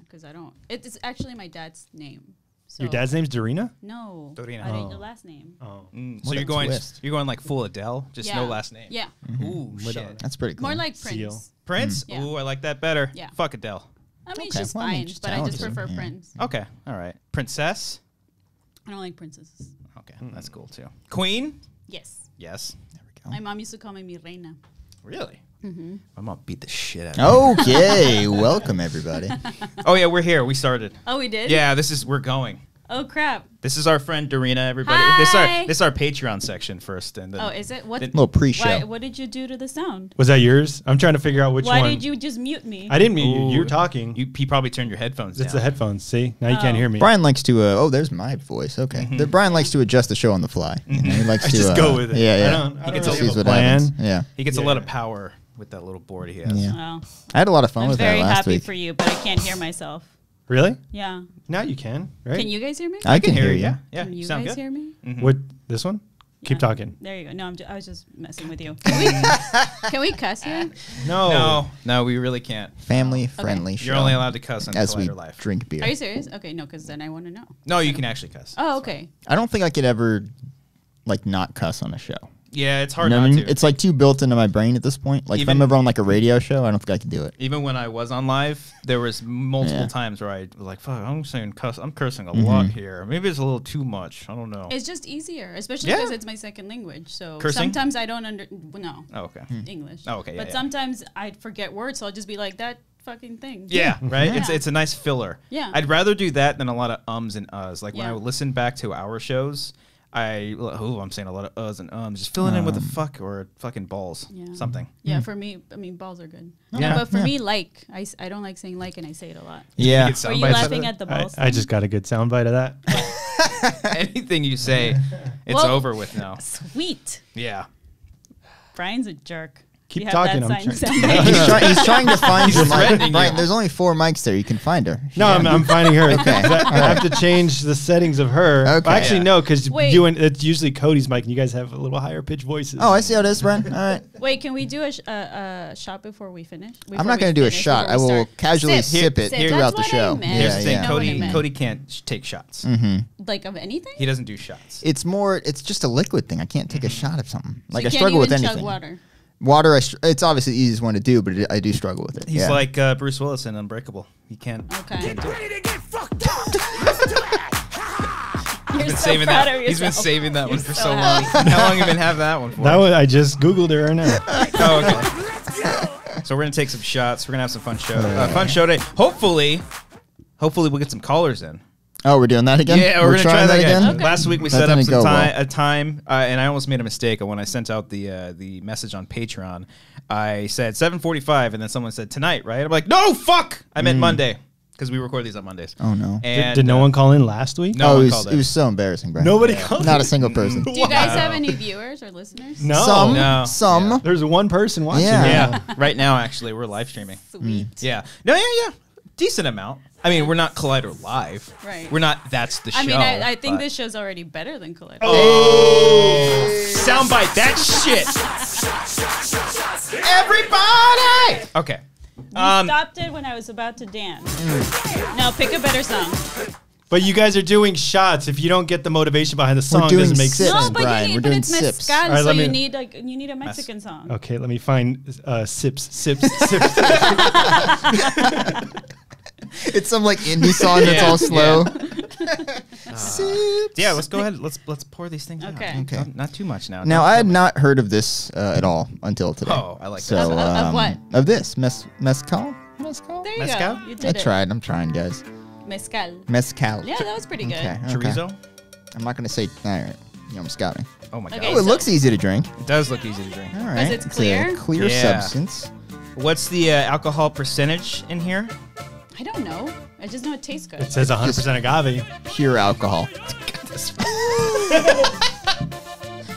because I don't. It's actually my dad's name. So. Your dad's name's Dorina? No. Dorina. I didn't know the last name. Oh. So you're going like full Adele, just no last name. Yeah. Ooh, shit. That's pretty cool. More like Prince. Seal. Prince? Yeah. Ooh, I like that better. Yeah. Fuck Adele. I mean, Okay, she's well, I mean, fine, she's but I just talented, prefer yeah. Prince. Okay, all right. Princess? I don't like princesses. Okay, that's cool too. Queen? Yes. Yes. There we go. My mom used to call me mi reina. Really? Mm-hmm. My mom beat the shit out of me. Okay, welcome everybody. Oh yeah, we're here. We started. Oh, we did? Yeah, we're going. Oh, crap. This is our friend Dorina, everybody. Hi. This is our Patreon section first, and then Oh, is it? What? Little pre-show. What did you do to the sound? Was that yours? I'm trying to figure out which one. Why did you just mute me? I didn't mute you. Ooh. You're talking. He probably turned your headphones It's down. the headphones. See? Now you can't hear me. Brian likes to. Oh, there's my voice. Okay, Brian likes to adjust the show on the fly. You know, he likes I to just go with it. Yeah, yeah. I don't He gets really a have Sees what plan. happens. Yeah, He gets a lot of power with that little board he has. yeah. Well, I had a lot of fun I'm with that very last happy week. for you, but I can't hear myself. Really? Yeah. Now you can, right? Can you guys hear me? I can hear you. Yeah, yeah. Can you sound guys good. hear me? What? This one? Keep talking. There you go. No, I was just messing with you. Can we cuss here? No, we really can't. Family friendly show. You're only allowed to cuss on as we Collider Life. drink beer. Are you serious? Okay, no, because then I want to know. No, you can actually cuss. Oh, okay. I don't think I could ever like not cuss on a show. Yeah, it's You hard know what not I mean? to. It's like too built into my brain at this point. Like if I'm Even- ever on like a radio show, I don't think I could do it. Even when I was on live, there was multiple Yeah. times where I was like, "Fuck, I'm cursing a lot here. Maybe it's a little too much. I don't know." It's just easier, especially Yeah. because it's my second language. So Cursing? sometimes I don't no, Oh, okay. English. Oh, okay, But yeah. sometimes I forget words, so I'll just be like that fucking thing. Yeah, right. Yeah. It's a nice filler. Yeah. I'd rather do that than a lot of ums and uhs. Like when Yeah. I listen back to our shows, I'm saying a lot of uhs and ums, just filling in with a fuck or fucking balls, Yeah. something. Yeah, for me, I mean, balls are good. Yeah. But for me, I don't like saying like, and I say it a lot. Yeah. Get Were you soundbites out of laughing it? at the balls? I just got a good soundbite of that. Anything you say, it's Well- over with now. Sweet. Yeah. Brian's a jerk. Keep You have talking, that I'm sign- trying- sound- He's trying to find your mic. threatening Brian, you. there's only 4 mics there. You can find her. No, I'm finding her. Okay. I have to change the settings of her. Okay. Actually, Yeah. no, because Wait. you and it's usually Cody's mic, and you guys have a little higher pitched voices. Oh, I see how it is, Brian. All right. Wait, can we do a shot before we finish? I'm not going to do a shot. I will casually sip it Sip. throughout the That's what I show. meant. Here's Yeah, the thing, You know what I yeah. meant. Cody can't take shots. Like of anything? He doesn't do shots. It's just a liquid thing. I can't take a shot of something. So Like you I can't struggle with even chug anything. water. Water, it's obviously the easiest one to do, but I do struggle with it. He's yeah. like Bruce Willis in Unbreakable. He can't. Okay. can't do it. Ready to get fucked up. You're He's been so saving proud that. of He's been yourself. saving that one You're for so so long. happy. How long have you been having that one for? That was, I just Googled it right now. Oh, okay. So we're gonna take some shots. We're gonna have some fun show day. Hopefully we'll get some callers in. Oh, we're doing that again? Yeah, we're gonna try trying that again. Okay. Last week we That set up didn't some go well. a time, and I almost made a mistake when I sent out the message on Patreon. I said 7:45, and then someone said tonight, right? I'm like, no, fuck! I meant Monday because we record these on Mondays. Oh, no. And, Did no one call in last week? No Oh, one it called was, in. it was so embarrassing, Brian. Nobody called. Not a single person. Do you guys have any viewers or listeners? No. Some. No. Some. Yeah. There's one person watching. Yeah. Yeah, right now actually we're live streaming. Sweet. Yeah, no, yeah, decent amount. I mean, we're not Collider Live. Right. We're not. That's the show. I mean, I think but- this show's already better than Collider. Soundbite that shit. Everybody. Okay. You stopped it when I was about to dance. No, pick a better song. But you guys are doing shots. If you don't get the motivation behind the song, it doing doesn't make sips. sense. No, but Brian, you we're need, but doing it's sips. mezcal, All right, so let me- you need a Mexican song. Okay, let me find sips. It's some like indie song that's all slow. Yeah, let's go ahead. Let's pour these things Okay. out. Okay. Not too much now. Now, I had not heard of this at all until today. Oh, I like so, that. Of what? Of this. Mezcal? Mezcal? There you Mezcal? go. You I did it. tried. I'm trying, guys. Mezcal. Mezcal. Yeah, that was pretty good. Okay. Chorizo. I'm not going to say, all right. You almost got me. Oh my god. Okay. Oh, it so- looks easy to drink. It does look easy to drink. All right. it's a clear? clear Yeah. substance. What's the alcohol percentage in here? I don't know. I just know it tastes good. It says 100% agave. Pure alcohol.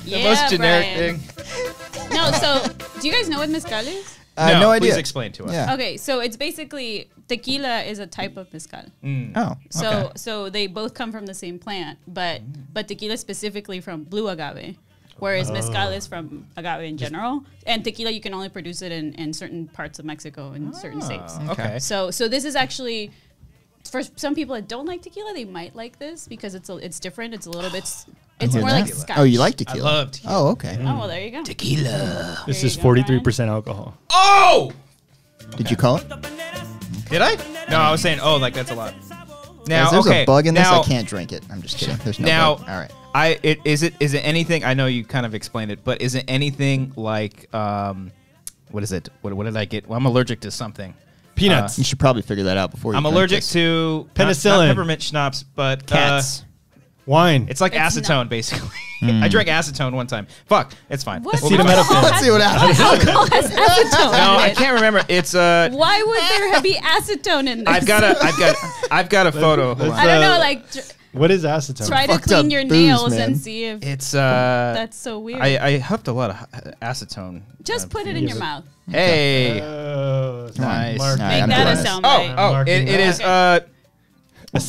Yeah, The most generic Brian. thing. No, so do you guys know what mezcal is? No idea. Please explain to us. Yeah. Okay, so it's basically tequila is a type of mezcal. Oh. So okay. so they both come from the same plant, but tequila specifically from blue agave, whereas mezcal is from agave in general. And tequila you can only produce it in certain parts of Mexico in certain states. Okay. So this is actually for some people that don't like tequila, they might like this because it's different. It's a little bit. I It's hear more that. like scotch. Oh, you like I tequila? love tequila. Oh, okay. Oh well, there you go. Tequila. This There is you go, 43% alcohol. Oh! Did you call it? Did I? No, I was saying, oh, like that's a lot. Now, Guys, there's okay. a bug in this. now, I can't drink it. I'm just kidding. There's no Now, bug. All right. Is it anything? I know you kind of explained it, but is it anything like what is it? What did I get? Well, I'm allergic to something. Peanuts. You should probably figure that out before you I'm drink allergic this. to Penicillin. not peppermint schnapps, but Cats. Wine. it's like It's acetone, not- basically. I drank acetone one time. Fuck, it's fine. What? We'll get Acetaminophen. back- Let's see what happens. Alcohol has acetone. No, in I it. can't remember. It's Why would there be acetone in this? I've got a photo. Hold let's- on. I don't know. Uh, Like, What is acetone? try to Fucked clean up your booze, nails man. and see if It's that's so weird. I huffed a lot of acetone. Just put it in your mouth. Hey. Nice. Nice. Make I'm that doing a this. sound Oh, bite. oh, Marking it is that.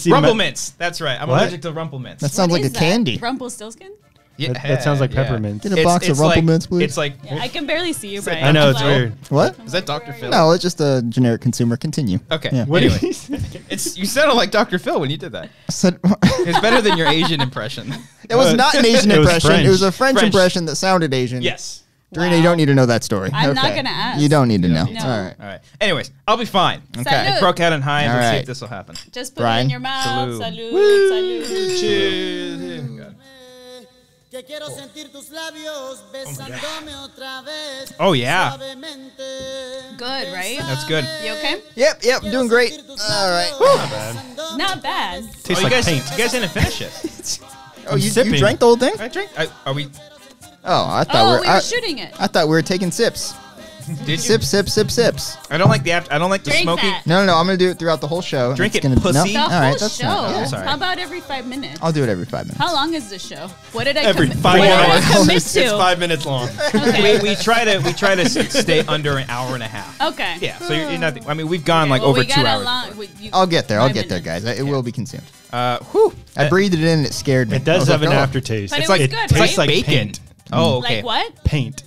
Rumple mints. That's right. I'm What? allergic to rumple mints. That sounds What like a is that? candy. Rumpelstiltskin? Yeah, That sounds like yeah. peppermint. Get a box of Rumple Mints, please. It's like Yeah, I can barely see you, Brian. I know, it's Like- weird. What? is that Dr. Phil? No, it's just a generic consumer. Continue. Okay. Yeah. What Anyway, did he say? it's you sounded like Dr. Phil when you did that. I said, It's better than your Asian impression. it was not an Asian It was impression. French. It was a French French. impression that sounded Asian. Yes. Dorina, Wow. you don't need to know that story. I'm not Okay. gonna ask. You don't need to know. No. All right. All right. Anyways, I'll be fine. Okay. Salud. I broke out in high. All Let's see right. if this will happen. Just put it Brian. in your mouth. Salud. Salud. Salud. Cheers. Que quiero sentir tus labios besándome otra vez. Oh yeah. Suavemente. Good, right? That's good. You okay? Yep, doing great. All right. Not bad. Tastes Oh, like you guys, paint. you guys didn't finish it. Oh, you sipping. drank the whole thing? I drink. Are we? Oh, I thought Oh, we were. we were shooting it. I thought we were taking sips. Did you? Sips. I don't like the. I don't like the Drink smoking. that. No, I'm gonna do it throughout the whole show. Drink It's it, gonna, pussy. The all whole right, that's show. not- Oh, sorry. How about every 5 minutes? I'll do it every 5 minutes. How long is the show? What did I Every commit? 5 what did I hours. commit It's to? 5 minutes long. Okay. We try to stay under an hour and a half. Okay. Yeah. So you're not. I mean, we've gone like Well, over we 2 got a hours. long- I'll get there. 5 guys. minutes. It will be consumed. Whew. I breathed it in and it scared me. It does I was have like, an oh. aftertaste. But It's it was like good, it tastes right? like bacon. paint. Oh, okay. Like what? Paint.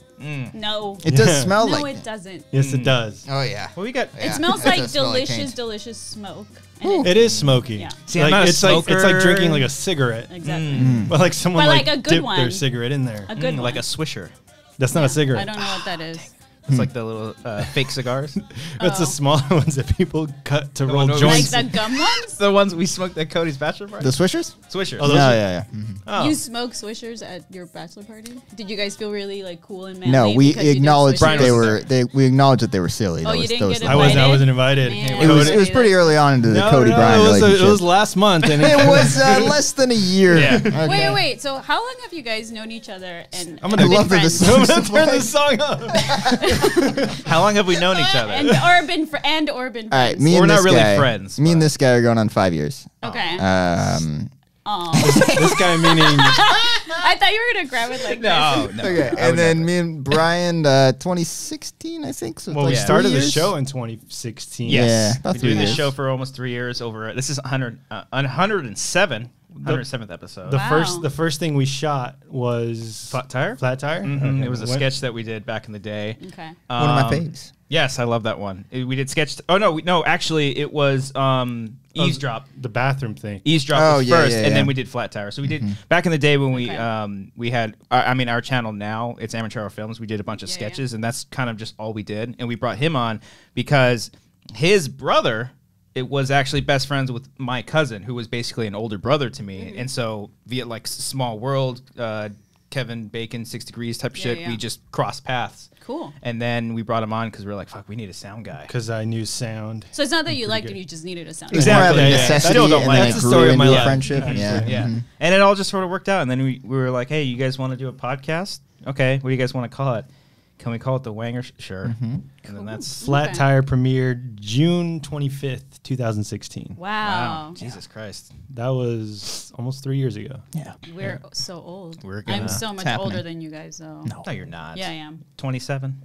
No. It does Yeah. smell No, like it doesn't. Yes, it does. Oh yeah. Well, we got. Yeah. It smells It like does smell like delicious, paint. delicious smoke. Ooh. And It is smoky. Yeah. See, I'm not a it's like smoker. drinking like a cigarette. exactly. But like someone But like, like a good dipped one. their cigarette in there. A good one. like a swisher. That's not a I cigarette. don't know what that is. It's like the little fake cigars. That's the smaller ones that people cut to roll one over- Like joints. the gum ones? It's the ones we smoked at Cody's bachelor party. The Swishers? Swishers. Oh, No, those are- yeah. Mhm. Oh. You smoke swishers at your bachelor party? Did you guys feel really like cool and manly? No, we because you did acknowledged swishers? that they wasn't were. We acknowledged that they were silly. Oh, That you was- didn't that was get the- invited? I wasn't invited. Man. It was pretty early on into the No, Cody no, Bryan it was, relationship. it was last month. And It was less than a year. Yeah. Okay. Wait. So how long have you guys known each other? And I'm gonna been love that friends? this- I'm gonna turn this song up. How long have we known each other? and or been friends. All right, me We're and not this really guy, friends, Me and but- this guy are going on 5 years. Okay. Um, This guy meaning I thought you were gonna grab it like no, this. no. okay, I would and then never. me and Brian, 2016, I think. So well, like we Yeah. started 3 the years? show in 2016. Yes. Yeah, about We've 3 been doing this years. show for almost 3 years. Over this is 107th episode. The Wow. the first thing we shot was Flat Tire? Flat tire. Mhm. It was a When- sketch that we did back in the day. Okay. One of my faves. Yes, I love that one. We did sketch. Oh no, actually, it was Eavesdrop. The bathroom thing. Eavesdrop Oh, was yeah, first, yeah, and yeah. then we did Flat Tire. So we did back in the day when Okay. we had. I mean, our channel now it's Amateur Films. We did a bunch of Yeah, sketches, and that's kind of just all we did. And we brought him on because his brother. It was actually best friends with my cousin, who was basically an older brother to me, and so via like Small World, Kevin Bacon, 6 Degrees type Yeah, shit, yeah. we just crossed paths. Cool. And then we brought him on because we were like, "Fuck, we need a sound guy." Because I knew sound. So it's not that you liked good. him; you just needed a sound. It was more out of Exactly, yeah. necessity, Still don't and like then it. it That's the grew story of into my a life, friendship. actually. Yeah. Yeah, Mhm. and it all just sort of worked out. And then we were like, "Hey, you guys want to do a podcast? Okay, what do you guys want to call it? Can we call it the Wanger? Sure." And then that's Flat Okay. Tire premiered June 25th, 2016. Wow. Jesus Christ, That was almost 3 years ago. Yeah. We're so old. We're I'm gonna- so much It's happening. older than you guys, though. no, you're not. Yeah, I am. 27.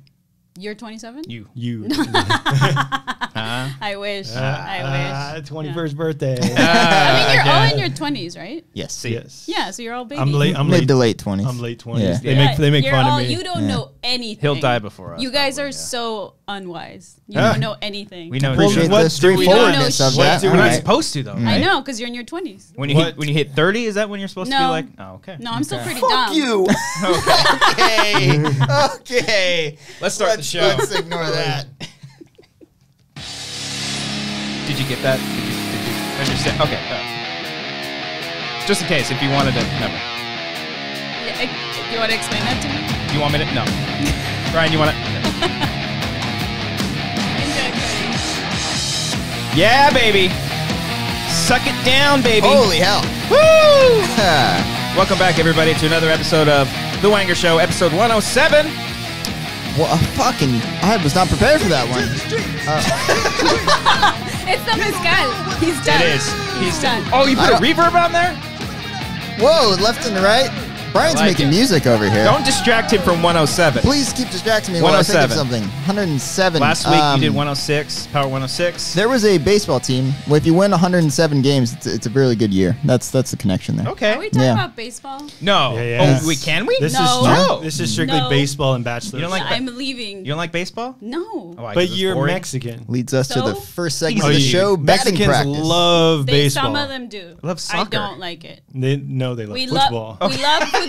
You're 27. You. You. I wish. I wish. 21st birthday. I mean, you're all in your 20s, right? Yes. Yes. Yeah, so you're all babies. I'm late. I'm Mid late. to late 20s. I'm late 20s. Yeah. They make You're fun all, of me. You don't know anything. He'll die before us. You guys probably, are so unwise. You Huh? don't know anything. We know. Appreciate What the do we straightforwardness know? of What that. do We're we not Alright. supposed to though. I Right? know, because you're in your 20s. When you What? hit, when you hit 30, is that when you're supposed to be No. like? Oh, okay. No, I'm still pretty dumb. You. Okay. Okay. Let's start the show. Let's ignore that. Did you get that? Did you understand? Okay. Just in case, if you wanted to. Never. Yeah, you want to explain that to me? You want me to? No. Brian, you want to? Enjoy, Cody. Yeah, baby. Suck it down, baby. Holy hell. Woo! Welcome back, everybody, to another episode of The Wanger Show, episode 107. Well, I was not prepared for that one. It's the mezcal. He's done. It is. He's done. Oh, you put I a reverb on there? Whoa, left and right. Brian's like making it. music over here. Don't distract him from 107. Please keep distracting me while I think of 107. something. 107. Last week you did 106, Power 106. There was a baseball team. Well, if you win 107 games, it's a really good year. That's the connection there. Are Okay. we talking Yeah. about baseball? No. Yeah, yeah. Oh, can we? This No. This is strictly No. baseball and bachelor. You don't like I'm leaving. You don't like baseball? No. Oh, I but guess it's you're boring. Mexican. Leads us to the So? first segment Oh, of the you- show, batting Mexicans practice. love baseball. Some of them do. Love soccer. I don't like it. They love We football. love. We love football.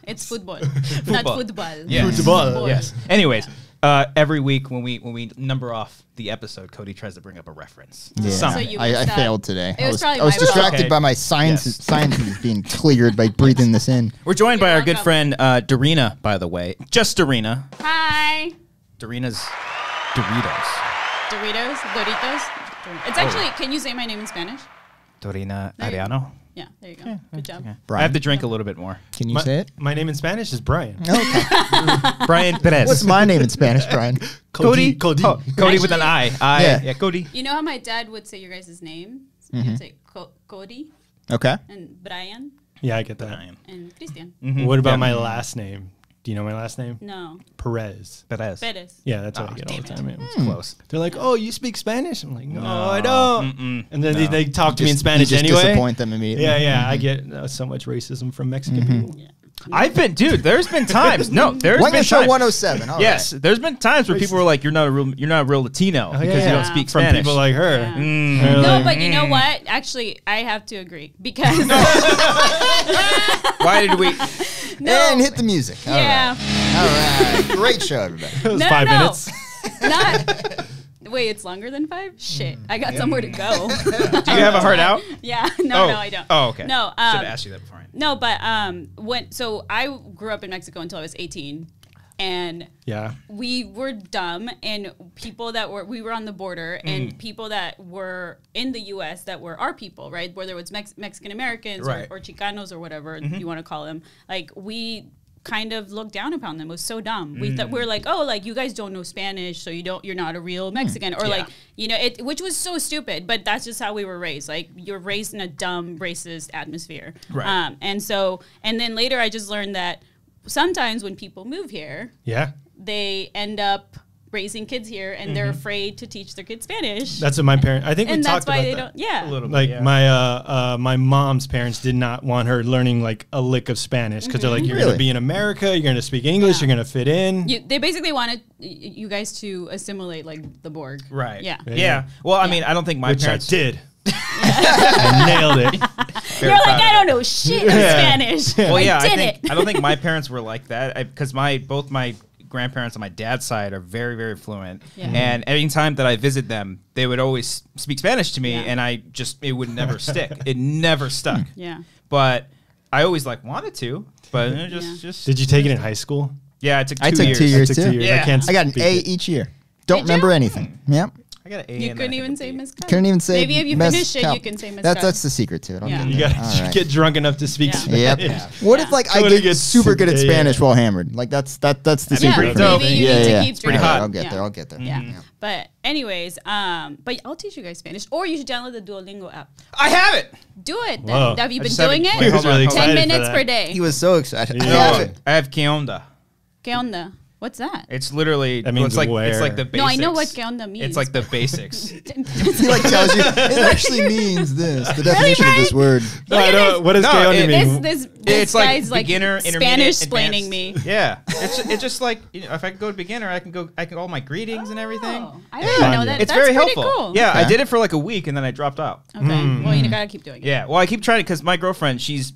It's football, not football. Yes. Football. Yes. Anyways, every week when we number off the episode, Cody tries to bring up a reference. Yeah. Something. So you I missed that. failed today. It was probably I was my fault. distracted Okay. by my sciences Yes. being cleared by breathing this in. We're joined by You're our good welcome. friend Dorina, by the way. Just Dorina. Hi. Dorina's Doritos. Doritos. It's actually. Can you say my name in Spanish? Dorina There you Ariano. Yeah. There you go. Good job. Brian, I have to drink a little bit more. can you say it? My name in Spanish is Brian. Okay. Brian Perez. What's my name in Spanish, Brian? Cody? Cody. Oh, Cody with an I. Yeah. Cody. You know how my dad would say your guys' name? So He'd say Cody Okay. and Brian Yeah, I get that. and Christian. What about Yeah. my last name? Do you know my last name? No. Perez. Perez. Perez. Yeah, that's what Oh, I get all the damn time. it. It's Close. They're like, "Oh, you speak Spanish?" I'm like, "No, No. I don't." Mm-mm. And then No. they talk to me in Just- Spanish you just anyway. disappoint them immediately. Yeah, yeah. I get so much racism from Mexican people. Yeah. I've been, dude. There's been times. No, there's Wanger been Show times. 107. All Yes, right. there's been times where people were like, "You're not a real Latino because you yeah. don't speak From Spanish." people like her. Yeah. They're No, like, but you know what? Actually, I have to agree because Why did we? And hit the music. All yeah, right. All right. Great show, everybody. it was No, 5 no. minutes. not. Wait, it's longer than 5? Shit, I got somewhere to go. Do you have a heart out? Yeah, no, I don't. Oh, okay. No, should have asked you that before. No, but so I grew up in Mexico until I was 18, and Yeah. we were dumb, and people that we were on the border, and people that were in the U.S. that were our people, right? Whether it was Mexican Americans Right. or Chicanos or whatever you want to call them, like we kind of looked down upon them. It was so dumb. We thought we were like, oh, like you guys don't know Spanish, so you're not a real Mexican, or like which was so stupid. But that's just how we were raised. Like you're raised in a dumb, racist atmosphere. Right. And then later I just learned that sometimes when people move here, Yeah. they end up raising kids here, and they're afraid to teach their kids Spanish. That's what my parents. I think we and talked that's why about they that. don't. Yeah. A little bit. Like yeah. my mom's parents did not want her learning like a lick of Spanish because they're like, you're Really? gonna be in America, you're gonna speak English, Yeah. you're gonna fit in. They basically wanted you guys to assimilate like the Borg. Right. Yeah. Yeah. Well, I mean, I don't think my Which I parents did. I nailed it. You're like, I don't know shit of Yeah. Spanish. Well, yeah, I did it. I don't think my parents were like that because both my grandparents on my dad's side are very, very fluent. Yeah. And any time that I visit them, they would always speak Spanish to me, Yeah. and it would never stick. It never stuck. Yeah. But I always wanted to, but it just Did you take it in high school? yeah, it took 2 I took years. 2 years I took too. 2 years. Yeah. I can't. I got an speak A it. each year. Don't Did you? remember anything. Yep. I got an A. You and couldn't I even think say a B. mezcal. Couldn't even say. Maybe if you finish it, mezcal. you can say mezcal. That's the secret to it. I'll Yeah. give You that. gotta All right. get drunk enough to speak Yeah. Spanish. Yep. What if like I Cody get gets super good at yeah, yeah. Spanish while hammered? Like that's the That'd be secret. pretty for me. dope. Maybe you need to keep pretty drinking. hot. I'll get Yeah. there. I'll get there. Yeah. But anyways, but I'll teach you guys Spanish, or you should download the Duolingo app. I have it. Do it. Whoa. Then. Have you I been just doing haven't- it? He was really excited 10 for minutes that. per day. He was so excited. Yeah. I love it. I have que onda. ¿Qué onda? What's that? It's literally. That means it's like where. it's like the basics. No, I know what que onda means. It's like the basics. He like tells you it actually means this. The definition of this word. No, I don't, what does No, Keone mean? This It's guy's like like beginner, Spanish intermediate, splaining me. Yeah, it's just like if I could go to beginner, I can all my greetings and everything. Oh, I didn't know that. It's That's very pretty helpful. cool. Yeah, I Okay. did it for like a week and then I dropped out. Okay. Well, you gotta keep doing it. Yeah, well, I keep trying because my girlfriend, she's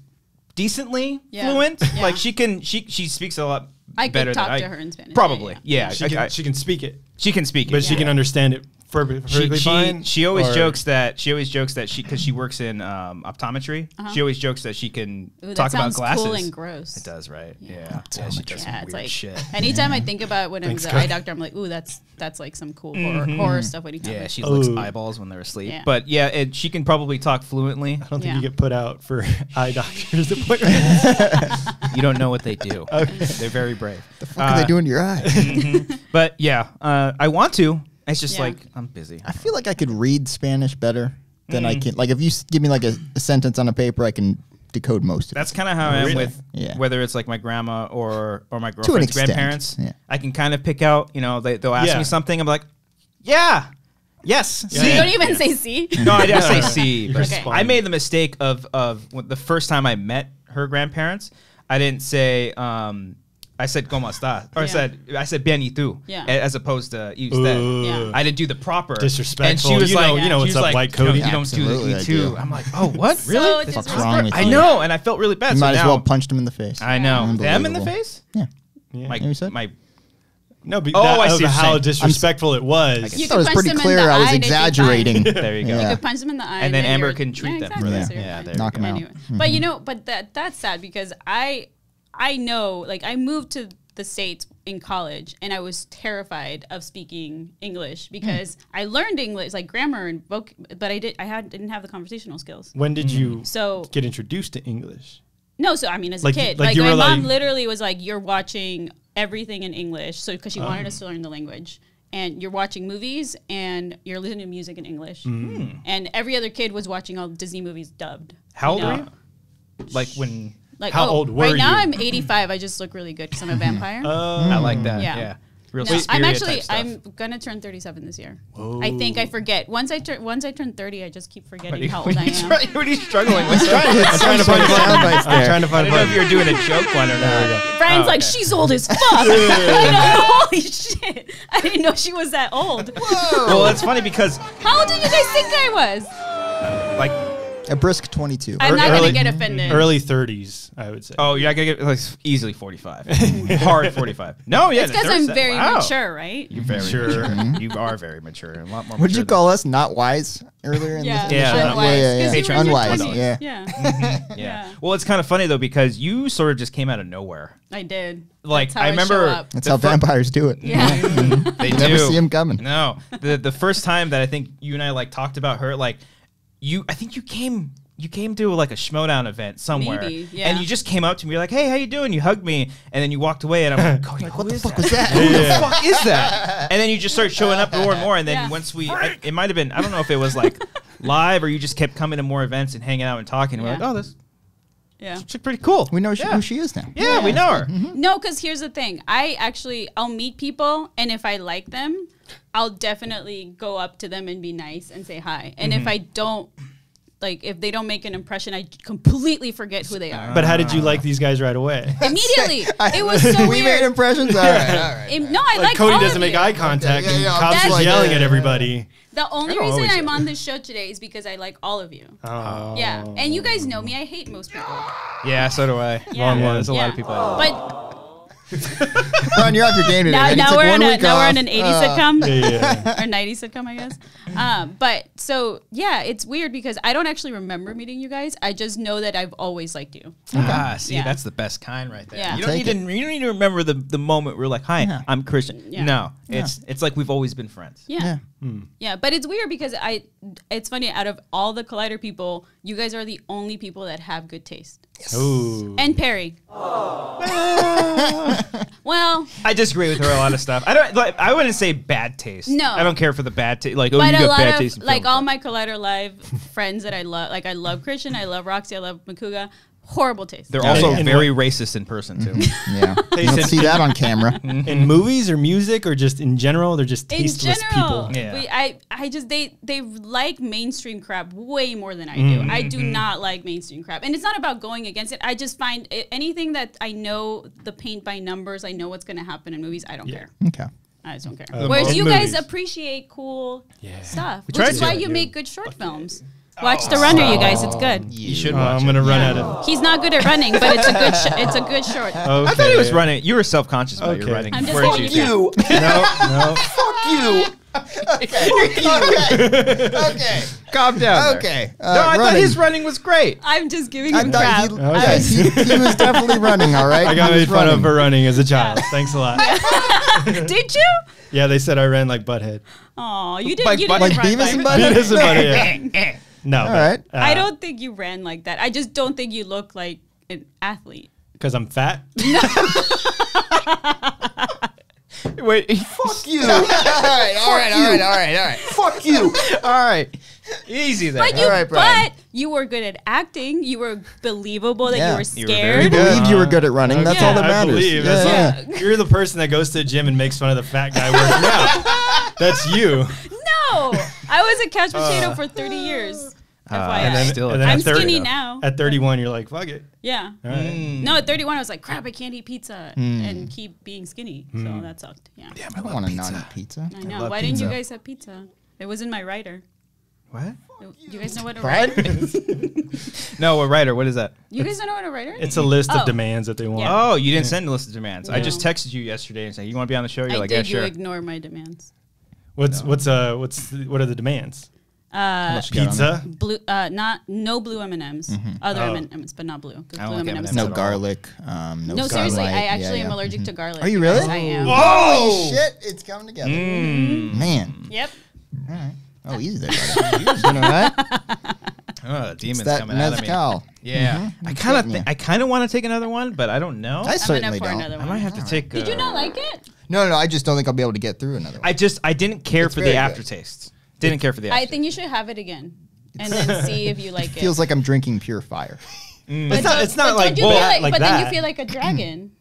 decently fluent. Yeah. Like she speaks a lot I could better talk than to I her in Spanish. Probably, yeah. She can speak it, she can speak it, but she can understand it perfectly fine. She always or- jokes that because she works in optometry. She always jokes that she can Ooh, that talk about sounds glasses. cool and gross. It does, right? Yeah, she does some Yeah, it's weird like shit. anytime I think about when I was an eye doctor, I'm like, ooh, that's like some cool horror stuff. When you Yeah, she Ooh. licks eyeballs when they're asleep. Yeah. But yeah, she can probably talk fluently. I don't think Yeah. you get put out for eye doctor's appointments. You don't know what they do. They're very brave. What are they doing to your eye? But yeah, I want to. It's just Yeah. like I'm busy. I feel like I could read Spanish better than I can. Like if you give me like a sentence on a paper, I can decode most of That's kind of how I am Really? with Yeah. whether it's like my grandma or my girlfriend's extent, grandparents. yeah. I can kind of pick out. They'll ask Yeah. me something. I'm like, yeah, yes. You don't even say "see." No, I didn't say C. But Okay. I made the mistake of the first time I met her grandparents. I didn't say. I said "Cómo está?" or I said "Bien y tú?" Yeah. as opposed to "y usted." Ooh. Yeah. I didn't do the proper Disrespectful. And she was You know- like, you know she what's was up, like, white you know, Cody? You don't do Absolutely, the I "y tú." do. I'm like, oh, what? So Really? What's wrong with I you? know, and I felt really bad. You so might as now, well punched him in the face. I know. Them in the Unbelievable. face? Yeah. Yeah. My, You said? my No, but Oh, that, I see of what you're how saying. disrespectful it was. You I could thought it was punch pretty them in clear the I was eye, they'd be fine. exaggerating. There you go. You Yeah. could punch them in the eye, And then Amber you're- can treat them for exactly, that. so you're Yeah, fine. there you Knock go. 'em out. Anyway. But you know, that's sad because I know, like, I moved to the States in college and I was terrified of speaking English because I learned English, like grammar and voc, but I didn't have the conversational skills. When did you So get introduced to English? no, so I mean, as Like- a kid, like like you my were mom like- literally was like, "You're watching everything in English," so because she wanted us to learn the language, and you're watching movies and you're listening to music in English, and every other kid was watching all Disney movies dubbed. How old you were know? you? Like when Like, How old were right now you? I'm 85. I just look really good because I'm a vampire. I like that. Yeah. Yeah. Real No, I'm Suspiria actually type stuff. I'm gonna turn 37 this year. I think I forget. Once I turn 30, I just keep forgetting how old I am. What are you struggling with? I'm trying to find a sound bites I'm there. trying to I find don't know if you're doing a joke one or not. Brian's Oh, like, okay. she's old as fuck. I know, holy shit. I didn't know she was that old. Well, it's funny because How old did you guys think I was? like, A brisk 22. I'm not gonna early- get offended. Early 30s, I would say. oh, you're not gonna get like easily 45, hard 45. No, yeah, It's because I'm very mature, right? You're very Sure. mature. You are very mature. A lot more. What did you mature call us? Not wise earlier in Yeah, the Yeah, show? unwise. Yeah, 'Cause you were in your Unwise, 20s. yeah. Yeah, than- Yeah. Well, it's kind of funny though because you sort of just came out of nowhere. I did. Like, That's how I remember- show up. That's The how fir- vampires do it. Yeah. They Never do. see him coming. No, the first time that I think you and I like talked about her, like I think you came to like a Schmodown event somewhere, Maybe, yeah. and you just came up to me, you're like, "Hey, how you doing?" You hugged me, and then you walked away, and I'm like, Cody, What who the is fuck that? was that? Who the fuck is that? And then you just start showing up more and more, and then Yeah. once it might have been, I don't know if it was like live or you just kept coming to more events and hanging out and talking. And we're Yeah. like, oh, this Yeah. chick's pretty cool. We know Yeah. who she is now. Yeah, we know her. No, because here's the thing. I'll meet people, and if I like them, I'll definitely go up to them and be nice and say hi. And if I don't, like, if they don't make an impression, I completely forget who they are. But how did you like these guys right away? Immediately. It was so we made weird. impressions? All right, all right. No, I like Cody all doesn't of make you. eye contact, Okay, and yeah, Cobbs that's- is yelling yeah, at yeah. everybody. The only don't reason always I'm say on this show today is because I like all of you. Oh. Yeah. And you guys know me. I hate most people. Yeah, so do I. Yeah. Wrong one. There's a lot of people. I love. But Ron, you're off your game today. now, man. You now took we're one on week now we're off. on an 80s sitcom. Yeah. Or 90s sitcom, I guess. But so yeah, it's weird because I don't actually remember meeting you guys. I just know that I've always liked you. See, Yeah. that's the best kind right there. Yeah. You don't Take need to. You don't need to remember the moment we're like, "Hi, Yeah. I'm Christian." Yeah. No, it's like we've always been friends. Yeah. Yeah. Yeah, but it's weird because it's funny, out of all the Collider people, you guys are the only people that have good taste. Ooh. And Perry. Well, I disagree with her a lot of stuff. I don't. Like, I wouldn't say bad taste. No. I don't care for the bad taste. Like, oh, but you a got bad lot taste. of in like film. all my Collider Live friends that I love, like I love Christian, I love Roxy, I love Makuga. Horrible taste. They're Yeah. also And very racist in person too. Yeah. You don't see that on camera. In movies or music or just in general, they're just In tasteless general, people. Yeah. I just they like mainstream crap way more than I do. I do not like mainstream crap, and it's not about going against it. I just find anything that I know the paint by numbers. I know what's going to happen in movies. I don't care. Okay. I just don't care. Most Whereas you guys movies. appreciate cool stuff, which try is to. why you make good short films. Watch The Runner, you guys. It's good. You should watch I'm gonna run out of. He's not good at running, but it's a good. It's a good short. Okay. I thought he was running. You were self-conscious about your Okay. running. I'm just Weren't saying you? No. Fuck you. Okay. Calm down. Okay. No, I thought his running was great. I'm just giving I him thought crap. he was definitely running, all right? I got He was made fun of running. for running as a child. Thanks a lot. Did you? Yeah, they said I ran like Butthead. Oh, you didn't. Like You butt- didn't Like run Beavis and like- Butthead? Beavis and Butthead. No. All right. I don't think you ran like that. I just don't think you look like an athlete. Because I'm fat. Wait. Fuck you. All right. Fuck you. All right. Easy there. But you, All right, Brian. but you were good at acting. You were believable. That Yeah. you were You were scared. very You believed you were good at running. That's all that I matters. believe. Yeah, As yeah. You're the person that goes to the gym and makes fun of the fat guy working out. That's you. No, I was a couch potato for 30 years. FYI. and then- Still and a then I'm at 30 skinny now. At 31, you're like, fuck it. Yeah. All right. No, at 31, I was like, crap, I can't eat pizza and keep being skinny. So that sucked. Yeah. I don't want to not eat pizza. I know. love Why didn't you pizza. guys have pizza? It was in my writer. What? You guys know what a Brad? writer is? No, a writer. What is that? You guys don't know what a writer is? It's a list Oh. of demands that they want. Yeah. Oh, you didn't send a list of demands. I No. just texted you yesterday and said, "You want to be on the show?" You're I like, did. "Yeah, sure." You ignore my demands. What are the demands? Unless you got on Pizza. Blue, no blue M&Ms. Other M&Ms, but not blue. 'cause I don't blue like M&Ms M&Ms. No at all. garlic. No, seriously, Starlight. I actually Yeah, am yeah. allergic to garlic. Are you really? Yes, I am. Holy shit! It's coming together. Mm. Man. Yep. All right. Oh, easy there, buddy. You know that? Oh, demons That coming out of me. mezcal. Yeah, I kind of want to take another one, but I don't know. I I'm certainly gonna pour don't. another I one. might have to take. Did you not like it? No, I just don't think I'll be able to get through another one. I didn't care It's for very the good. aftertaste. Didn't care for the I aftertaste. think you should have it again and then see if you like it. Feels like I'm drinking pure fire. It's not. It's not But like don't you feel that. Like but that. then you feel like a dragon.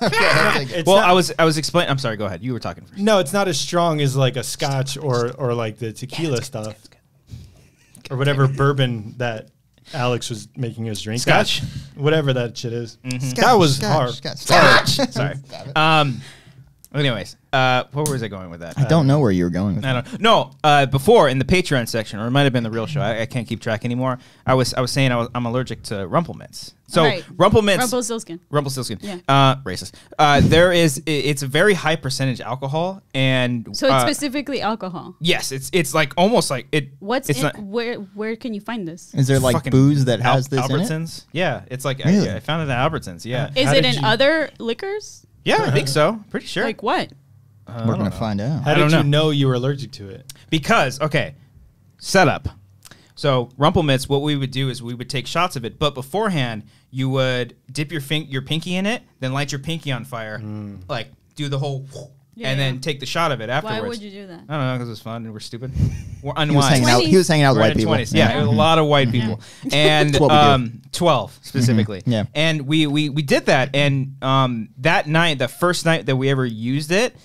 It's Well, not- I was explaining. I'm sorry. Go ahead. You were talking first. No, it's not as strong as like a Scotch or like the tequila stuff or whatever bourbon that Alex was making us drink. Scotch? Whatever that shit is. Scotch, That was Scotch, hard. Scotch. Sorry. Anyways, where was I going with that? I don't know where you were going with I that. don't no. Before in the Patreon section, or it might have been the real show. I can't keep track anymore. I was saying I'm allergic to Rumple Mints. So Right. Rumple Mints. Rumpelstiltskin. Yeah. Yeah. Racist. It's a very high percentage alcohol, and So it's specifically alcohol. yes, it's like almost like it. What's it's in, not- where can you find this? Is there like fucking booze that has this in it? Albertsons? Yeah, it's like Really? I found it at Albertsons. Yeah, Is How it did in you- other liquors? yeah, I think so. Pretty sure. Like what? We're gonna find out. How I don't did you know. know you were allergic to it? Because, okay, setup. So Rumple Mints, what we would do is we would take shots of it, but beforehand you would dip your pinky in it, then light your pinky on fire, like do the whole, Yeah, and then yeah. take the shot of it afterwards. Why would you do that? I don't know, because it was fun and we're stupid. We're He was unwise. hanging out. He was hanging out with We're white in people. 20s. Yeah, a lot of white people, and what we do. 12 specifically. Yeah. and we did that, and that night, the first night that we ever used it,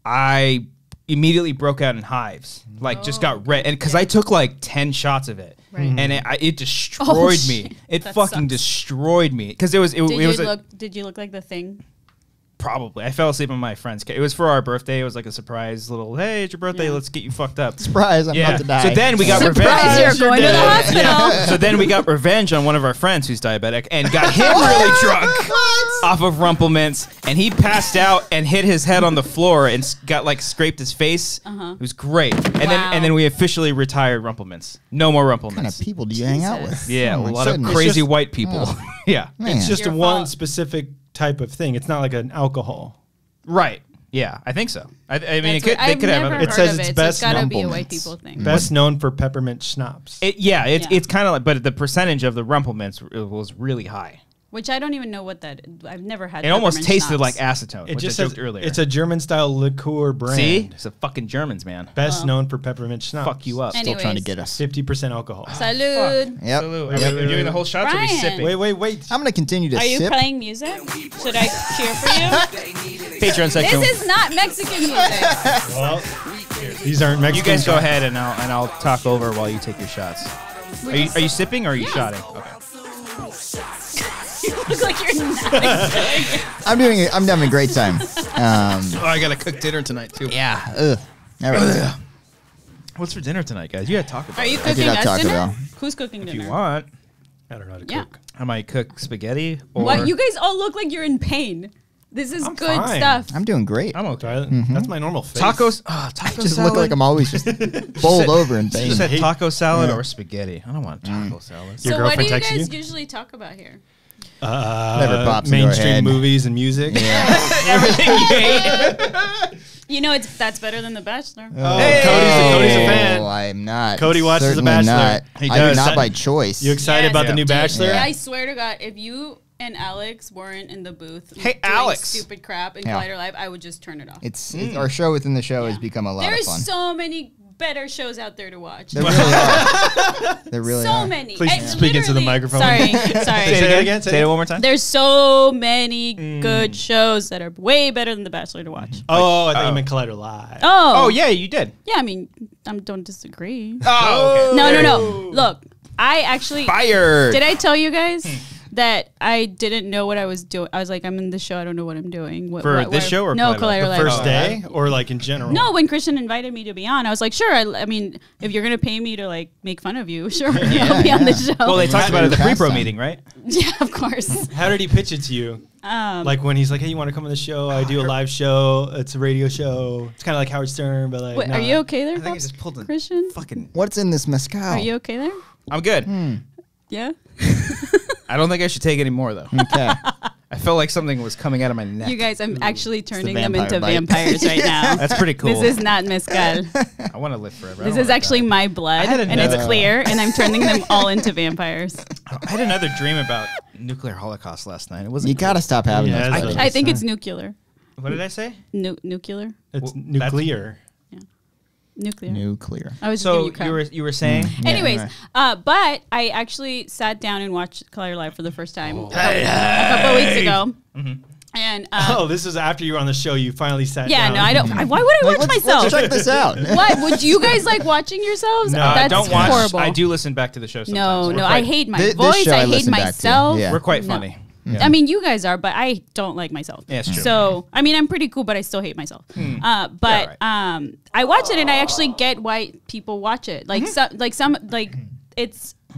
I immediately broke out in hives, like just got red, and because I took like 10 shots of it, Right. and it destroyed Oh, me. shit. It That fucking sucks. destroyed me because it was Did you look like the Thing? probably I fell asleep on my friend's. It was for our birthday. It was like a surprise little, hey, it's your birthday, Yeah. let's get you fucked up. Surprise! I'm about to die. So then we got Surprise! revenge. You're going to the hospital. So then we got revenge on one of our friends who's diabetic and got him really drunk off of Rumple Mints, and he passed out and hit his head on the floor and got like scraped his face. It was great. And then we officially retired Rumple Mints. No more Rumple What kind of Mints. people do you hang out with? Jesus. Yeah, Oh a my lot of goodness. crazy It's just- white people. Yeah. Man. It's just Your one fault. specific type of thing. It's not like an alcohol. Right. Yeah, I think so. I mean, That's it could, what- they I've could have never other. It heard says of it's it, best so it's gotta be a Rumplemans. white people thing. Best known for peppermint schnapps. It's Yeah. kind of like, but the percentage of the Rumple Mints was really high. Which I don't even know what that. I've never had. It almost peppermint tasted schnapps. like acetone, It which just I says joked earlier. it's a German style liqueur brand. See, it's the fucking Germans, man. Best known for peppermint schnapps. Fuck you up. Still trying to Anyways. get us. 50% alcohol. Salud. Yep. Salute. Are we doing the whole shots or are we Brian. sipping? Wait. I'm gonna continue to Are you sip. playing music? Should I cheer for you? Patreon section. This is not Mexican music. Well, these aren't Mexican. You guys go ahead and I'll talk over while you take your shots. Are you sipping or are you shotting? Okay. You look like you're not. I'm having a great time. I gotta cook dinner tonight too. Yeah. Ugh. All right. What's for dinner tonight, guys? You gotta talk about Are you it. cooking have us Taco dinner? Bell. Who's cooking dinner? If you want. I don't know how to Yeah. cook. I might cook spaghetti or What? You guys all look like you're in pain. This is I'm good fine. stuff. I'm doing great. I'm Do okay. I- That's my normal face. Tacos. Taco Just salad. look like I'm always just bowled over in pain. Just said taco salad Yeah. or spaghetti. I don't want taco salad. Your So what do you girlfriend texted guys you? usually talk about here? Never pops into our mainstream head. movies and music. Everything you hate. You know, that's better than The Bachelor. Oh, Hey! Cody's a fan. I'm not. Cody watches The Certainly Bachelor. Not. He I do does. not by choice. You excited Yes. about the Yeah. new Bachelor? Yeah. I swear to God, if you and Alex weren't in the booth Hey, doing Alex. stupid crap in Yeah. Collider Live, I would just turn it off. It's our show within the show has become a lot There's of fun. so many better shows out there to watch. There really are. There really so are. many. Please And speak into the literally- microphone. Sorry. Say it again. Say it one more time. There's so many good shows that are way better than The Bachelor to watch. Oh, I thought you meant Collider Live. Oh, Oh yeah, you did. yeah. I mean, I don't disagree. Oh, okay. No. Look, I actually Fired. did. I tell you guys that I didn't know what I was doing. I was like, I'm in the show. I don't know what I'm doing. For this show or no Collider Collider Live? Live? First Oh, day or like in general? No, when Christian invited me to be on, I was like, sure. I mean, if you're gonna pay me to like make fun of you, sure, I'll be on the show. Well, they talked about it at the pre-pro Pastime. meeting, right? yeah, of course. How did he pitch it to you? Like when he's like, "Hey, you want to come on the show? I do a live show. It's a radio show. It's kind of like Howard Stern, but like." Wait, nah." are you okay there? I think I Pops? just pulled a Christian. fucking. What's in this mezcal? Are you okay there? I'm good. Yeah. I don't think I should take any more though. Okay. I felt like something was coming out of my neck. You guys, I'm actually turning them vampire into bite. vampires right now. That's pretty cool. This is not mezcal. I want to live forever. I This don't is wanna actually die. my blood, had and it's another- clear, and I'm turning them all into vampires. I had another dream about nuclear holocaust last night. It wasn't. You gotta stop having Yeah, those. that's dreams. what I think it's nuclear. What did I say? Nuclear. It's Well, that's- nuclear. Nuclear. Nuclear. I was just So giving you crap. you were saying? Anyways, anyway. but I actually sat down and watched Collider Live for the first time a couple of weeks ago. And Oh, this is after you were on the show. You finally sat yeah, down. no, I don't. Why would I watch myself? Let's check this out. What would you guys like watching yourselves? No, That's don't watch. horrible. I do listen back to the show sometimes. No, We're no, quite- I hate my This voice. show I I hate listen back to, myself. yeah. We're quite No. funny. I mean, you guys are, but I don't like myself. Yeah, it's true. So, I mean, I'm pretty cool, but I still hate myself. But I watch it, and I actually get why people watch it. Like,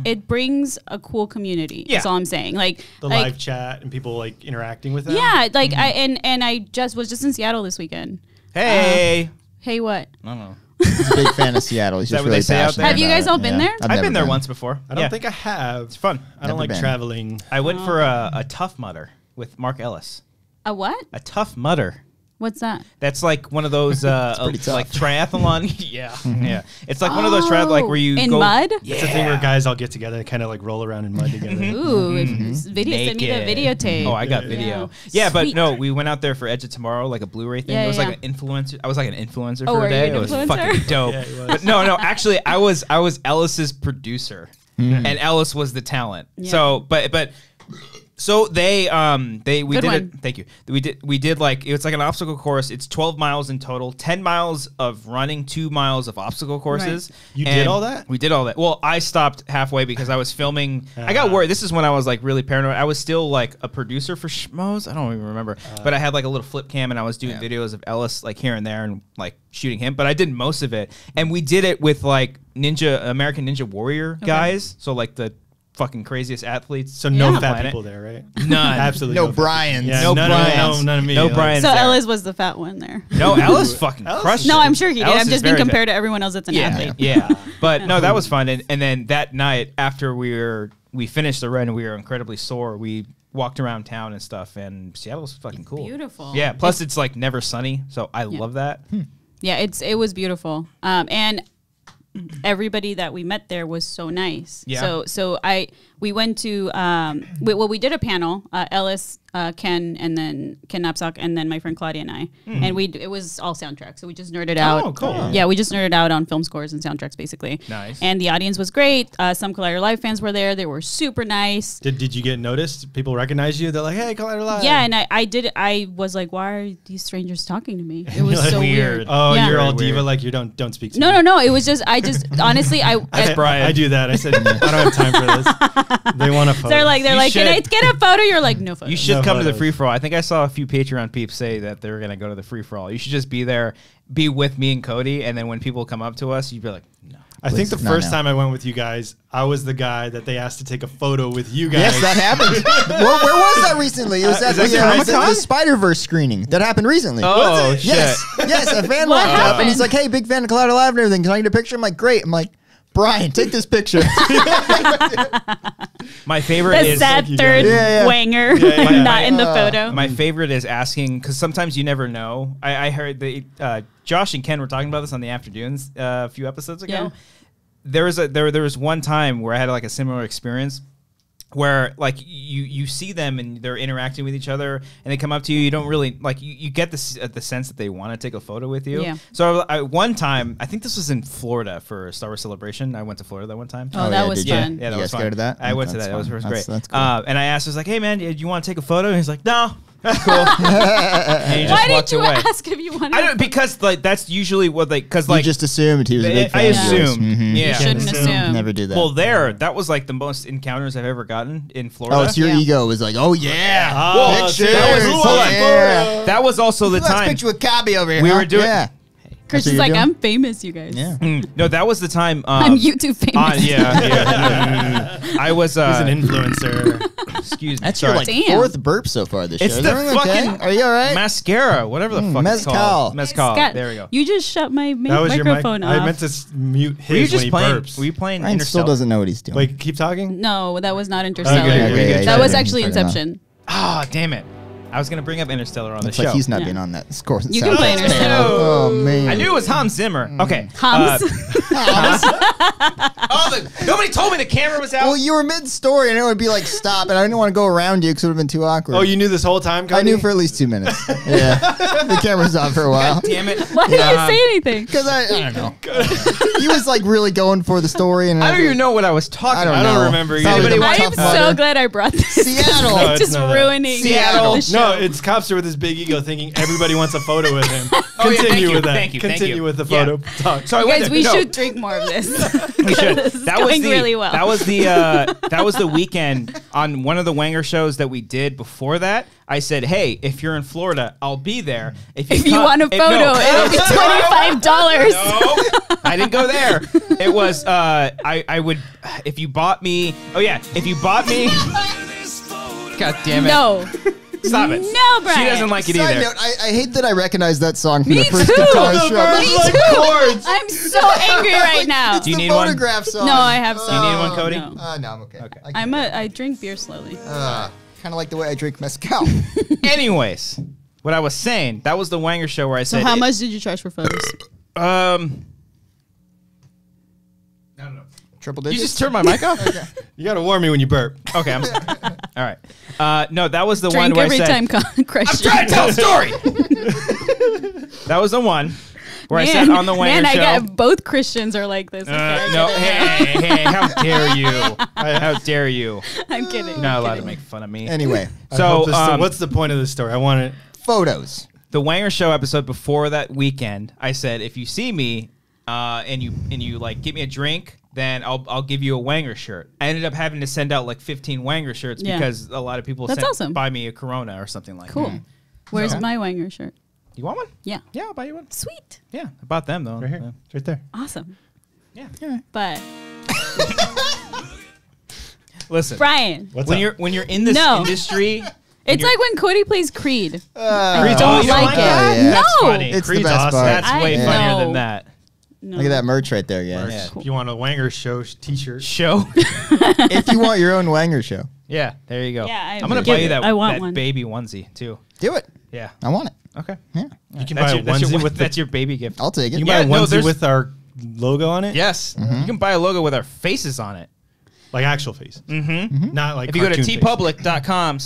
it brings a cool community. Yeah. That's all I'm saying. Like The like, live chat and people like interacting with them. Yeah, like I was just in Seattle this weekend. Hey. Hey, what? I don't know. He's a big fan of Seattle. He's that just what really they say out passionate. there? Have you about guys it. all been there? I've never been there once before. I don't think I have. It's fun. I don't Never like been. traveling. I went for a Tough Mudder with Mark Ellis. A what? A Tough Mudder. What's that? That's like one of those pretty tough. like triathlon. Yeah. It's like one of those triathlon like where you in go mud? It's a thing where guys all get together and kind of like roll around in mud together. Ooh, video. Send me the Naked. videotape. Oh, I got video. Yeah, but no, we went out there for Edge of Tomorrow, like a Blu-ray thing. Yeah, it was yeah. like an influencer. I was like an influencer Oh, for were a you day. an It was influencer? fucking dope. Yeah, he was. But no, actually, I was Ellis's producer, and Ellis was the talent. Yeah. So they we Good did one. it. Thank you. We did like it's like an obstacle course. It's 12 miles in total. 10 miles of running, 2 miles of obstacle courses. You did And all that? We did all that. Well, I stopped halfway because I was filming. I got worried. This is when I was like really paranoid. I was still like a producer for Schmoes. I don't even remember. But I had like a little flip cam and I was doing videos of Ellis like here and there and like shooting him. But I did most of it. And we did it with like American Ninja Warrior guys. So like the fucking craziest athletes. So no Yeah. fat Planet. people there, right? None. Absolutely No fat Brians. people. Yeah, No none, Brians. none of me. No like- Brians. So there. Ellis was the fat one there. No, Ellis fucking Ellis crushed is- No, it. I'm sure he did. Ellis I'm is just being very compared to everyone else that's an athlete. Yeah. But no, that was fun. And then that night after we finished the run and we were incredibly sore, we walked around town and stuff, and Seattle was fucking cool. beautiful. Yeah. Plus it's like never sunny, so I love that. Yeah, it was beautiful. And everybody that we met there was so nice. Yeah. So we went to we did a panel, Ellis, Ken, and then Ken Knapsack, and then my friend Claudia and I, and it was all soundtracks. So we just nerded out. Oh, cool. Yeah, we just nerded out on film scores and soundtracks basically. Nice. And the audience was great. Some Collider Live fans were there. They were super nice. Did you get noticed? People recognize you? They're like, hey, Collider Live. Yeah, and I was like, why are these strangers talking to me? It was so weird. Oh, Yeah. you're all Very diva, weird. like you don't speak to No, me. no, no. It was just I honestly I do that. I said I don't have time for this. They want a photo. they're like, can I should. get a photo? You're like, no photo. You should No come to the photos. free for all. I think I saw a few Patreon peeps say that they were gonna go to the free for all. You should just be there, be with me and Cody, and then when people come up to us, you'd be like, no. I think the Please, no, first no. time I went with you guys, I was the guy that they asked to take a photo with you guys. Yes, that happened. where was that recently? It was at that the, Comic-Con? the Spider-Verse screening. That happened recently. Oh shit! Yes, yes. A fan What walked up happened? and he's like, "Hey, big fan of Collider Live and everything. Can I get a picture?" I'm like, "Great." I'm like, "Brian, take this picture." My favorite the is sad you third guys. Yeah, yeah. Wanger, yeah. not in the photo. my favorite is asking because sometimes you never know. I heard that Josh and Ken were talking about this on the Afternoons a few episodes ago. Yeah. There was one time where I had like a similar experience where like you see them and they're interacting with each other and they come up to you. You don't really like you get the sense that they want to take a photo with you. Yeah. So one time, I think this was in Florida for Star Wars Celebration. I went to Florida that one time. Oh, Oh, that yeah, was did you? fun. Yeah, that You was guys fun. go to that? I went to That's that. It was fun. great. That's cool. And I asked, I was like, "Hey man, do you want to take a photo?" And he's like, "No." Cool. And he just Why walked did you away. ask if you wanted? I don't because like that's usually what like because You like just assumed he was a big fan. I of yours. assumed. Mhm. Yeah. You shouldn't assume. Never do that. Well, that was like the most encounters I've ever gotten in Florida. oh, so your Yeah. ego was like, "Oh yeah, Oh, pictures." that was- hold on. yeah. That was also the Let's time. picture with Cobby over here. We huh? were doing- Yeah. Chris That's is what like, you're I'm famous, you guys. Yeah. No, that was the time. I'm YouTube famous. Yeah. I was. He's an influencer. Excuse me. That's your sorry. like Damn. fourth burp so far this It's show. Is the everything okay? fucking Are you all right? mascara, whatever the fuck it's called. Mezcal. Mezcal. There we go. You just shut my That was your mic. microphone off. I meant to mute Were you his when just he playing? burps. Were you playing Ryan still Interstellar? doesn't know what he's doing. Wait, keep talking. No, that was not Interstellar. Okay, that yeah, was yeah, actually yeah. Inception. Ah, damn it! I was gonna bring up Interstellar on it's the like show. he's not Yeah. being on that. Of course, You can play soundtrack's Interstellar. bad. Oh man, I knew it was Hans Zimmer. Okay. Hans? Nobody told me the camera was out. Well, you were mid-story, and it would be like stop, and I didn't want to go around you because it would have been too awkward. Oh, you knew this whole time, Cody? I knew for at least 2 minutes. Yeah, the camera's on for a while. Damn it! Why didn't you say anything? Because I don't know. He was like really going for the story, and I don't even know what I was talking I don't about. know. don't remember either. Probably the I am tough so mother. glad I brought this. Seattle. No, it's Just not that. ruining Seattle. the show. No, it's Copster with his big ego thinking everybody wants a photo with him. Oh, yeah, Continue thank you, with that. thank you, thank Continue you. with the Yeah. photo talk. So I You went guys, to- we no. should drink more of this. We should. This is That was going the really well. that was the weekend on one of the Wanger shows that we did before that. I said, "Hey, if you're in Florida, I'll be there. If you want a photo, it'll be $25. No, I didn't go there. It was I would if you bought me. Oh yeah, if you bought me. God damn it! No. Stop it. No, Brian. She doesn't like it Side either. note, I hate that I recognize that song from Me the first too. guitar The show. Me like too. chords. I'm so angry right now. Do you the need one? photograph song. No, I have some. Do you need one, Cody? No. No, I'm okay. Okay. I drink beer slowly. Kind of like the way I drink mezcal. Anyways, what I was saying, that was the Wanger show where I So said, how much did you charge for photos? I don't know. Triple You digits. just turned my mic off? You got to warn me when you burp. Okay, I'm sorry. All right. No, that was the one Drink where every I said, time Christian. I'm trying to tell a story. That was the one where I said on the Wanger man, show. I got both Christians are like this. Okay, I no, get it. hey, how dare you? How dare you? I'm kidding. You're not I'm allowed to kidding. make fun of me. Anyway, I So, hope this- what's the point of this story? I want it. photos. The Wanger show episode before that weekend, I said, if you see me and you like give me a drink, then I'll give you a Wanger shirt. I ended up having to send out like 15 Wanger shirts Yeah. because a lot of people That's awesome. buy me a Corona or something like Cool. that. Where's So- my Wanger shirt? You want one? Yeah. Yeah, I'll buy you one. Sweet. Yeah, I bought them though. Right here. It's right there. Awesome. Yeah. But Listen, Brian, What's when up? you're in this No. industry, it's like when Cody plays Creed. I Creed's don't awesome. like it. Yeah, yeah. That's No. funny. It's Creed's the best awesome. part. That's way I funnier know. than that. No. Look at that merch right there, guys. Yeah. If you want a Wanger show t-shirt, Show. If you want your own Wanger show, Yeah, there you go. Yeah, I'm gonna give buy you it. that, I want that one. baby onesie too. do it. Yeah. I want it. Okay. Yeah, you can That's buy your, a that's onesie your, with the. that's your baby gift. I'll take it. You can Yeah, buy a no, onesie there's- with our logo on it? Yes, you can buy a logo with our faces on it. Like actual faces. Not like If you go to cartoon faces. tpublic.com/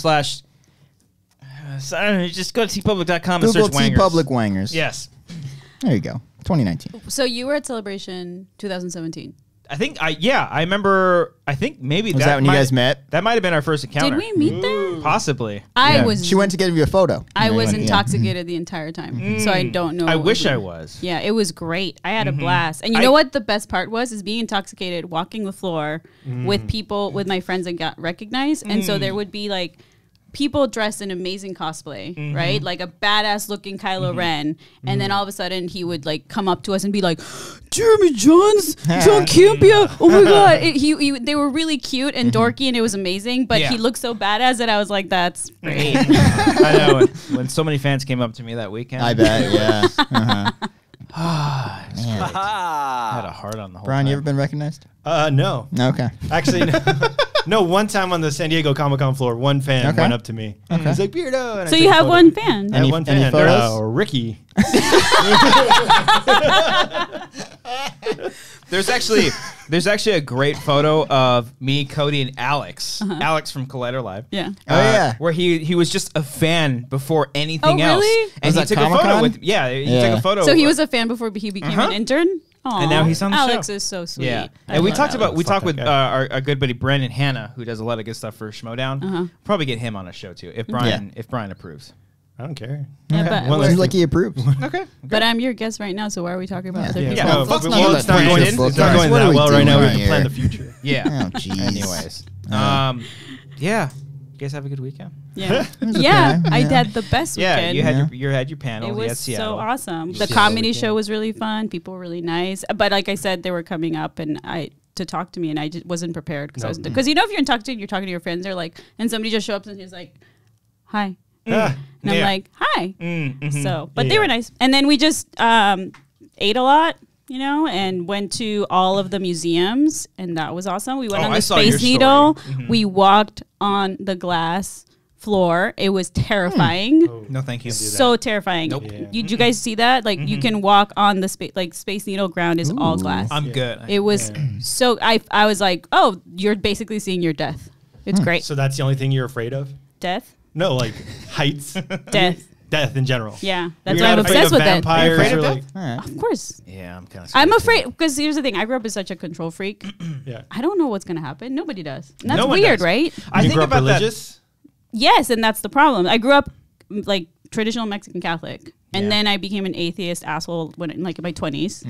just go to tpublic.com and Google search Wangers. T-Public Wangers. Yes. There you go. 2019. So you were at Celebration 2017. I remember. I think maybe Was that when you guys met? That might have been our first encounter. Did we meet there? Possibly. I was. She went to give you a photo. I And was you went, intoxicated the entire time, so I don't know. I what wish was- I was. Yeah, it was great. I had a blast. And you know what the best part was? Is being intoxicated, walking the floor with people, with my friends, and got recognized. And so there would be like people dressed in amazing cosplay, right? Like a badass looking Kylo Ren. And then all of a sudden he would like come up to us and be like, Jeremy Johns, John Campia. Oh my God. They were really cute and dorky and it was amazing. But Yeah. he looked so badass that I was like, that's great. I know. When so many fans came up to me that weekend. I bet, yeah. I had a heart on the whole Brian, you time. ever been recognized? No. Okay. Actually, no. No, one time on the San Diego Comic-Con floor, one fan Okay. went up to me. He's like, Beardo. And I So took you a have photo. one fan. I have Any- one any fan, photos? Ricky. There's actually a great photo of me, Cody, and Alex. Alex from Collider Live. Yeah. Oh, yeah. Where he was just a fan before anything Oh, else. really? And Was he that took a photo Comic-Con? with he Yeah. took a photo. So he was a fan before he became an intern? Aw, And now he's on the Alex show. is so sweet. Yeah, I and we love talked Alex. we talked that with guy. our good buddy Brandon Hanna, who does a lot of good stuff for Schmodown. Probably get him on a show too if Brian approves. I don't care. Yeah, but, One Seems less- like he approves. Okay. but I'm your guest right now, so why are we talking about other Yeah. people? Yeah, No, let's well, not it's not Brandon. going, It's it's not going What are that we well right now. We doing have to plan here? the future. Yeah. Oh, jeez. Anyways, yeah. You guys have a good weekend. Yeah, was yeah. okay, I yeah. had the best Yeah, weekend. you had Yeah. you had your panel. It You had was so Seattle. awesome. The Yeah. comedy show was really fun. People were really nice. But like I said, they were coming up to talk to me, and I just wasn't prepared because if you're intoxicated, you're talking to your friends. They're like, and somebody just show up and he's like, "Hi," and I'm Yeah. like, "Hi." So, but they Yeah. were nice. And then we just ate a lot. And went to all of the museums, and that was awesome. We went on I the saw your Space Needle. story. We walked on the glass floor. It was terrifying. No, thank you. So terrifying. Nope. Yeah. Did you guys see that? Like you can walk on the Space Needle ground is all glass. I'm good. It was so I was like, oh, you're basically seeing your death. It's great. So that's the only thing you're afraid of? Death, No, like heights, death. death in general. Yeah, that's You're why I'm not afraid obsessed of with it. vampires afraid of or death? like, All right. Of course, Yeah, I'm kind of. I'm afraid because here's the thing. I grew up as such a control freak. yeah. I don't know what's gonna happen. Nobody does. And that's No one weird, does. right? I You think grew up about that. religious? Yes, and that's the problem. I grew up like traditional Mexican Catholic, and Yeah. then I became an atheist asshole when in my 20s.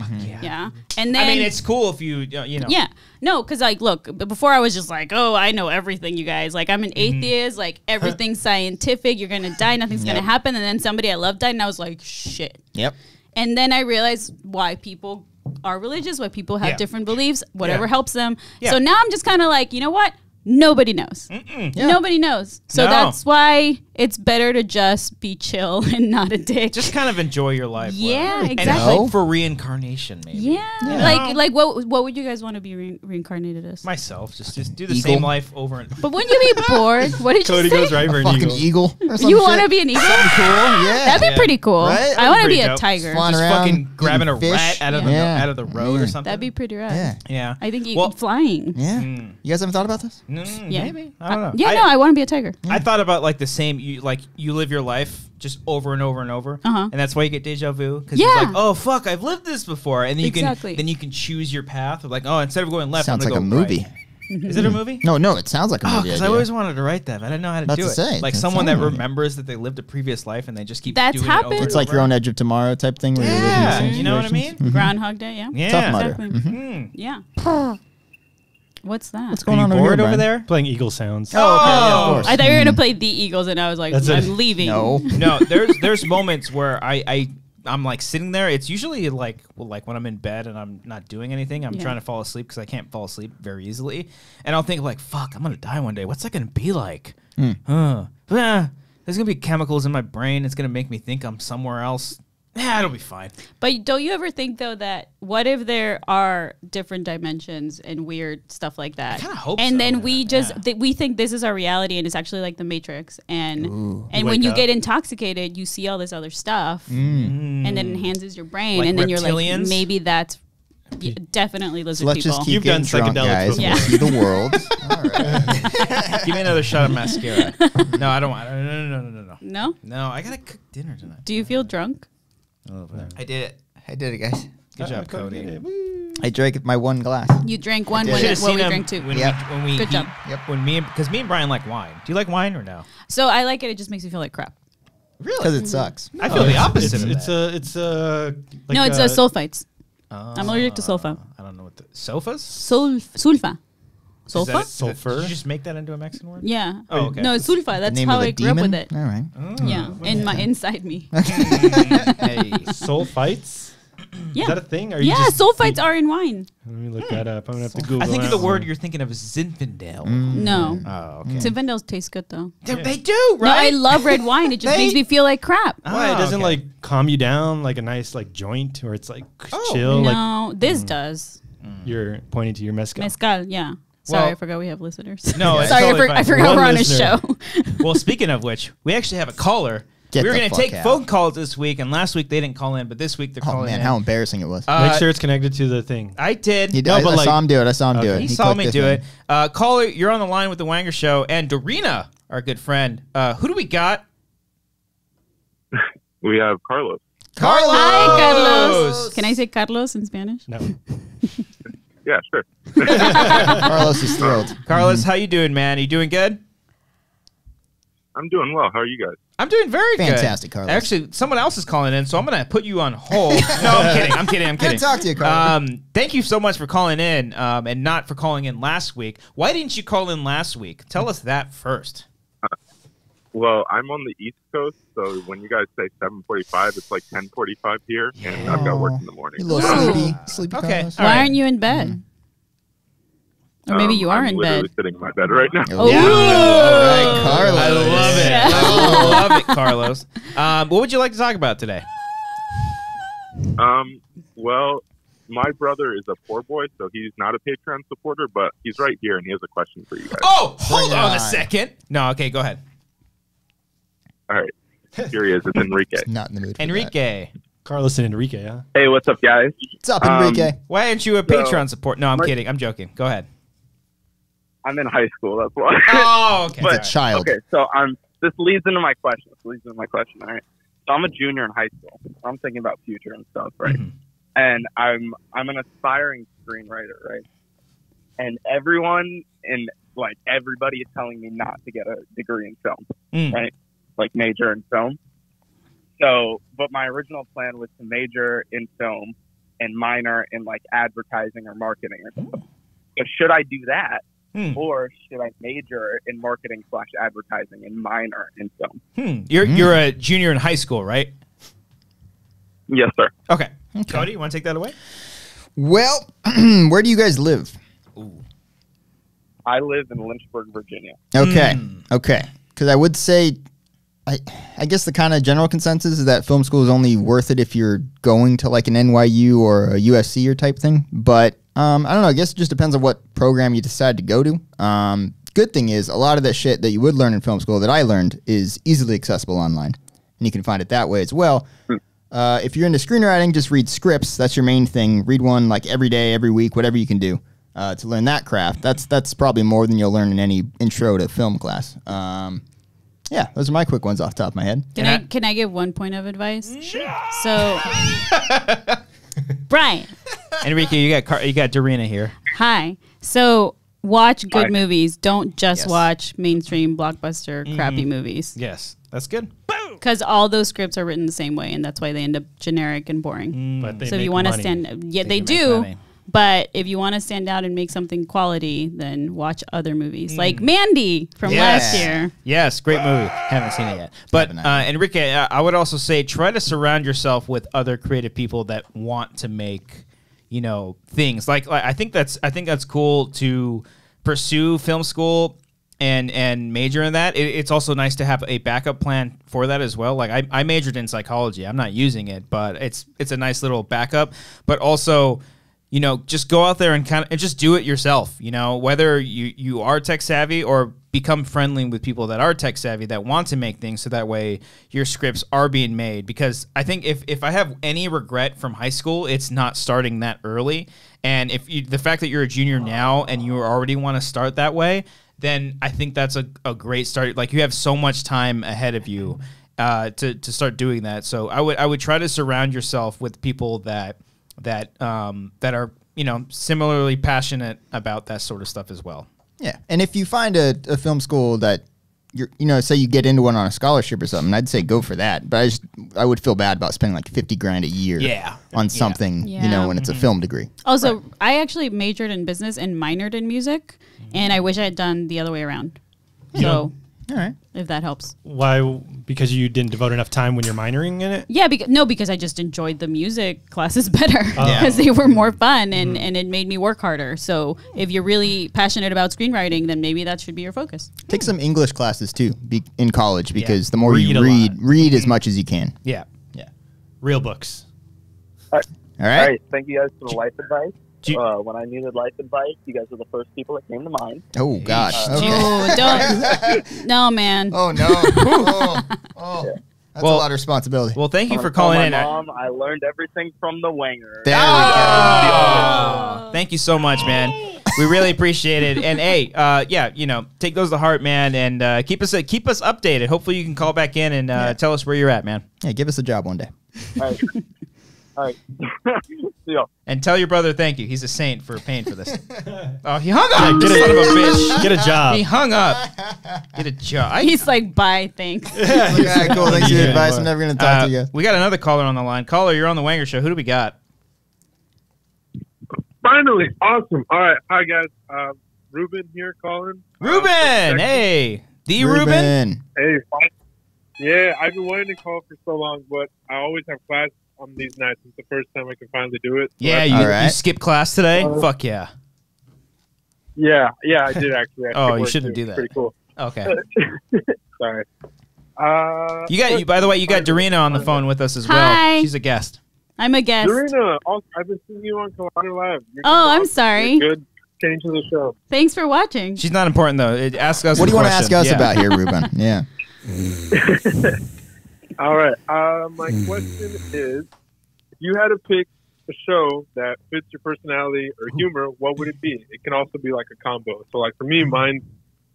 Yeah, and then I mean, it's cool if you know. yeah, no, because like, look, before I was just like, oh, I know everything, you guys. Like, I'm an atheist. Like, everything's scientific. You're gonna die. Nothing's gonna happen. And then somebody I love died, and I was like, shit. Yep. And then I realized why people are religious, why people have Yeah. different beliefs, whatever Yeah. helps them. Yeah. So now I'm just kind of like, you know what? Nobody knows. Nobody knows. So No. that's why it's better to just be chill and not a dick. Just kind of enjoy your life. Yeah, Will. exactly. And hope for reincarnation, maybe. yeah. Like what would you guys want to be reincarnated as? Myself, just do the Eagle. same life over and. But wouldn't you be bored? What did Cody you say? goes right for an Fucking eagle. eagle. or some You want to shit. be an eagle? Cool. Yeah. That'd be pretty cool. Right? I want to Pretty be a dope. tiger. Flying Just around, fucking grabbing a eating rat fish. out of the Yeah. out of the road or something. That'd be pretty rad. Yeah. Yeah. I think Well, flying. Yeah. You guys haven't thought about this? Yeah. Maybe. I don't know. Yeah, no, I want to be a tiger. I thought about like the same. You live your life just over and over and over, Uh-huh. and that's why you get deja vu. Because Yeah. you're like, oh fuck, I've lived this before, and then Exactly. you can choose your path. Of like, oh, instead of going left, Sounds I'm like a gonna go movie. right. Is it a movie? No, it sounds like a Oh, movie. because I idea. always wanted to write that, but I didn't know how to About do to it. say, Like that someone that sounds like it. remembers that they lived a previous life and they just keep That's doing happened. it over It's and like over. your own Edge of Tomorrow type thing. Where you live in the Yeah, same you know what I mean? situations. Groundhog Day, yeah. Yeah, Tough Mudder. Exactly. Mm. Yeah. What's that? What's Are going you on over bored here, over Brian? there? Playing eagle sounds. Oh, okay. Yeah, of course. I thought you were gonna play the Eagles, and I was like, That's I'm it. leaving. No. No, there's moments where I'm like sitting there. It's usually like when I'm in bed and I'm not doing anything. I'm Yeah. trying to fall asleep because I can't fall asleep very easily. And I'll think like, fuck, I'm gonna die one day. What's that gonna be like? There's gonna be chemicals in my brain. It's gonna make me think I'm somewhere else. It'll be fine. But don't you ever think though that what if there are different dimensions and weird stuff like that? I kinda hope and so, then yeah. we just Yeah. we think this is our reality, and it's actually like the Matrix. And You when wake you up. get intoxicated, you see all this other stuff, and it enhances your brain, Like and then you're like, reptilians? maybe that's Yeah, definitely lizard So let's people. just keep You've getting done drunk, psychedelics guys. before. We'll see the world. All right. Give me another shot of mascara. No, I don't want. No. No? No, I gotta cook dinner tonight. Do you feel drunk? I did it. I did it, guys. Good job, Cody. I drank my one glass. You drank one. did. What Should have we seen him drank two. when Yep. when we Good job. Yep. When because me and Brian like wine. Do you like wine or no? So I like it. It just makes me feel like crap. Because it sucks. I feel the opposite. It's of that. it's a like No, it's a, sulfites. I'm allergic to sulfa. I don't know what the sofas. Sulfa. Is Sulfa? that- Sulfur? Did you just make that into a Mexican word? Yeah. Oh, okay. No, it's sulfa. That's Name how of a I grew up demon? with it. All right. Yeah, in my inside me. Hey. sulfites. Yeah. Is that a thing? Or Yeah, just, sulfites are in wine. Let me look that up. I'm gonna have to Google. I think that the one. word you're thinking of is Zinfandel. No. Oh, okay. Zinfandels taste good though. They do, No, I right? love red wine. It just They- makes me feel like crap. Why? It Oh, doesn't okay. like calm you down like a nice like joint or it's like Oh, chill. Like No, this does. you're pointing to your mezcal. Mezcal, yeah. Sorry, Well- I forgot we have listeners. No, it's Sorry, totally I fine. forgot One we're on listener. a show. Well, speaking of which, we actually have a caller. Get we were the going to fuck take out. phone calls this week, and last week they didn't call in, but this week they're Oh, calling man, in. how embarrassing it was. Make sure it's connected to the thing. I did. He did. No, I but saw like- him do it. I saw him do Okay. it. He saw clicked me this do in. it. Caller, you're on the line with the Wanger Show, and Dorina, our good friend. Who do we got? We have Carlos. Carlos. Hi, Carlos. Can I say Carlos in Spanish? No. Yeah, sure. Carlos is thrilled. Carlos, how you doing, man? Are you doing good? I'm doing well. How are you guys? I'm doing very good. Fantastic, Carlos. Actually, someone else is calling in, so I'm going to put you on hold. No, I'm kidding. Good to talk to you, Carlos. Thank you so much for calling in, and not for calling in last week. Why didn't you call in last week? Tell us that first. Well, I'm on the East Coast, so when you guys say 7:45, it's like 10:45 here, and I've got work in the morning. You a little sleepy. Sleepy Okay. Carlos. All Why right. aren't you in bed? Or maybe you are I'm in literally bed. sitting in my bed right now. Oh. Yeah. All right, Carlos. I love it. Yeah. I love it, Carlos. What would you like to talk about today? Well, my brother is a poor boy, so he's not a Patreon supporter, but he's right here, and he has a question for you guys. Oh, hold Bring it on a on. second. No, okay, go ahead. All right. Here he is. It's Enrique. Not in the mood for that. Enrique, Carlos and Enrique, huh? Hey, what's up, guys? What's up, Enrique? why aren't you a So- Patreon support? No, I'm My- kidding. I'm joking. Go ahead. I'm in high school. That's why. Oh, okay. But- All right. Child. Okay, so this leads into my question. All right. So I'm a junior in high school. I'm thinking about future and stuff, right? Mhm. And I'm an aspiring screenwriter, right? And everybody is telling me not to get a degree in film, Mm. right? Like major in film. So, but my original plan was to major in film and minor in like advertising or marketing or something. So should I do that? Hmm. Or should I major in marketing / advertising and minor in film? You're a junior in high school, right? Yes, sir. Okay. Cody, you want to take that away? Well, where do you guys live? I live in Lynchburg, Virginia. Okay. Okay. Because I would say, I guess the kind of general consensus is that film school is only worth it if you're going to like an NYU or a USC or type thing. But I don't know. I guess it just depends on what program you decide to go to. Good thing is a lot of the shit that you would learn in film school that I learned is easily accessible online. And you can find it that way as well. If you're into screenwriting, just read scripts. That's your main thing. Read one like every day, every week, whatever you can do to learn that craft. That's probably more than you'll learn in any intro to film class. Yeah, those are my quick ones off the top of my head. Can I give one point of advice? Sure. So, Brian, Enrique, you got Dorina here. hi. So watch good Hi. movies. Don't just Yes. watch mainstream blockbuster crappy movies. Yes, that's good. Because all those scripts are written the same way, and that's why they end up generic and boring. But they So if make you want to money. stand, yeah, They they can make do. money. But if you want to stand out and make something quality, then watch other movies like Mandy from last year. Yes, great movie. Haven't seen it yet. But Haven't either. Enrique, I would also say try to surround yourself with other creative people that want to make, things. Like I think that's cool to pursue film school and major in that. It's also nice to have a backup plan for that as well. Like I majored in psychology. I'm not using it, but it's a nice little backup. But also, you know, just go out there and just do it yourself. You know, whether you are tech savvy or become friendly with people that are tech savvy that want to make things, so that way your scripts are being made. Because I think if I have any regret from high school, it's not starting that early. And the fact that you're a junior now and you already want to start that way, then I think that's a great start. Like, you have so much time ahead of you to start doing that. So I would try to surround yourself with people that are, you know, similarly passionate about that sort of stuff as well. Yeah, and if you find a film school that say you get into one on a scholarship or something, I'd say go for that. But I would feel bad about spending like $50,000 a year on something, you know, when it's a film degree. Also, I actually majored in business and minored in music, and I wish I had done the other way around. So, all right, if that helps. Why? Because you didn't devote enough time when you're minoring in it? Yeah, because I just enjoyed the music classes better because they were more fun and it made me work harder. So if you're really passionate about screenwriting, then maybe that should be your focus. Take some English classes too in college, because the more Read you a read as much as you can. Yeah. Real books. All All right. right. Thank you guys for the life advice. When I needed life advice, you guys were the first people that came to mind. Oh gosh. Okay. Oh, don't. No, man. Oh no. That's a lot of responsibility. Well, thank you I'm for gonna tell calling my in. Mom, I learned everything from the Wanger. There Thank you so much, man. We really appreciate it. And hey, you know, take those to heart, man, and keep us updated. Hopefully, you can call back in and tell us where you're at, man. Yeah, give us a job one day. All right. All right. See y'all. And tell your brother thank you. He's a saint for paying for this. Oh, he hung up. Son of a bitch. Get a job. He hung up. Get a job. He's like, bye, thanks. Okay, cool. Thanks for your advice. I'm never going to talk to you guys. We got another caller on the line. Caller, you're on the Wanger Show. Who do we got? Finally, awesome. All right, hi guys. Ruben here calling. Ruben, hey, the Ruben. Hey, fine. Yeah, I've been wanting to call for so long, but I always have class on these nights. It's the first time I can finally do it. So Yeah, you skipped class today? Fuck yeah. Yeah, I did actually. Oh, you shouldn't do that. Pretty cool. Okay. Sorry. By the way, you got Dorina on the phone with us as well. Hi. She's a guest. I'm a guest. Dorina, I've been seeing you on Collider Live. You're Oh, I'm awesome. sorry. You're good. Change to the show. Thanks for watching. She's not important though. Ask us. What do you want to ask us Yeah. about here, Ruben? Yeah. All right. My question is, if you had to pick a show that fits your personality or humor, what would it be? It can also be like a combo. So, like for me, mine's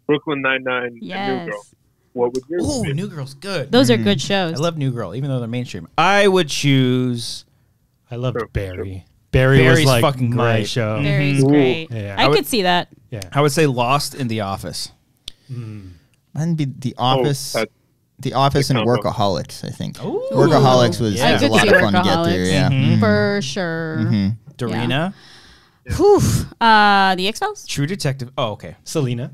Brooklyn Nine-Nine and New Girl. Yes. What would yours Ooh, be? New Girl's good. Those are good shows. I love New Girl, even though they're mainstream. I would choose. I loved Barry. Barry was Barry's like fucking my great. show. Barry's great. Yeah. I could see that. Yeah. I would say Lost in The Office. That'd be The Office. that's The Office and combo. Workaholics, I think. Ooh. Workaholics was Yeah. I a could lot see of fun to get through. Workaholics. Yeah. For sure. Dorina. Whew. The X-Files? True Detective. Oh, okay. Selena.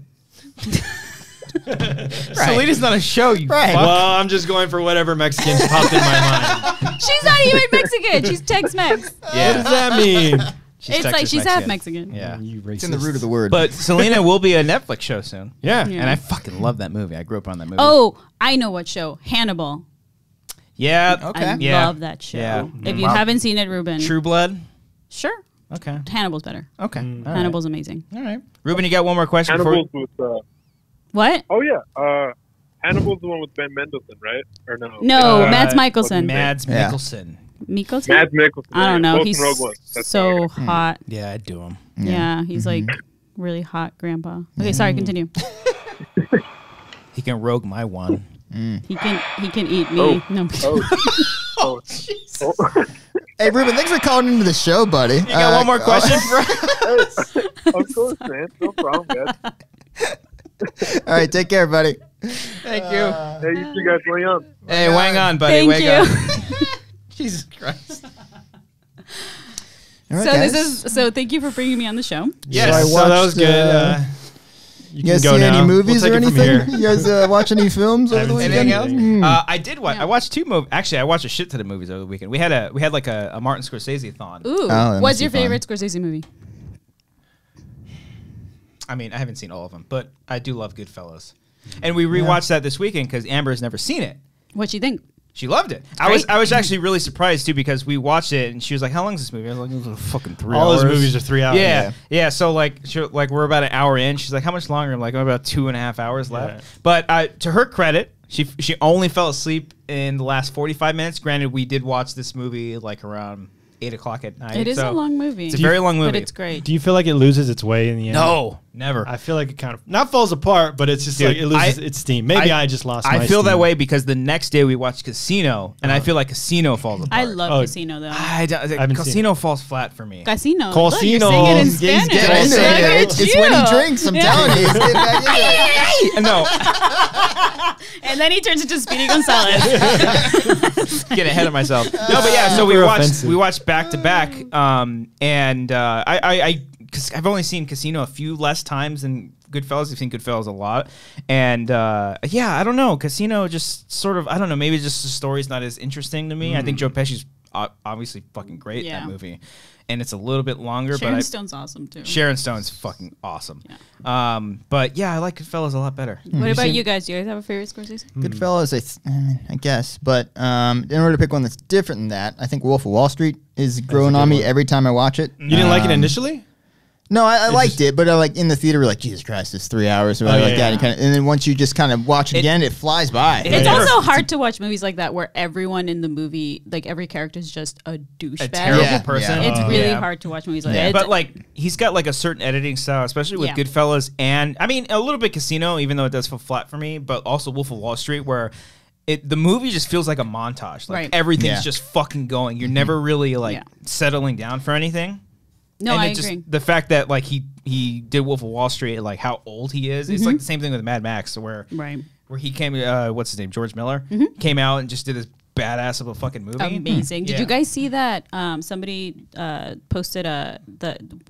Selena's not a show, you Right. fuck. Well, I'm just going for whatever Mexicans popped in my mind. She's not even Mexican. She's Tex-Mex. What does that mean? It's like she's half Mexican. Yeah. You racist. It's in the root of the word. But Selena will be a Netflix show soon. Yeah. Yeah. And I fucking love that movie. I grew up on that movie. Oh, I know what show. Hannibal. Yeah. Okay. I Yeah. love that show. Yeah. If you haven't seen it, Ruben. True Blood. Sure. Okay. Hannibal's better. Okay. All right. Hannibal's amazing. All right. Ruben, you got one more question Hannibal's before with, What? oh yeah, Hannibal's the one with Ben Mendelsohn, right? Or no? No, Uh, Mads Mikkelsen. Mads Yeah. Mikkelsen. Mikkelsen? Mads Mikkelsen. I don't know. Both He's in Rogue One. That's so right. hot. Yeah, I'd do him. Yeah, he's like really hot grandpa. Okay, sorry, continue. He can rogue my one. He can eat me. No. Oh, Hey, Ruben, thanks for calling into the show, buddy. You got one more question for us? of course, man. No problem, guys. All right, take care, buddy. Thank you. Hey, you two guys, wait on. Hey, wang on, buddy. Thank Wang you. on. Jesus Christ. All right, So guys. this is thank you for bringing me on the show. Yes. So I So that was watched, good. You guys see any movies or anything? You guys watch any films over the weekend? Anything else? I did watch. I watched 2 movies. Actually, I watched a shit ton of movies over the weekend. We had like a Martin Scorsese thon. Ooh. that must What's be your fun. favorite Scorsese movie? I mean, I haven't seen all of them, but I do love Goodfellas. And we rewatched that this weekend because Amber has never seen it. What'd you think? She loved it. I was actually really surprised too because we watched it and she was like, "How long is this movie?" I was like, "It was fucking 3 hours." All those movies are 3 hours. Yeah. So like, we're about an hour in. She's like, "How much longer?" I'm like, "I'm about 2.5 hours left." Yeah. But to her credit, she only fell asleep in the last 45 minutes. Granted, we did watch this movie like around 8 o'clock at night. It is a long movie. It's a very long movie, but it's great. Do you feel like it loses its way in the end? No, never. I feel like it kind of not falls apart, but it's just Dude, like it loses its steam. Maybe I just lost. I my feel that steam. way because the next day we watched Casino, and I feel like Casino falls apart. I love Casino though. Casino falls flat for me. Casino. Casino. Look, you're singing in He's Spanish. getting into Look it. at It's when he you. drinks. I'm telling you. He's getting back into it. No, And then he turns into Speedy Gonzalez. get ahead of myself. No, but yeah. So Super offensive. we watched back to back, and because I've only seen Casino a few less times than Goodfellas. I've seen Goodfellas a lot, and yeah, I don't know. Casino just sort of, I don't know. Maybe just the story's not as interesting to me. I think Joe Pesci's obviously fucking great in that movie, and it's a little bit longer. Sharon Stone's awesome too. Sharon Stone's fucking awesome. Yeah. But yeah, I like Goodfellas a lot better. What about you guys? Do you guys have a favorite Scorsese? Goodfellas, I guess. But in order to pick one that's different than that, I think Wolf of Wall Street is growing on me every time I watch it. You didn't like it initially? No, I liked it, but like in the theater, we're like, Jesus Christ, it's 3 hours or whatever like that. And then once you just kind of watch it again, it flies by. It's also hard to watch movies like that where everyone in the movie, like every character is just a douchebag. A terrible person. It's really hard to watch movies like that. But like he's got like a certain editing style, especially with Goodfellas, and I mean a little bit Casino, even though it does feel flat for me. But also Wolf of Wall Street, where the movie just feels like a montage. Like everything's just fucking going. You're never really like settling down for anything. No, and I agree. agree. The fact that like he did Wolf of Wall Street, like how old he is, it's like the same thing with Mad Max, where he came, what's his name, George Miller, came out and just did this badass of a fucking movie. Amazing. Did you guys see that? Somebody posted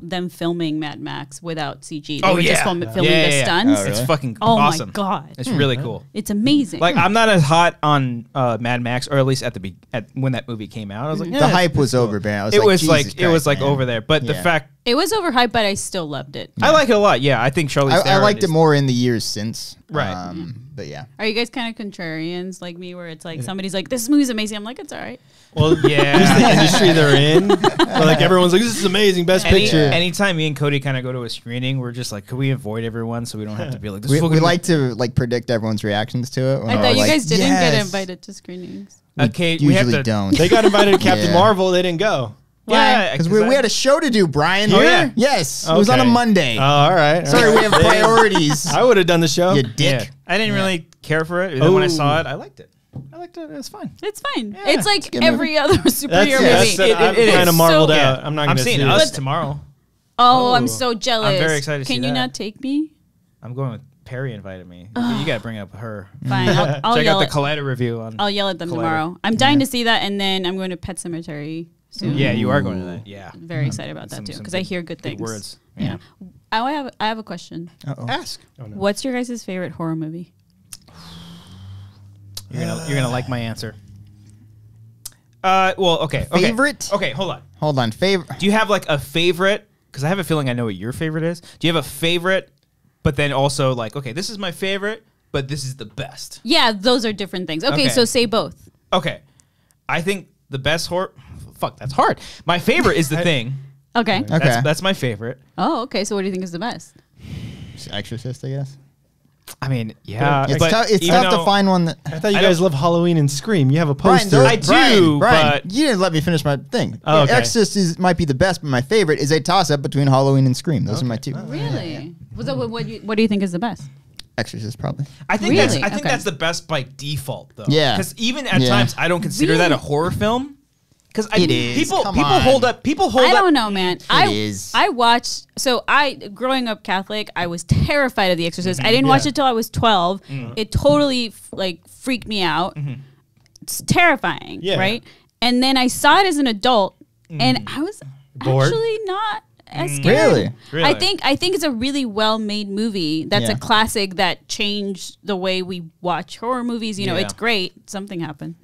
them filming Mad Max without CG. They were just filming the stunts. Oh, really? It's fucking Oh awesome. my god, It's really cool. it's amazing. Like I'm not as hot on Mad Max, or at least at when that movie came out. I was like, The hype was over, man. it was Jesus Christ, man. over there. But the fact it was overhyped, but I still loved it. I like it a lot. Yeah, I think Charlize Theron I liked it is- more in the years since. Right. But yeah. Are you guys kind of contrarians like me, where it's like somebody's like, "This movie's amazing," I'm like, "It's all right." Well, Yeah. just the industry they're in. But like everyone's like, this is amazing, best picture. Anytime me and Cody kind of go to a screening, we're just like, could we avoid everyone so we don't have to be like this? We like to like predict everyone's reactions to it. I thought you guys didn't get invited to screenings. Okay, we have Usually to, don't. They got invited to Captain Yeah. Marvel. They didn't go. Yeah, Because we had a show to do, Brian. Oh, yeah? Yes. It was on a Okay. Monday. Oh, all right. Sorry, we have priorities. I would have done the show. You dick. Yeah. I didn't really care for it. And then when I saw it, I liked it. I liked it. It was fine. It's fine. It's like good every other superhero That's movie. I'm it kind is. of marveled So- out. I'm not I'm going to seeing see Us it. tomorrow. Oh, I'm so jealous. I'm very excited to see Can you that. not take me? I'm going with Perry invited me. You got to bring up her. Fine. I'll Check yell out the Collider review on. I'll yell at them Collider. tomorrow. I'm dying to see that, and then I'm going to Pet Cemetery soon. Yeah, you are going to that. Yeah. Very excited about that Some- too, some because I big- hear good big things. words. Yeah. I have a question. Ask. What's your guys' favorite horror movie? You're gonna like my answer. Well, okay. Favorite? Okay, hold on. Hold on. Favorite. Do you have like a favorite? Because I have a feeling I know what your favorite is. Do you have a favorite, but then also like, okay, this is my favorite, but this is the best? Yeah, those are different things. Okay, Okay. so say both. Okay. I think the best horror. Fuck, that's hard. My favorite is The Thing. Okay. Okay. That's my favorite. Oh, okay. So what do you think is the best? Exorcist, I guess. I mean, yeah. It's but tough. It's even tough to though- find one that. I thought you I guys don't- love Halloween and Scream. You have a Brian, poster. those- I do, Brian, but- you didn't let me finish my thing. Oh, okay. Exorcist might be the best, but my favorite is a toss-up between Halloween and Scream. Those are my two. Really? What do you think is the best? Exorcist, probably. I think Really? that's Okay. the best by default, though. Yeah. Because even at Yeah. times I don't consider that a horror film. Because It is. people Come people on. hold up. People hold I up. don't know, man. I is. I watched. So growing up Catholic, I was terrified of The Exorcist. I didn't watch it till I was 12. It totally freaked me out. It's terrifying, Yeah. right? And then I saw it as an adult, and I was Bored? actually not as scared. Really? I think it's a really well made movie. That's Yeah. a classic that changed the way we watch horror movies. You know, Yeah. it's great. Something happened.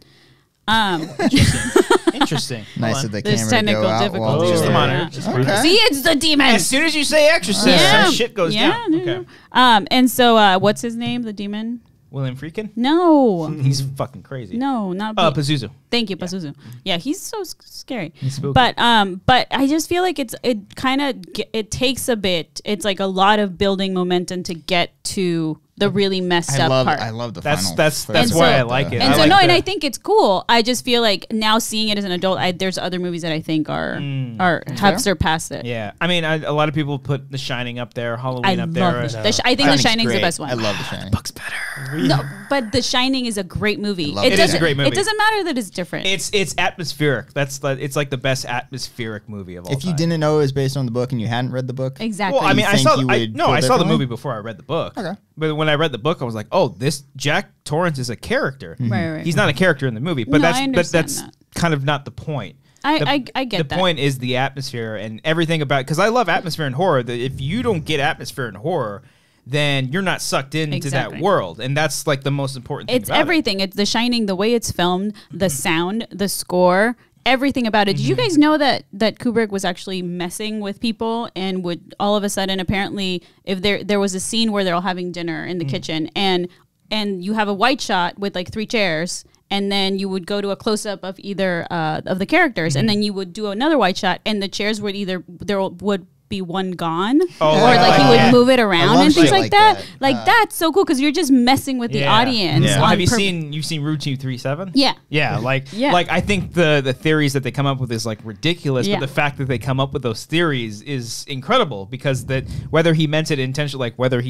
Interesting. Nice Hold of on. the There's camera to go technical out while difficulties. Just the we're- monitor. Just Okay. See, it's the demon. As soon as you say Exorcist, Yeah. some shit goes Yeah, down. no, Okay. no. And so what's his name? The demon? William Friedkin? No. He's fucking crazy. No, not Pazuzu. Thank you, Pazuzu. Yeah, he's so scary. He's spooky. But I just feel like it kind of it takes a bit. It's like a lot of building momentum to get to the really messed up part. I love the That's final. that's And why so- I like it. And I so like no, the- and I think it's cool. I just feel like now seeing it as an adult, there's other movies that I think are have surpassed it. yeah. I mean, a lot of people put The Shining up there, I Halloween up there. love it. I think The Shining's the best one. I love The Shining. Book's better. No, but The Shining is a great movie. love it. It is a great movie. It doesn't matter that it's different. It's atmospheric. It's like the best atmospheric movie of all If you time. didn't know it was based on the book and you hadn't read the book, exactly. Well, I mean, You I think saw you I would no, feel I saw the differently? movie before I read the book. Okay. But when I read the book, I was like, oh, this Jack Torrance is a character. Right. He's not a character in the movie, but No, I understand that's that. kind of not the point. I get the that. point is the atmosphere and everything about, because I love atmosphere in horror. That if you don't get atmosphere in horror, then you're not sucked into Exactly. that world, and that's like the most important thing. It's about everything. It's The Shining, the way it's filmed, the sound, the score, everything about it. Did you guys know that Kubrick was actually messing with people and would all of a sudden, apparently, if there was a scene where they're all having dinner in the kitchen and you have a white shot with like 3 chairs. And then you would go to a close up of either of the characters, and then you would do another white shot, and the chairs would there would be one gone, Oh, or like like he that. would move it around love and things shit like like that. that. Like that's so cool because you're just messing with the audience. Yeah. on Have you purpose. you've seen Route 237? Yeah. Yeah, like Yeah. like I think the theories that they come up with is like ridiculous, Yeah. but the fact that they come up with those theories is incredible because that whether he meant it intentionally, like whether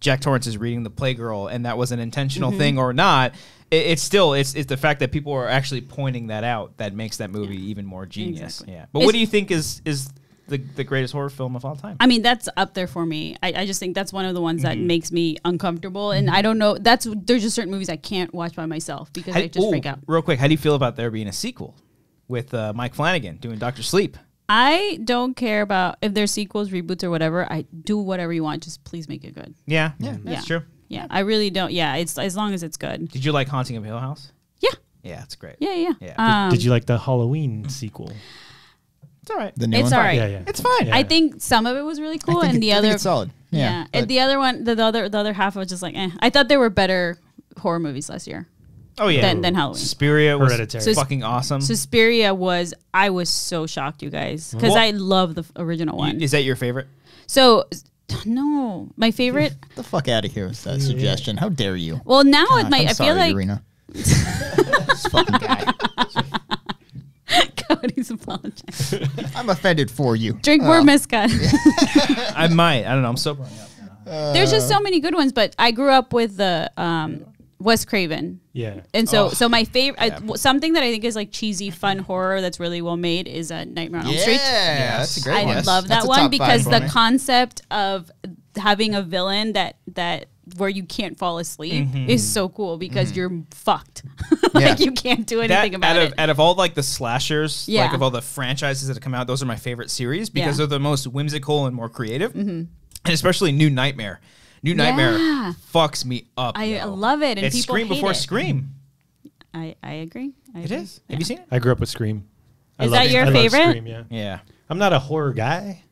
Jack Torrance is reading the Playgirl and that was an intentional thing or not, it's still it's the fact that people are actually pointing that out that makes that movie even more genius. Exactly. Yeah. But what do you think is the greatest horror film of all time? I mean, that's up there for me. I just think that's one of the ones that makes me uncomfortable, and I don't know. There's just certain movies I can't watch by myself because I just freak out. Real quick, how do you feel about there being a sequel with Mike Flanagan doing Dr. Sleep? I don't care about if there's sequels, reboots, or whatever. I do whatever you want. Just please make it good. Yeah, Yeah. that's true. Yeah, I really don't. Yeah, it's as long as it's good. Did you like Haunting of Hill House? Yeah, Yeah, it's great. yeah. Yeah. Did you like the Halloween sequel? It's all right. The new It's one. all right. Yeah. It's fine. Yeah. I think some of it was really cool, I think and the I think other it's solid. Yeah, and the other one, the other half was just like, eh. I thought there were better horror movies last year Oh yeah. than Halloween. Suspiria was Hereditary. So- fucking awesome. Suspiria I was so shocked, you guys, because Well- I love the original one. Is that your favorite? So, no, my favorite. Get the fuck out of here with that suggestion. How dare you? Well, now God, it might. I'm I feel sorry, like Dorina. This fucking guy. Cody's apologizing. I'm offended for you. Drink more mezcal. I might. I don't know. I'm sobering up. There's just so many good ones, but I grew up with the Wes Craven. Yeah. And so my favorite, something that I think is like cheesy, fun horror that's really well made is Nightmare on Elm Street. Yeah, that's a great I one. love That's that a one top because five for the me. concept of having a villain that where you can't fall asleep is so cool because you're fucked. Like Yeah. you can't do anything about it. Out of all like the slashers, Yeah. like of all the franchises that have come out, those are my favorite series because Yeah. they're the most whimsical and more creative, and especially New Nightmare. New Nightmare Yeah. fucks me up. I yo. love it, and it's people Scream hate before it. Scream. I agree. I It agree. is. Have you seen it? I grew up with Scream. Is that your I love favorite? Scream, yeah. Yeah. I'm not a horror guy,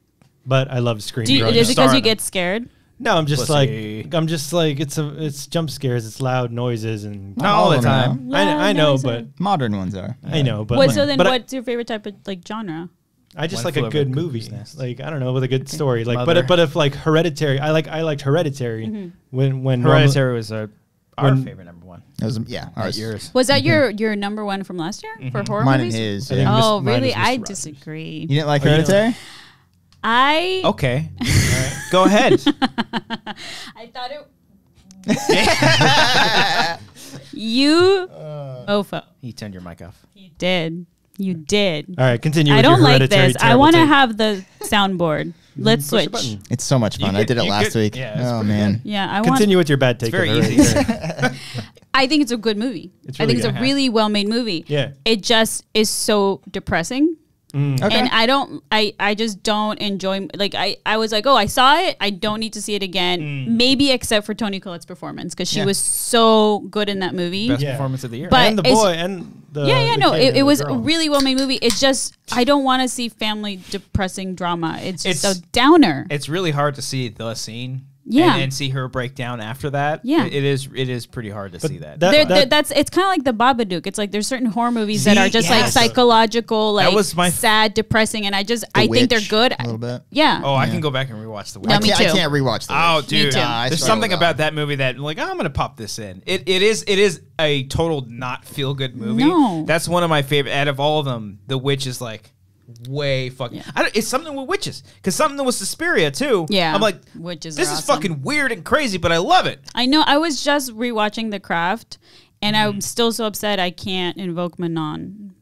but I love Scream. Do you, growing is it up. because Star you in them. get scared? No, I'm just Pussy. like it's jump scares, it's loud noises, and Not all the of them time. I know, Loud but noises. Modern ones are. I know, but What? like- So then, but what's your favorite type of like genre? I just One like a Flew Over good the movie, Cuckoo's Nest. like I don't know, with a good story. Like, Mother. but if like Hereditary, I liked Hereditary when Hereditary was our when- favorite number one. It was, yeah, Not ours. yours. Was that your number one from last year for horror Mine and movies? his. I think Yeah. Oh, Mine really? is Mr. I Rogers. disagree. You didn't like Oh, you don't- Hereditary? I Okay. All right. Go ahead. I thought it. You, Ofo, You turned your mic off. you did. You did. All right, continue. I with don't your like Hereditary this. I terrible want to take. have the soundboard. Let's Push the switch. button. It's so much fun. I did it last week. Yeah, it's oh, pretty man. Yeah, I want. Continue with your bad take. very of easy. Hereditary. I think it's a good movie. It's I really think it's good. a really well made movie. Yeah. It just is so depressing. Okay. And I just don't enjoy, like, I was like, oh, I saw it. I don't need to see it again. Maybe except for Toni Collette's performance because she Yeah. was so good in that movie. Best Yeah. performance of the year. But and the it's- boy and the Yeah, the no, kid it and the was a girl. really well made movie. It's just, I don't want to see family depressing drama. It's just It's- a downer. it's really hard to see the scene Yeah. and see her break down after that. Yeah. It is pretty hard to see that. It's kind of like the Babadook. It's like there's certain horror movies that are just like psychological, like sad, depressing, and I think they're good. A little bit. Yeah. Oh, I can go back and rewatch The Witch. No, me too. I can't rewatch The Witch. Oh, dude, there's something struggle about that movie that like I'm gonna pop this in. It is a total not feel good movie. No. That's one of my favorite. Out of all of them, The Witch is like way fucking. It's something with witches because something with Suspiria too. Yeah, I'm like, witches. This are is awesome. fucking weird and crazy, but I love it. I know. I was just rewatching The Craft, and I'm still so upset I can't invoke Manon.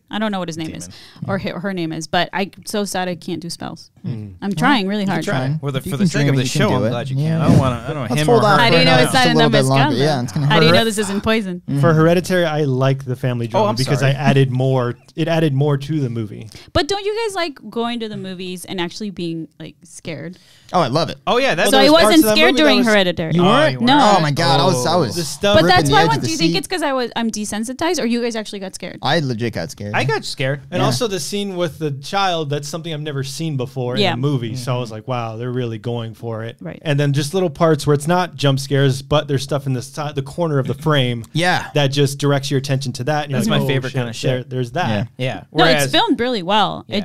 I don't know what his name is or her name is, but I'm so sad I can't do spells. I'm trying really hard. For the sake of the show, I'm glad you can. I don't want to Let's him hold or on her. How do you know it's not in the longer. Yeah, it's gonna How do you know this isn't poison? For Hereditary, I like the family drama I'm because sorry. I added more. It added more to the movie. But don't you guys like going to the movies and actually being like scared? Oh, I love it. Oh yeah, that's So I there was parts wasn't of that scared movie that during was- Hereditary. You weren't? No. Oh my god, I was. The stuff. But that's ripping why I the edge want. of the Do you think seat. it's because I'm desensitized, or you guys actually got scared? I legit got scared. I got scared. And also the scene with the child, that's something I've never seen before Yeah. in a movie. So I was like, wow, they're really going for it. Right. And then just little parts where it's not jump scares, but there's stuff in the corner of the frame Yeah. that just directs your attention to that. And you're That's like, my oh, favorite kind of shit. There's that. Yeah. No, Whereas, it's filmed really well. Yeah.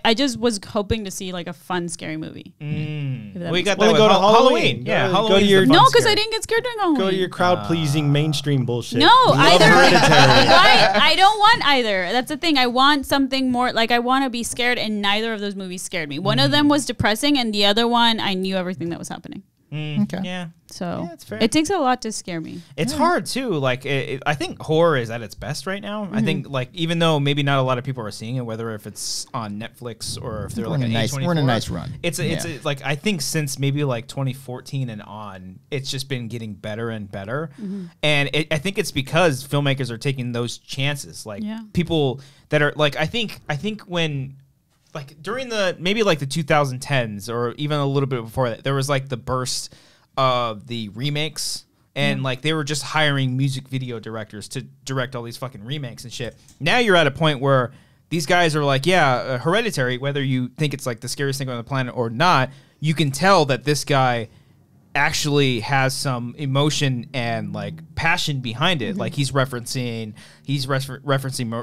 I just was hoping to see like a fun, scary movie. If that we makes got Well, that then with go to Halloween. Yeah, Go to Halloween. your- No, because I didn't get scared during Halloween. Go to your crowd pleasing mainstream bullshit. No, Love either. Hereditary. Right? I don't want either. That's the thing. I want something more. Like I want to be scared, and neither of those movies scared me. One of them was depressing, and the other one, I knew everything that was happening. Okay. Yeah. So that's fair. it takes a lot to scare me. It's hard too. Like I think horror is at its best right now. I think like even though maybe not a lot of people are seeing it, whether if it's on Netflix or if they're We're like in a an nice- A24, we're in a nice run. It's Yeah. like I think since maybe like 2014 and on, it's just been getting better and better. And I think it's because filmmakers are taking those chances. Like Yeah. people that are like I think when. Like during the maybe like the 2010s or even a little bit before that, there was like the burst of the remakes and like they were just hiring music video directors to direct all these fucking remakes and shit. Now you're at a point where these guys are like, yeah, Hereditary, whether you think it's like the scariest thing on the planet or not, you can tell that this guy actually has some emotion and like passion behind it. Like he's referencing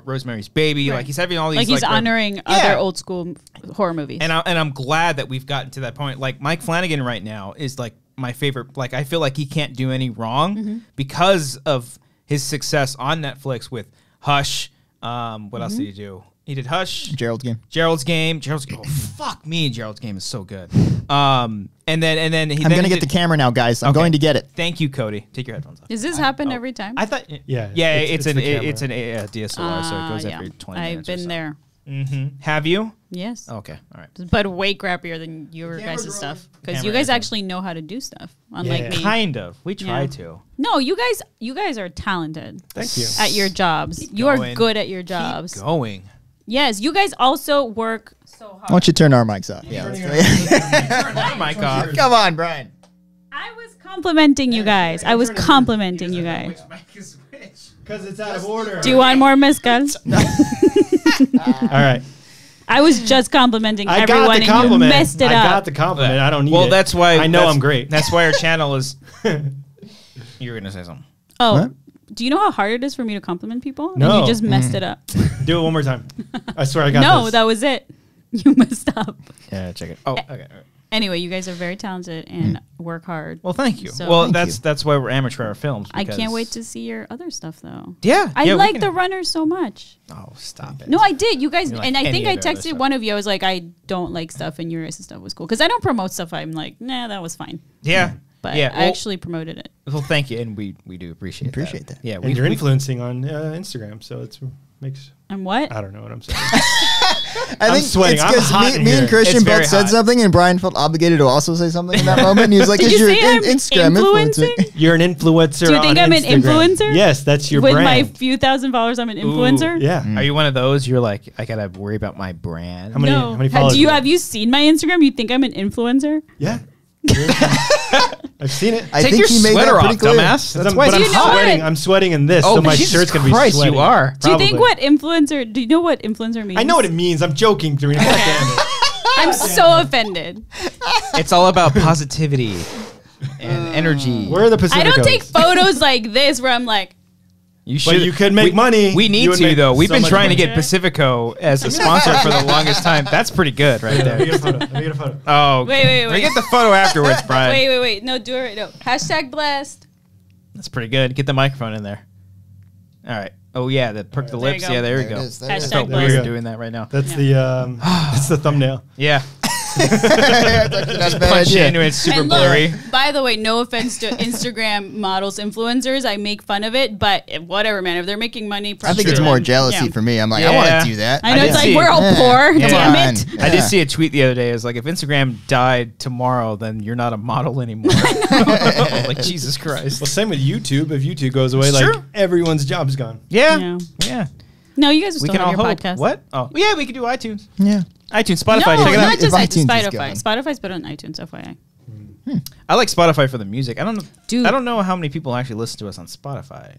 Rosemary's Baby. Like he's having all these Like he's honoring other old school horror movies. and I'm glad that we've gotten to that point. Like Mike Flanagan right now is like my favorite. Like I feel like he can't do any wrong because of his success on Netflix with Hush. What else did he do? He did Hush. Gerald's Game. Gerald's Game. Oh fuck me! Gerald's Game is so good. And then I'm going to get the camera now, guys. I'm going to get it. Thank you, Cody. Take your headphones off. Does this happen every time? I thought. Yeah. Yeah, it's it's the camera. an DSLR, so it goes Yeah. every 20 I've minutes. or been so. there. Have you? Yes. Okay. All right. But way crappier than your guys' stuff because you Camera guys is on. actually know how to do stuff, unlike Yeah. me. Kind of. We try Yeah. to. No, you guys are talented. Thank you. At your jobs. You are going. good at your jobs. Keep going. Yes, you guys also work so hard. Why don't you turn our mics off? Yeah. let's go. Turn that mic off. Come on, Brian. I was complimenting you guys. I was complimenting you guys. Because it's out of order. Do you want more mezcal? All right. I was just complimenting I got everyone the and you compliment. messed it I up. got the compliment. I don't need it. Well, that's why I know that's- I'm great. That's why our channel is. You were gonna say something. Oh, What? do you know how hard it is for me to compliment people? And No. you just messed it up. Do it one more time. I swear I got No, this. that was it. You messed up. Yeah, check it. Oh, okay. All right. Anyway, you guys are very talented and work hard. Well, thank you. So- well, Thank that's why we're amateur hour films. I can't because- wait to see your other stuff though. Yeah, I yeah, we like can- the runners so much. Oh, stop it. No, I did. You guys, You like and I any think I of their other texted stuff. one of you. I was like, I don't like stuff, and your guys' stuff was cool because I don't promote stuff. I'm like, nah, that was fine. Yeah, But yeah. I actually promoted it. Well, thank you, and we do appreciate Appreciate that. Yeah, And you're influencing on Instagram, so it's makes. And what? I don't know what I'm saying. I think sweating. it's I'm because hot in me and here. Christian It's very both said hot. something, and Brian felt obligated to also say something in that moment. And he was like, Did "Is you your say I'm Instagram influencing? influencer?" You're an influencer. Do you think on I'm an Instagram. influencer? Yes, that's your With my brand. few thousand followers, I'm an influencer. Yeah. Are you one of those? You're like, I gotta worry about my brand. How many? No. How many followers? Do you have you seen my Instagram? You think I'm an influencer? Yeah. I've seen it. I Take think your he made sweater that off, pretty clear. dumbass. That's But why. I'm Do you know sweating. what? I'm sweating in this, Oh, so my Jesus shirt's gonna be Christ, sweaty. you are. Do you think Probably. what influencer? Do you know what influencer means? I know what it means. I'm joking, Dorina. God damn it. I'm so offended. It's all about positivity and energy. Where are the Pacific I don't take Coast? photos like this where I'm like, You But you could make money. We need You would to make though. We've so been much trying to money. get Pacifico as a sponsor for the longest time. That's pretty good, right Let me there. get a photo. Let me get a photo. Oh, Wait. We get the photo afterwards, Brian. wait. No, do it. No. Hashtag blessed. That's pretty good. Get the microphone in there. All right. Oh yeah, the perk the There you lips. go. Yeah, there we There it go. is, there it is. Hashtag Felt There we weird go. doing that right now. That's that's the thumbnail. Yeah. That's a bad Punch idea. it into it. It's super And look, blurry. by the way, no offense to Instagram models, influencers. I make fun of it, but whatever, man. If they're making money, I think for it's more them. jealousy Yeah. for me. I'm like, Yeah. I want to do that. I know I it's did like see- we're all Yeah. poor. Yeah. Damn Come it. on. I Yeah. did see a tweet the other day. It was like, if Instagram died tomorrow, then you're not a model anymore. Like, Jesus Christ. Well, same with YouTube. If YouTube goes away, It's like true. everyone's job's gone. Yeah. Yeah. Yeah. No, you guys will We still can have all your hope. podcast. What? Oh, yeah, we could do iTunes. Yeah. iTunes, No, Spotify. Check it not out. just If iTunes is Spotify. gone. Spotify's better than iTunes, FYI. I like Spotify for the music. I don't know. Dude. I don't know how many people actually listen to us on Spotify.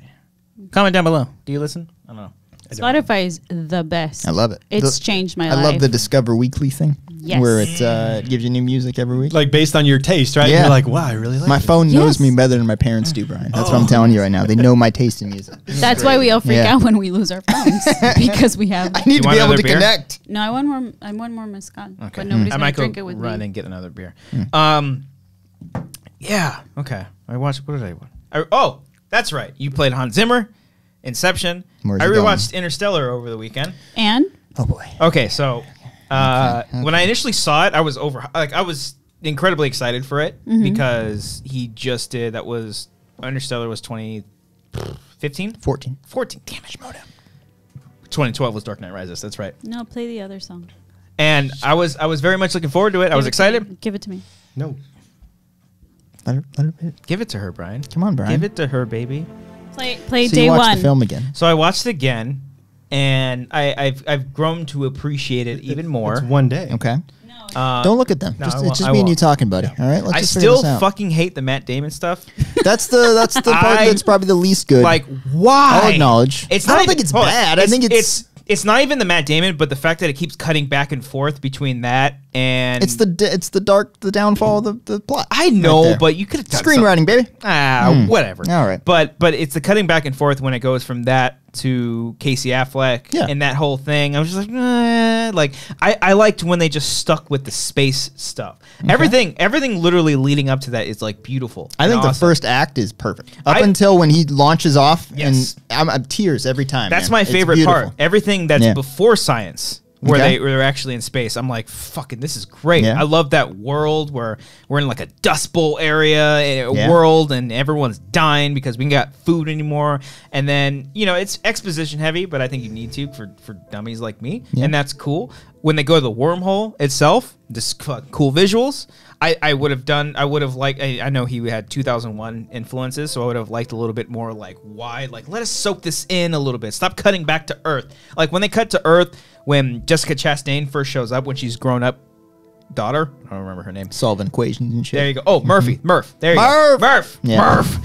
Comment down below. Do you listen? I don't know. Spotify is the best. I love it. It's The- changed my I life. love the Discover Weekly thing. Yes. Where it gives you new music every week. Like based on your taste, right? Yeah. You're like, wow, I really like My this. phone knows Yes. me better than my parents do, Brian. That's what I'm telling you right now. They know my taste in music. That's why we all freak Yeah. out when we lose our phones because we have. I need you to want be able another to beer? connect. No, I want more. I want more mezcal, Okay. but nobody's I gonna might go drink it with run me. and get another beer. Hmm. Yeah. Okay. I watched. What did I watch? Oh, that's right. You played Hans Zimmer, Inception. Where's I it going? rewatched Interstellar over the weekend. And Oh boy. Okay, so when I initially saw it, I was I was incredibly excited for it because he just did. That was Interstellar was 2015, 14. 14. Damn it, 2012 was Dark Knight Rises. That's right. no, play the other song. And I was very much looking forward to it. I was Give it to excited. me. Give it to me. No. Let her hit. Give it to her, Brian. Come on, Brian. Give it to her, baby. Play So day you watched one. the film again. So I watched it again, and I've grown to appreciate it even more. It's one day. Okay. Uh, Don't look at them. no, Just, I it's won't- just I me and you won't. talking, buddy. All right. Let's I just figure still this out. fucking hate the Matt Damon stuff. That's the part I- that's probably the least good. Like, why? I'll acknowledge. It's I not don't even- think it's hold on. bad. I think it's not even the Matt Damon, but the fact that it keeps cutting back and forth between that and it's the downfall of the plot. I know, right there. but you could have done Screenwriting, baby. whatever. All right. But it's the cutting back and forth when it goes from that to Casey Affleck Yeah. and that whole thing. I was just like, I liked when they just stuck with the space stuff. Everything literally leading up to that is like beautiful. I and think the awesome. first act is perfect. Up I- until when he launches off, Yes. and I'm tears every time. That's man. my It's favorite beautiful. part. Everything that's Yeah. before science, where Okay. they're actually in space. I'm like, fucking, this is great. Yeah. I love that world where we're in like a Dust Bowl area, Yeah. world, and everyone's dying because we ain't got food anymore. And then it's exposition heavy, but I think you need to for dummies like me, Yeah. and that's cool. When they go to the wormhole itself, just cool visuals. I would have liked. I know he had 2001 influences, so I would have liked a little bit more like why. Like, let us soak this in a little bit. Stop cutting back to Earth. Like when they cut to Earth, when Jessica Chastain first shows up, when she's grown up daughter. I don't remember her name. Solving equations and shit. There you go. Oh, Murphy. Murph. There you Murph. go. Murph. Yeah. Murph.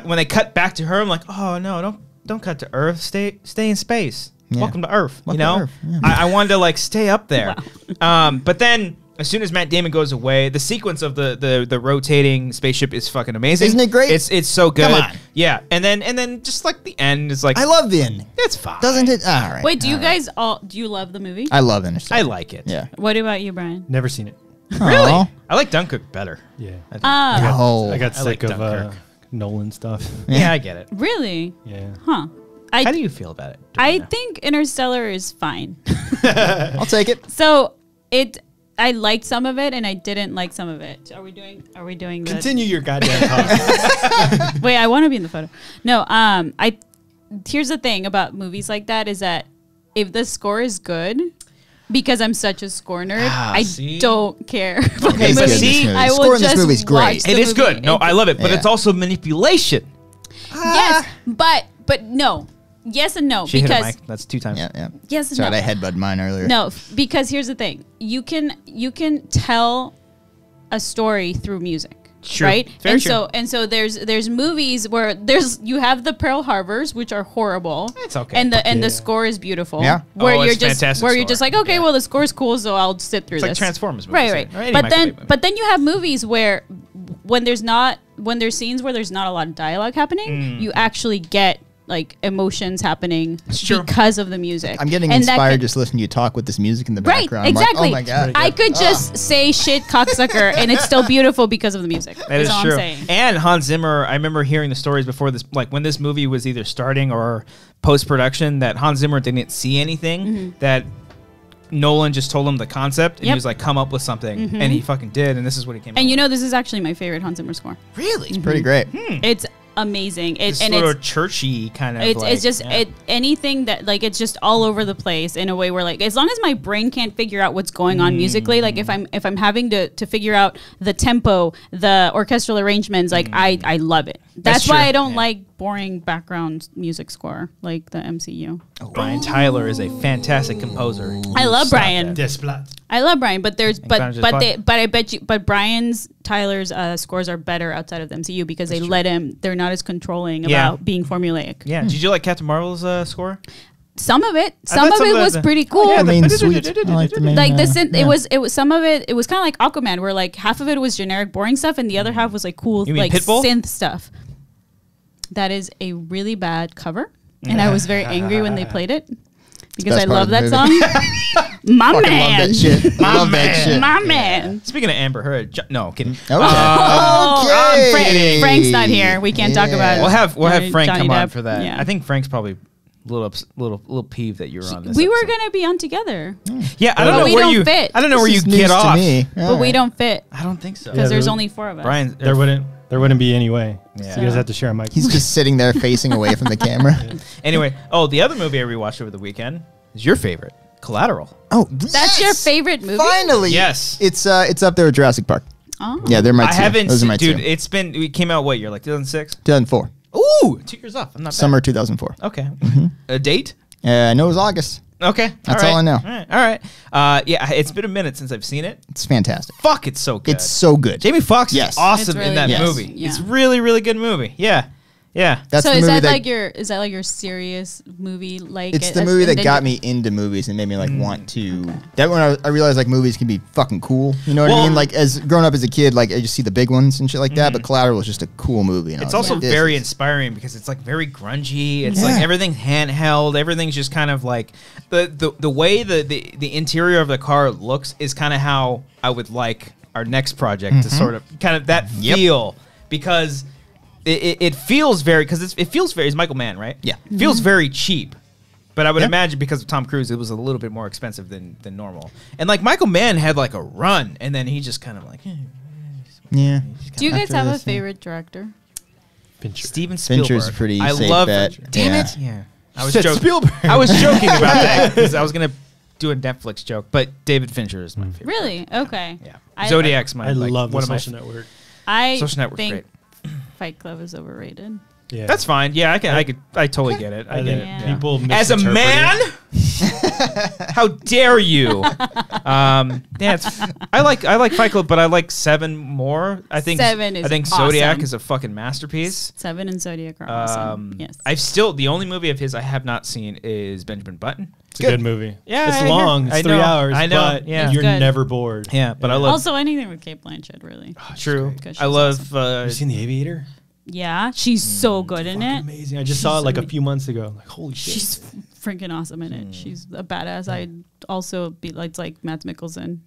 When they cut back to her, I'm like, oh no, don't cut to Earth. Stay in space. Yeah. Welcome to Earth. Welcome to Earth, yeah. I wanted to like stay up there. But then as soon as Matt Damon goes away, the sequence of the rotating spaceship is fucking amazing. Isn't it great? It's so good. Come on. Yeah. And then just like the end is like I love the ending. it's fine. Doesn't it? All right. Wait, do you all right. guys do you love the movie? I love Interstellar. I like it. Yeah. What about you, Brian? Never seen it. Really? Aw. I like Dunkirk better. Yeah. I think. Oh. I got I like sick of Dunkirk. Nolan stuff. Yeah, I get it. Really? Yeah. Huh. How do you feel about it? I Dorina? think Interstellar is fine. I'll take it. So I liked some of it and I didn't like some of it. Are we doing the Continue your goddamn talk. Wait, I want to be in the photo. No, here's the thing about movies like that is that if the score is good, because I'm such a score nerd, I see? don't care. about Okay, the but movie. see, I will score in this just movie's great. watch the It is movie. good. No, I love it, but Yeah. it's also manipulation. Yes, but no. Yes and no She hit because her mic. That's 2 times. Yeah, yeah. yes and Sorry, no. I headbutted mine earlier. No, because here's the thing. You can tell a story through music. Sure. right? Very true. And so there's movies where you have the Pearl Harbors, which are horrible. It's okay. And the score is beautiful. Yeah. Where Oh, you're it's just fantastic where you're score. just like, okay, Yeah. well the score's cool, so I'll sit through It's this. like Transformers movies, Right. or any But Michael Bay movie. then you have movies where when there's scenes where there's not a lot of dialogue happening, you actually get like emotions happening true. because of the music. I'm getting And that inspired could- just listening to you talk with this music in the Right, background. exactly. I'm like, oh my god. I could just say shit cocksucker and it's still beautiful because of the music. That That's is all true. I'm saying. And Hans Zimmer, I remember hearing the stories before this, like when this movie was either starting or post production, that Hans Zimmer didn't see anything, that Nolan just told him the concept, and he Yep. was like, come up with something. And he fucking did, and this is what he came up And you with. know, this is actually my favorite Hans Zimmer score. Really? Pretty great. It's amazing. It's And sort it's of churchy kind of. it's just anything that like it's just all over the place in a way where like as long as my brain can't figure out what's going on musically, like if I'm having to figure out the tempo, the orchestral arrangements, like I love it. That's why true. I don't Yeah. like boring background music score like the MCU. Brian Tyler is a fantastic composer. I love Brian. Desplat. I love Brian, but there's Found his body. I bet you Brian's Tyler's scores are better outside of the MCU because they let him. They're not as controlling Yeah. about being formulaic. Yeah. Did you like Captain Marvel's score? Some of it, I thought some of some it of was the- pretty cool. I mean, sweet. I like the main, Like the synth, yeah. it was some of it. It was kind of like Aquaman, where like half of it was generic, boring stuff, and the other half was like cool, You mean like Pitbull? synth stuff. That is a really bad cover, and I was very angry when they played it because I Best part love of that the song. My Fucking man, love that shit. Love that shit. my man. Speaking of Amber Heard, no, kidding. Okay. Oh, Okay. Frank's not here. We can't talk about it. We'll have Frank Johnny come on Depp. for that. Yeah. I think Frank's probably a little peeved that you were on this. We were episode. gonna be on together, Yeah, I don't But know we where don't you. fit. I don't know where you This is get news to off. me. but we don't fit I don't think so. because there's there- only 4 of us. Brian, There wouldn't be any way. Yeah. So you guys have to share a mic. He's just sitting there facing away from the camera. Anyway, the other movie I rewatched over the weekend is your favorite, Collateral. Oh, That's your favorite movie? Finally, Yes. It's up there with Jurassic Park. Oh. Yeah, they're my two. I haven't, Those are my dude. two. It came out what year? Like 2006. 2004, Ooh, 2 years off. I'm not bad. summer 2004. Okay. A date? I know it was August. Okay. That's right. all I know. All right. Yeah, it's been a minute since I've seen it. It's fantastic. Fuck, it's so good. It's so good. Jamie Foxx Yes. is awesome It's in that really good. movie. Yes. It's really, really good movie. Yeah. Yeah. That's So the is movie that like your serious movie? Like It's the movie that got me into movies and made me like want to. That when I realized like movies can be fucking cool. You know what I Well- mean? Like as growing up as a kid, like I just see the big ones and shit like that. But Collateral was just a cool movie. And I It's was also like, this very is- inspiring because it's like very grungy. It's Yeah. like everything's handheld. Everything's just kind of like the way the interior of the car looks is kind of how I would like our next project to sort of kind of that Yep. feel because it feels very it feels very. It's Michael Mann, right? Yeah. It feels very cheap. But I would Yeah. imagine because of Tom Cruise, it was a little bit more expensive than normal. And like Michael Mann had like a run, and then he just kind of like Yeah. Do you guys After have a this, yeah. favorite director? Fincher. Steven Spielberg. Fincher's a pretty I safe love bet. Fincher. Damn Yeah. it! Yeah, I was Said joking. Spielberg. I was joking about that because I was gonna do a Netflix joke, but David Fincher is my favorite. Really? Okay. Yeah, Zodiac's my I like, love the one of my. Social Network. I Social Network's think great. Fight Club is overrated. Yeah. That's fine. Yeah, I totally get it. I get it. Yeah. Yeah. People As a misinterpret man, it. how dare you? I like Fight Club, but I like Seven more. I think Seven is I think Zodiac awesome. is a fucking masterpiece. 7 and Zodiac are awesome. Yes. I've still the only movie of his I have not seen is Benjamin Button. It's a good movie. Yeah, it's I hear- long. It's I 3 know, hours. I know, But yeah. you're It's good. never bored. Yeah, but I love Also, anything with Kate Blanchett, really. True. Because I she's love. Have you seen The Aviator? Yeah, she's so good in Fucking it. amazing. I just saw it like a few months ago. Like, holy shit. She's freaking awesome in it. She's a badass. I'd also be like Matt Mikkelsen.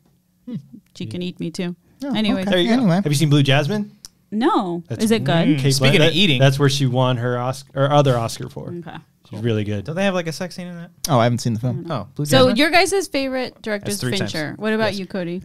She can eat me too. Oh, Anyway, okay. There you go. Anyway. Have you seen Blue Jasmine? no, That's is it good? Kate Speaking of eating. that's where she won her other Oscar for. Okay. She's really good. Don't they have like a sex scene in that? Oh, I haven't seen the film. Oh, Blue So Jasmine? your guys' favorite director is That's 3 times. Fincher. What about you, Cody?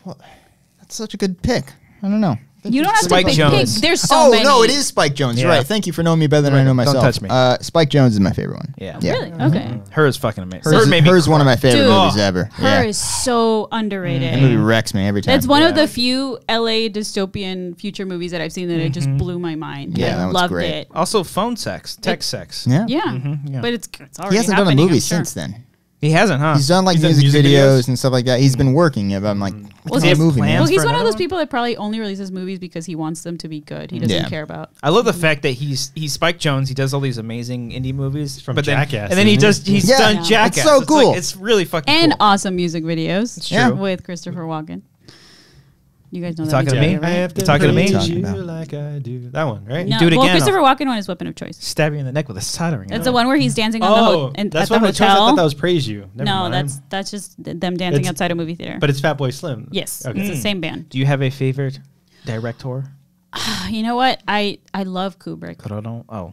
That's such a good pick. I don't know. You don't have Spike to pick. Jones. There's so many. no, it is Spike Jones. You're Yeah. right. Thank you for knowing me better than I know Don't myself. touch me. Spike Jones is my favorite one. Yeah. Really? Okay. Her is fucking amazing. Hers, made me hers one of my favorite Dude, movies ever. Her Yeah. is so underrated. That movie wrecks me every time. That's one of the few LA dystopian future movies that I've seen that it just blew my mind. Yeah, I that one's loved great. it. Also phone sex, text sex. Yeah, yeah. but it's He already hasn't done a happening, movie I'm sure. since then. He hasn't, huh? He's done like He's done music music videos videos? and stuff like that. He's been working it, but I'm like, what's he a have movie? plans? Man? Well, he's for one of another those people that probably only releases movies because he wants them to be good. He doesn't Yeah. care about. I love the fact that he's Spike Jonze. He does all these amazing indie movies From but then, Jackass, and then isn't he? he's Yeah. done Yeah. Jackass. It's so cool. It's really fucking And cool. awesome music videos. It's true. With Christopher Walken. You guys know that talking to music me? video, I right? have to Talking to me? praise Talking you about. like I do. That one, right? No. Do it Well, again. Christopher Walken one is weapon of choice. Stab you in the neck with a soldering It's iron. the one where he's dancing on Oh, at that's the one of the choice. I hotel. thought that was Praise You. Never No, mind. that's just them dancing It's- outside a movie theater. But it's Fatboy Slim. yes, Okay. it's the same band. Do you have a favorite director? You know what? I love Kubrick. Oh,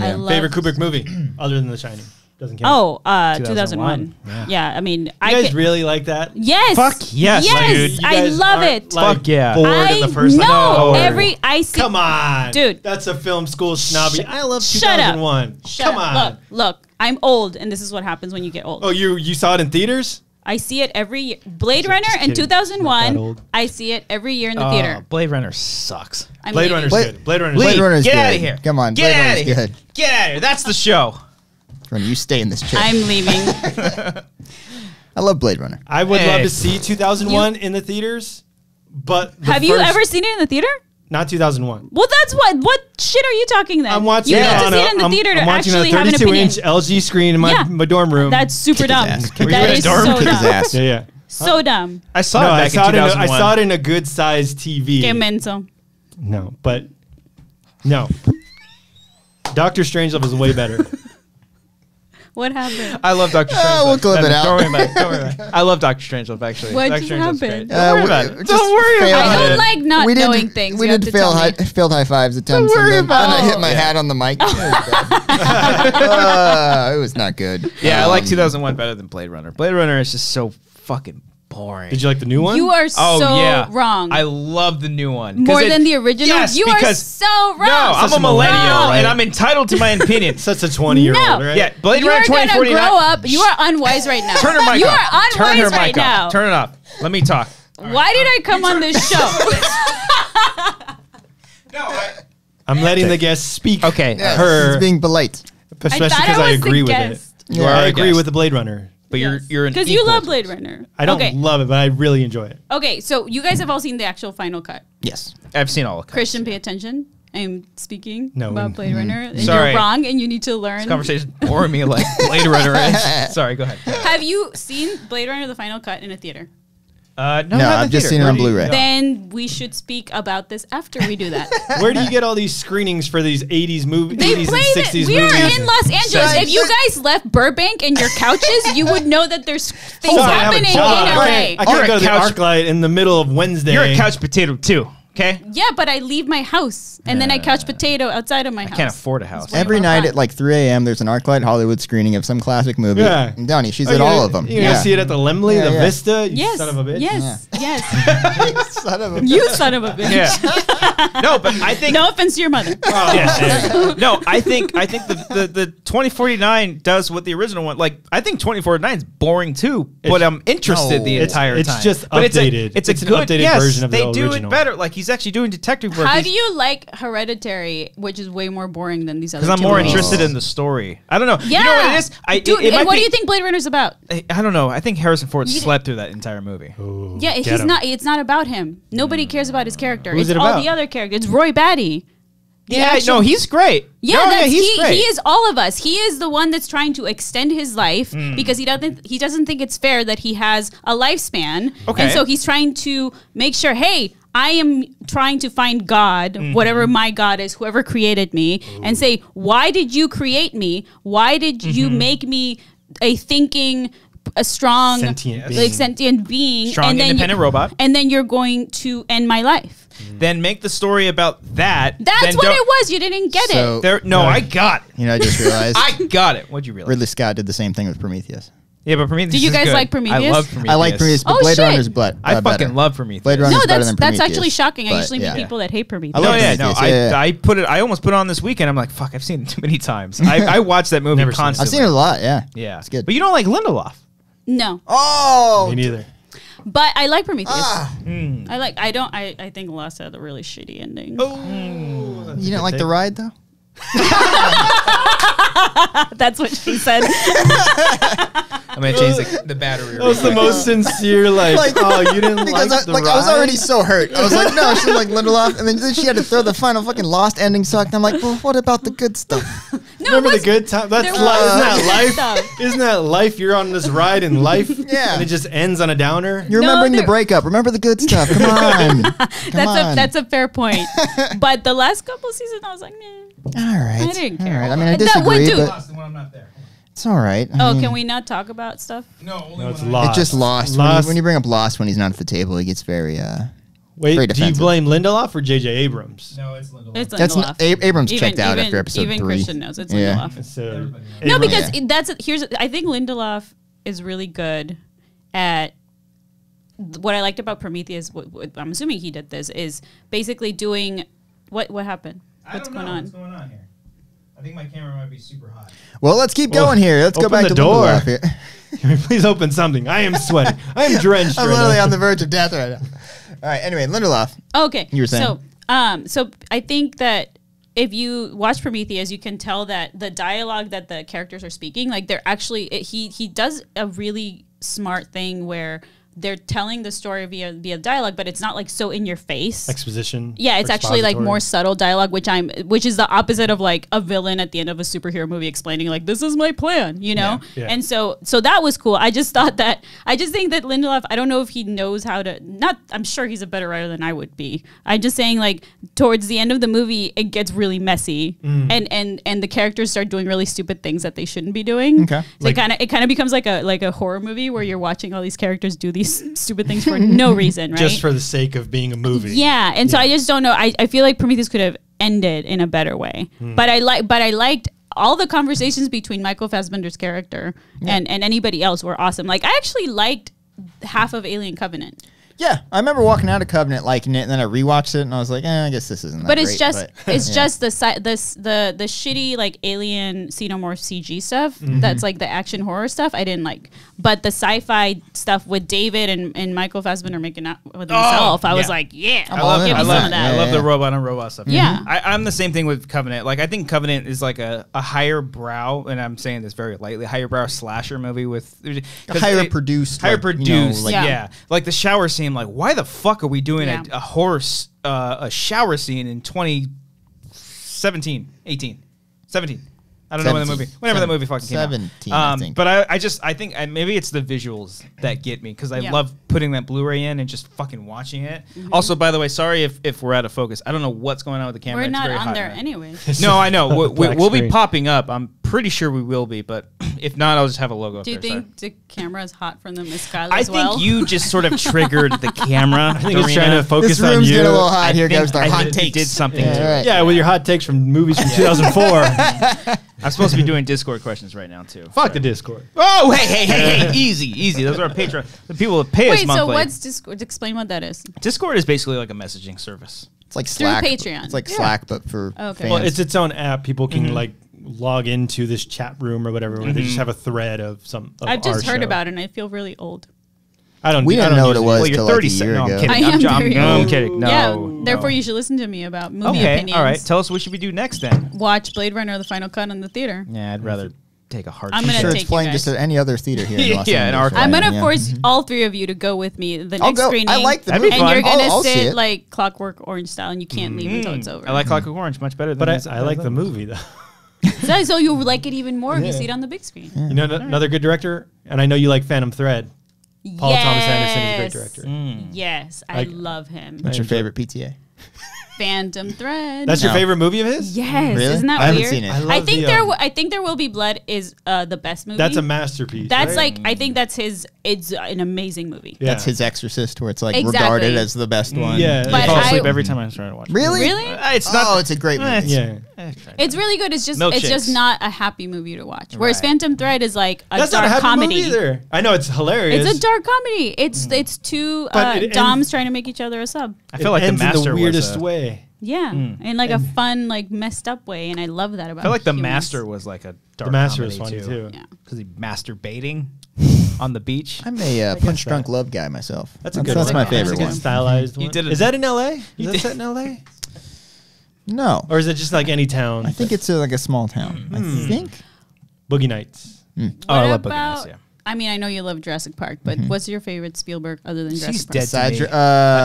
I love Favorite Kubrick movie other than The Shining. Doesn't count. Oh, 2001. 2001. Yeah, I mean, You I guys can, really like that? yes, Fuck yes, yes, Dude, you I guys love aren't, it. Like, Fuck yeah. bored I in the first know hour. I see. Come on, Dude. That's a film school snobby. I love Shut up. 2001. Shut Come up. on. Look, I'm old, and this is what happens when you get old. Oh, you saw it in theaters? I see it every year. Blade Just Runner in kidding. Not that 2001. old. I see it every year in the theater. Blade Runner sucks. I'm Blade leaving. Runner's Blade- good. Blade Runner's Blade good. Runner's Get good. out of here. Come on, Get Blade out Runner's of here. good. Get out of here. That's the show. Runner, you stay in this chair. I'm leaving. I love Blade Runner. I would Hey. love to see 2001 in the theaters, but the Have you first- ever seen it in the theater? Not 2001. Well, that's what shit are you talking then? I'm watching You it need to on see a, it in the I'm- theater to I'm watching actually on a have an opinion. 32-inch LG screen in my, Yeah. my dorm room. That's super Kick his dumb. ass. Were you That in a is dorm? so Kick his dumb. ass. yeah, yeah. So dumb. I saw No, it I back saw in it in a, 2001. I saw it in a good sized TV. Que menso. No, but no. Doctor Strangelove is way better. What happened? I love Doctor Strangelove. we'll clip it out. Don't worry about it. Don't worry about it. I love Doctor Strangelove, actually. What Dr. just Strangelove's happened? great. Don't worry about it. just Don't worry failed about I it. don't like not we knowing did, things. We You have did to failed tell me. failed high fives attempts, worry and then I about hit my it. hat on the mic. It was not good. Yeah, I like 2001 better than Blade Runner. Blade Runner is just so fucking boring. Did you like the new one? You are Oh so yeah, wrong. I love the new one 'Cause More it- than the original? Yes, You are because so wrong. No, I'm Such a a millennial, millennial, right? and I'm entitled to my opinion. Such a 20-year-old, No. right? Yeah, Blade You Runner are gonna 2049. grow up. You are unwise right now. Turn her mic You off. are Turn her unwise mic right off. now. Turn it off. Let me talk. Why did I come on this show? No, I'm letting the guest speak. Okay. Yeah, Her, he's being polite. especially thought because I I was the agree with guest. it. You are I a agree guest. with the Blade Runner. but you're an Because you equal. love Blade Runner. I don't Okay. love it, but I really enjoy it. Okay, so you guys have all seen the actual final cut. Yes. I've seen all of Christian, pay attention. I'm speaking No, about Blade Runner, and Sorry. you're wrong, and you need to learn. This conversation boring me like Blade Runner is. Sorry, go ahead. Have you seen Blade Runner: The Final Cut in a theater? No, No, not in I've the just theater. seen it Where on do you- Blu-ray. no. Then we should speak about this after we do that. Where do you get all these screenings for these 80s movies, They 80s played and 60s it. We movies? are in Los Angeles. If you guys left Burbank and your couches, you would know that there's things Sorry, I have a happening in job. LA. I You're can't a go to the couch- ArcLight in the middle of Wednesday. You're a couch potato too. Okay. Yeah, but I leave my house and then I couch potato outside of my house. I can't afford a house. What Every about night that? at like 3 a.m., there's an ArcLight Hollywood screening of some classic movie. Yeah. And Downey, she's Oh, at you're all gonna- of them. You're going to see it at the Lemley, Yeah, the yeah. Vista? You Yes. son of a bitch. Yes. Yes. Son of a You son of a bitch. Yeah. No, but I think No offense to your mother. Yeah. No, I think the 2049 does what the original one. Like I think 2049 is boring too, but I'm interested the It's- entire it's time. just But updated. It's a It's an good updated yes, version of the they do original. it better. Like he's actually doing detective work. How do you like Hereditary, which is way more boring than these other Because I'm two more movies? interested in the story. I don't know. Yeah. You know what it is? Dude, it might and what be- do you think Blade Runner's about? I don't know. I think Harrison Ford You- slept through that entire movie. Ooh, Yeah, get he's 'em. not. It's not about him. Nobody cares about his character. Who's it's it all about? the other characters. It's Roy Batty. Yeah, no, he's great. Yeah, No, that's, he's great. he is all of us. He is the one that's trying to extend his life Hmm. because he doesn't think it's fair that he has a lifespan. Okay. And so he's trying to make sure, hey, I am trying to find God, Mm-hmm. whatever my God is, whoever created me, and say, why did you create me? Why did you Mm-hmm. make me a thinking, a strong, Sentient like being. sentient being, Strong, and then independent robot. and then you're going to end my life. Then make the story about that. That's then what don't- it was. You didn't get So- it. There, no, I got it. You know, I just realized I got it. What'd you realize? Ridley Scott did the same thing with Prometheus. Yeah, but Prometheus. Do you is guys good. like Prometheus? I love Prometheus. I like Prometheus, but Oh, Blade shit. Runner's I better. fucking love Prometheus. Blade Runner's No, better that's than that's Prometheus, actually shocking. I but, usually meet yeah. people that hate Prometheus. I No, love yeah, no. Prometheus, yeah. I put it. I almost put it on this weekend. I'm like, fuck, I've seen it too many times. I watched that movie Never seen it. I've constantly. seen it a lot, yeah. Yeah, It's good. But you don't like Lindelof. No, Oh! Me neither. but I like Prometheus. Ah. I think Lost had a really shitty ending. Oh, You didn't like the ride, though? That's what she said. I'm gonna change the battery. That was the most sincere, like, oh, you didn't Because like the I was ride? already so hurt. I was like, no, she's like Lindelof, and then she had to throw the final fucking Lost ending suck. And I'm like, well, what about the good stuff? No, Remember the good time? That's there isn't that was life? stuff. Isn't that life? You're on this ride in life, Yeah. and it just ends on a downer. You're No, remembering the there- breakup. Remember the good stuff. Come on. That's a fair point. But the last couple seasons, I was like, nah. All right. I didn't care. All right. I mean, I That would disagree, do. but when I'm not there. it's all right. I Oh, mean, can we not talk about stuff? No, No, it's It Lost. just Lost. When you bring up Lost when he's not at the table, he gets very Wait, very do you defensive. blame Lindelof or J.J. Abrams? No, it's Lindelof. It's That's Lindelof. not, Abrams checked out after episode even 3. Christian knows it's Yeah. Lindelof. So, No, Abrams- because I think Lindelof is really good at what I liked about Prometheus. What I'm assuming he did this is basically doing what happened. What's going on? What's going on here? I think my camera might be super hot. Well, let's keep going here. Let's go open back the to door. Lindelof here. Can we please open something? I am sweating. I am drenched. I'm right literally now. on the verge of death right now. All right. Anyway, Lindelof. Okay, You were saying? so I think that if you watch Prometheus, you can tell that the dialogue that the characters are speaking, like they're actually he does a really smart thing where they're telling the story via dialogue, but it's not like so in your face. Exposition. Yeah, it's actually like expository. more subtle dialogue, which is the opposite of like a villain at the end of a superhero movie explaining like this is my plan, you know. Yeah, yeah. And so that was cool. I just think that Lindelof, I don't know if he knows how to. Not, I'm sure he's a better writer than I would be. I'm just saying like towards the end of the movie, it gets really messy, and the characters start doing really stupid things that they shouldn't be doing. Okay. So it kind of becomes like a horror movie where you're watching all these characters do these stupid things for no reason, right? Just for the sake of being a movie. Yeah, and so I just don't know. I feel like Prometheus could have ended in a better way, but I liked all the conversations between Michael Fassbender's character and anybody else were awesome. Like I actually liked half of Alien Covenant. Yeah, I remember walking out of Covenant liking it, and then I rewatched it, and I was like, I guess this isn't that But it's great, just but, it's yeah. just the shitty like Alien Xenomorph CG stuff. That's like the action horror stuff I didn't like. But the sci-fi stuff with David and Michael Fassbender making out with himself, I was yeah. like, yeah, I'm all in. give me I some love- of that. I love Yeah. the robot on robot stuff. Yeah. I'm the same thing with Covenant. Like I think Covenant is like a higher brow, and I'm saying this very lightly, higher brow slasher movie with higher produced, higher like, produced. like, Yeah. Like the shower scene. Like why the fuck are we doing Yeah. a horse a shower scene in 2017, 18, 17? I don't know when the 17. movie, whenever that movie fucking came out. 17, I think. But I think maybe it's the visuals that get me because I Yeah. love putting that Blu-ray in and just fucking watching it. Also, by the way, sorry if we're out of focus. I don't know what's going on with the camera. We're It's not very on hot there now. anyway. No, I know. Black We'll be screen. popping up. I'm pretty sure we will be, but if not, I'll just have a logo up Do you there. think the camera is hot from the Mezcal I as well? think you just sort of triggered the camera. I think he's trying to focus This on room's you. getting a little hot. Here I goes the think hot it takes. did something Yeah, to all it. right. Yeah, with your hot takes from movies from 2004. I'm supposed to be doing Discord questions right now too. Fuck the Discord. Oh, hey, easy. Those are our Patreon. The people that pay us Wait, monthly. so what's Discord? Explain what that is. Discord is basically like a messaging service. It's like Through Slack. Patreon. It's like Slack, but for Okay. fans. Well, it's its own app. People can like log into this chat room or whatever. Where they just have a thread of some. Of I've just our heard show. about it and I feel really old. I don't. We I didn't don't know what it use was Well, you're till like a 37. year No, I'm ago. kidding. I am very I'm old. kidding. No, yeah, therefore no. you should listen to me about movie Okay, opinions. all right. Tell us what should we do next then? Watch Blade Runner: The Final Cut in the theater. Yeah, I'd rather take a hard. I'm I'm gonna sure take it's you playing guys. just at any other theater here in Los Yeah, in Angeles. our- I'm right? gonna Yeah. force all three of you to go with me the I'll next go. screening. I like the That'd be movie. and you're fun. gonna I'll see sit it. like Clockwork Orange style, and you can't leave until it's over. I like Clockwork Orange much better than. But this- I like the movie though. So you like it even more if you Yeah. see it on the big screen. You know, another good director, and I know you like Phantom Thread. Paul Thomas Anderson is a great director. Yes, I Like- love him. What's your favorite PTA? Phantom Thread. That's your No. favorite movie of his? yes, Really? isn't that I haven't weird? seen it. I love I think the, I think There Will Be Blood is the best movie. That's a masterpiece. That's right? like I think that's his. It's an amazing movie. Yeah. That's his Exorcist, where it's like Exactly. regarded as the best one. Yeah. I But fall asleep I- every time I try to watch. it. Really? Really? It's not. Oh, it's a great movie. Yeah. It's really good. It's just Milkshakes. not a happy movie to watch. Whereas Right. Phantom Thread is like a That's not dark a happy comedy. movie either. I know it's hilarious. It's a dark comedy. It's two But it Doms ends- trying to make each other a sub. I feel like the ends in master the weirdest was a, way. Yeah, in like a fun, like messed up way, and I love that about. I feel like the humans. master was like a dark. The Master was comedy funny too. Yeah. because he masturbating on the beach. I'm a punch drunk love guy myself. That's a good That's one. my That's favorite That's a one. good stylized one. You did it- Is that in L.A.? Is You that did- set in L.A.? No, Or is it just like any town? I think it's like a small town. I think. Boogie Nights. Oh, I What love Boogie about? Nights, yeah. I mean, I know you love Jurassic Park, but what's your favorite Spielberg other than Jurassic She's Park? dead to Besides me.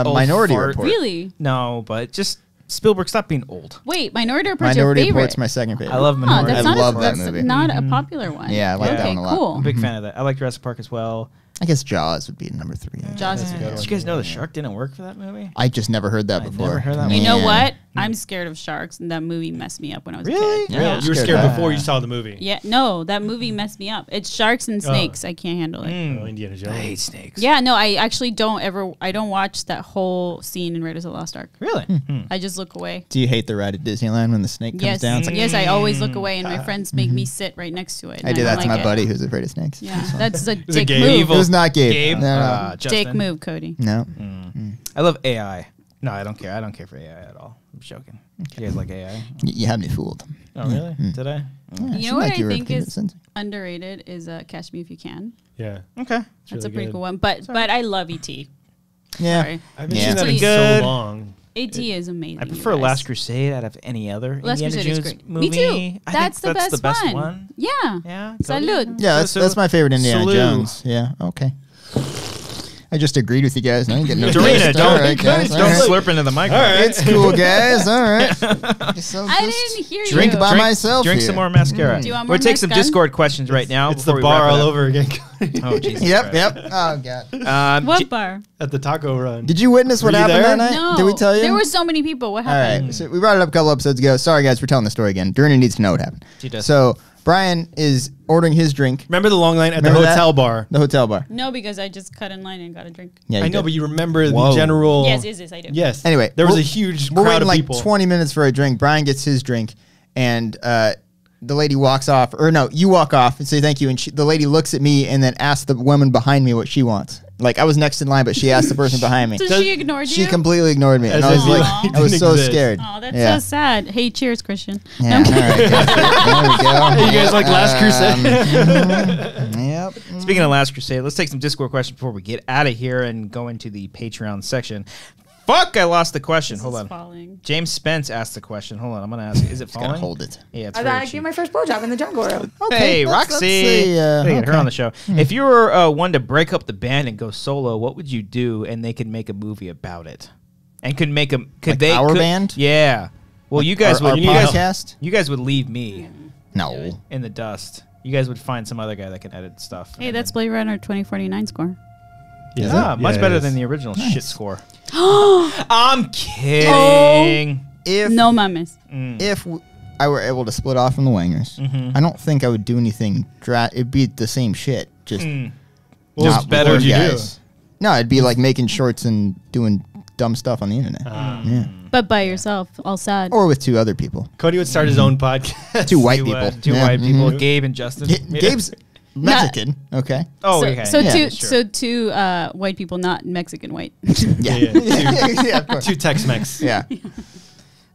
Old Minority fart. Report. Really? No, but just Spielberg, stop being old. Wait, Minority Report's your Minority favorite. Report's my second favorite. I love Huh, Minority. that's I not love a, that that's movie. not a popular one. Yeah, I like that okay, one a lot. cool. I'm a big fan of that. I like Jurassic Park as well. I guess Jaws would be number 3. Jaws is Did you guys know the shark didn't work for that movie? I just never heard that before. never heard that You know Man. what? I'm scared of sharks, and that movie messed me up when I was Really? a kid. Really? Yeah. You were Scared scared of before that. you saw the movie. Yeah, no, that movie messed me up. It's sharks and snakes. I can't handle it. Oh, Indiana Jones. I hate snakes. Yeah, no, I actually I don't watch that whole scene in Raiders of the Lost Ark. Really? I just look away. Do you hate the ride at Disneyland when the snake comes Yes, down? It's like, yes, I always look away, and my friends make me sit right next to it. and I did don't that to like my it. buddy who's afraid of snakes. Yeah, that's a it dick Gabe? move. It was not Gabe. Gabe? No, no. Justin? Dick move, Cody. No. I love AI. No, I don't care. I don't care for AI at all. I'm joking. You guys like AI? You had me fooled. Oh, really? Did I? Yeah, You she know what like I your think opinion, is Cincy. underrated is Catch Me If You Can. Yeah. Okay. That's really a pretty good. cool one. But I love E.T. Yeah. Sorry. I've been Yeah. seeing that in Good. so long. E.T. is amazing. I prefer you guys. Last Crusade out of any other Last Indiana Crusade is Jones great. movie. Me too. I think That's the best one. Yeah. Yeah. Salud. Yeah, that's my favorite Indiana Salute. Jones. Yeah, okay. I just agreed with you guys. I didn't get no Dorina, taste. don't, All right, guys. don't All right. slurp into the microphone. It's cool, guys. All right. So I just didn't hear drink you. by myself. Drink here. some more mascara. Do you want We'll more take some mascara? Discord questions right now. It's the before we bar wrap it all up. over again. Oh, Jesus Yep, Christ. yep. Oh god. What bar? At the taco run. Did you witness what Were you happened there? that night? No. Did we tell you? There were so many people. What All happened? right. So we brought it up a couple episodes ago. Sorry, guys, we're telling the story again. Dorina needs to know what happened. She does. So Brian is ordering his drink, Remember the long line at Remember the that? hotel bar? the hotel bar. No, because I just cut in line and got a drink. Yeah, you I know, did. but you remember Whoa. the general. Yes, I do. Yes. Anyway, there was we're- a huge We're crowd waiting of like people. 20 minutes for a drink. Brian gets his drink, and the lady walks off. Or no, you walk off and say thank you. And the lady looks at me and then asks the woman behind me what she wants. Like I was next in line, but she asked the person behind me. So she ignored you? She completely ignored me, and As I was if you, like, like, I was didn't so exist. scared. Oh, that's yeah. so sad. Hey, cheers, Christian. Yeah, all right. There we go. You guys like Last Crusade? Yep. Speaking of Last Crusade, let's take some Discord questions before we get out of here and go into the Patreon section. Fuck, I lost the question. Hold on. Falling. James Spence asked the question. Hold on, I'm going to ask. Is it Gotta falling? hold it. Yeah, it's I very thought I'd cheap. give my first blowjob in the jungle room. Hey, let's Roxy. see, Gotta get her okay. on the show. If you were one to break up the band and go solo, what would you do? And they could make a movie about it, and could make a could Like they our could- band? Yeah. Well, you guys Our would. You guys, podcast? you guys would leave me No. in the dust. You guys would find some other guy that can edit stuff. Hey, and that's then- Blade Runner 2049 score. Ah, much Yeah, better it than is. the original shit score. I'm kidding. If No mames. I were able to split off from the Wangers, I don't think I would do anything. It'd be the same shit. Just Well, not it's better with you do. guys. No, it'd be like making shorts and doing dumb stuff on the internet. Yeah. But by yourself, all sad. Or with 2 other people. People. Cody would start his own podcast. 2 white Two, people. two Yeah, white people, mhm. Gabe and Justin. Gabe's Mexican. Okay. Oh, so, okay. so Yeah, two, sure. so two white people, not Mexican white. Yeah. Yeah, yeah, of course. Two Tex-Mex. Yeah.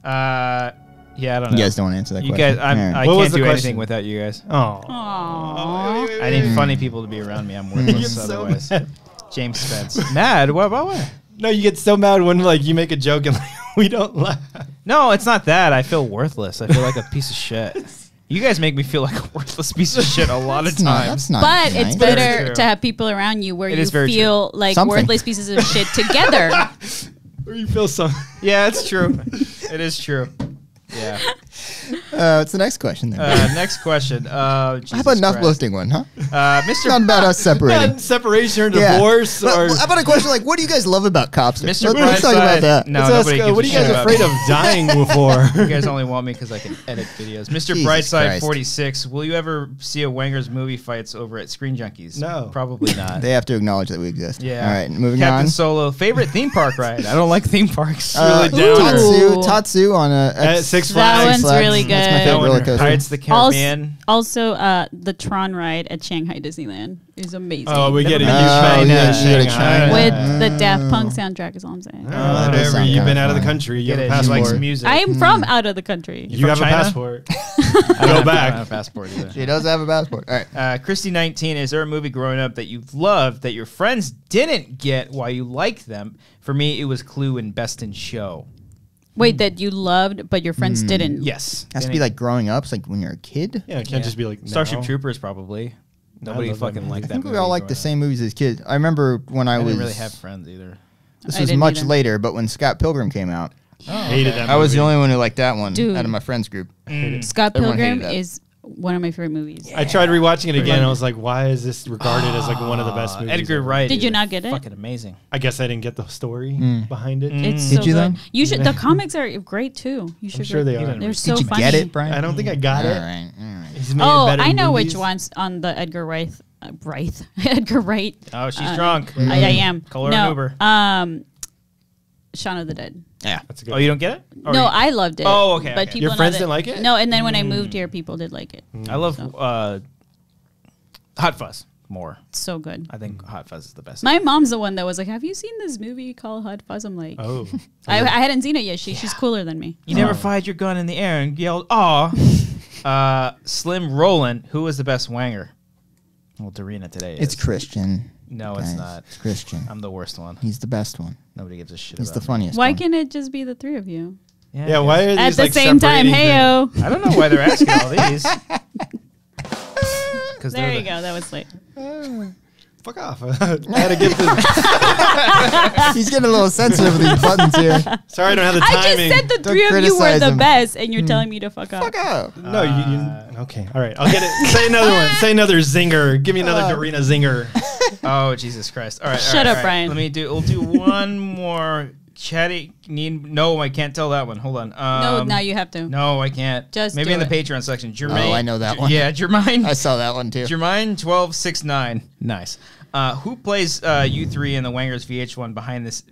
Yeah, I don't know. You guys don't answer that You question. guys, I What was can't the do question? anything without you guys. Oh. Aww. I need funny people to be around me. I'm worthless so otherwise. mad. James Spence. Mad? What about what? No, you get so mad when like you make a joke and like, we don't laugh. No, it's not that. I feel worthless. I feel like a piece of shit. You guys make me feel like a worthless piece of shit a lot of That's not, times. that's not But nice. it's Very better true. to have people around you where It you is very feel like Something. worthless pieces of shit together. Or you feel so. Yeah, it's true. It is true. Yeah. What's the next question then? Next question. How about enough lifting one, huh? Mr. Not about us separating. Not separation or Yeah. divorce But or. how about a question like, what do you guys love about cops? Mr. Let's talk about Brightside- that. No, Let's ask, nobody gives what are a you guys shit about afraid me. of dying before? You guys only want me because I can edit videos. Mr. Jesus Brightside Christ. 46, will you ever see a Wanger's movie fights over at Screen Junkies? No. Probably not. They have to acknowledge that we exist. Yeah. All right, moving Captain on. Solo, favorite theme park ride? I don't like theme parks. really down. Ooh. Tatsu on a At Six That Flags. one's really That's my good. favorite roller coaster. Pirates of the Also, Caribbean. the Tron ride at Shanghai Disneyland is amazing. Oh, we get a huge Never fan been of to Shanghai. China. With the Daft Punk soundtrack is all I'm saying. Oh, that does whatever. sound You've kinda been out of the fun. country. You Get have it. a He likes passport. music. I am from out of the country. You have from a China? passport. I don't Go have back. a passport either. She does have a passport. All right. Christy 19, is there a movie growing up that you've loved that your friends didn't get while you liked them? For me, it was Clue and Best in Show. Wait, that you loved, but your friends didn't. Yes. Has to be like growing up. It's like when you're a kid. Yeah, it can't just be like Starship now. Troopers, probably. Nobody fucking liked I that think movie. we all liked the same movies as kids. I remember when I I was didn't really have friends either. This I was didn't much either. later, but when Scott Pilgrim came out, Hated that. I was the movie. only one who liked that one Dude. out of my friends group. Scott Everyone Pilgrim hated that. is one of my favorite movies. I tried rewatching it again. And I was like, why is this regarded as like one of the best movies? Edgar ever? Wright. Did you is not get it? Fucking amazing. I guess I didn't get the story behind it. It's Did so you, good. though? You should. The comics are great too. You should. I'm sure they are. They're Did so Did you funny. get it, Brian? I don't think I got All it. right, all right. He's made Oh, better I know movies. which one's on the Edgar Wright. Edgar Wright. Oh, she's drunk. I am. Call her no, an Uber. Shaun of the Dead. Yeah. That's a good Oh, you don't get it? Or No, you- I loved it. Oh, okay, But okay. people Your know friends that- didn't like it? No, and then when I moved here, people did like it. I love Hot Fuzz more. It's so good. I think Hot Fuzz is the best. My mom's the one that was like, "Have you seen this movie called Hot Fuzz?" I'm like, Oh, I hadn't seen it yet. She's cooler than me. You never fired your gun in the air and yelled, "Aw!" Slim Roland, who was the best Wanger? Well, Dorina today is. It's Christian. No, it's guys. not. It's Christian. I'm the worst one. He's the best one. Nobody gives a shit He's about the funniest Why one. can't it just be the three of you me. yeah. Why are these at the like same time? separating Heyo. I don't know why they're asking all these. Because There you go. That was late. Fuck off! I had to get this. He's getting a little sensitive with these buttons here. Sorry, I don't have the I just timing. said the Don't three of you were criticize the him. best, and you're telling me to fuck off. Fuck up. No, you. Okay, all right. I'll get it. Say another one. Say another zinger. Give me another Dorina zinger. Oh, Jesus Christ! All right, Shut all up, right. Brian. Let me do. We'll do one more. Chatty. No, I can't tell that one. Hold on. No, now you have to. No, I can't. Just maybe do in the it. Patreon section. Jermaine. Oh, I know that one. Yeah, Jermaine. I saw that one too. Jermaine 1269. Nice. Who plays you three in the Wangers VH1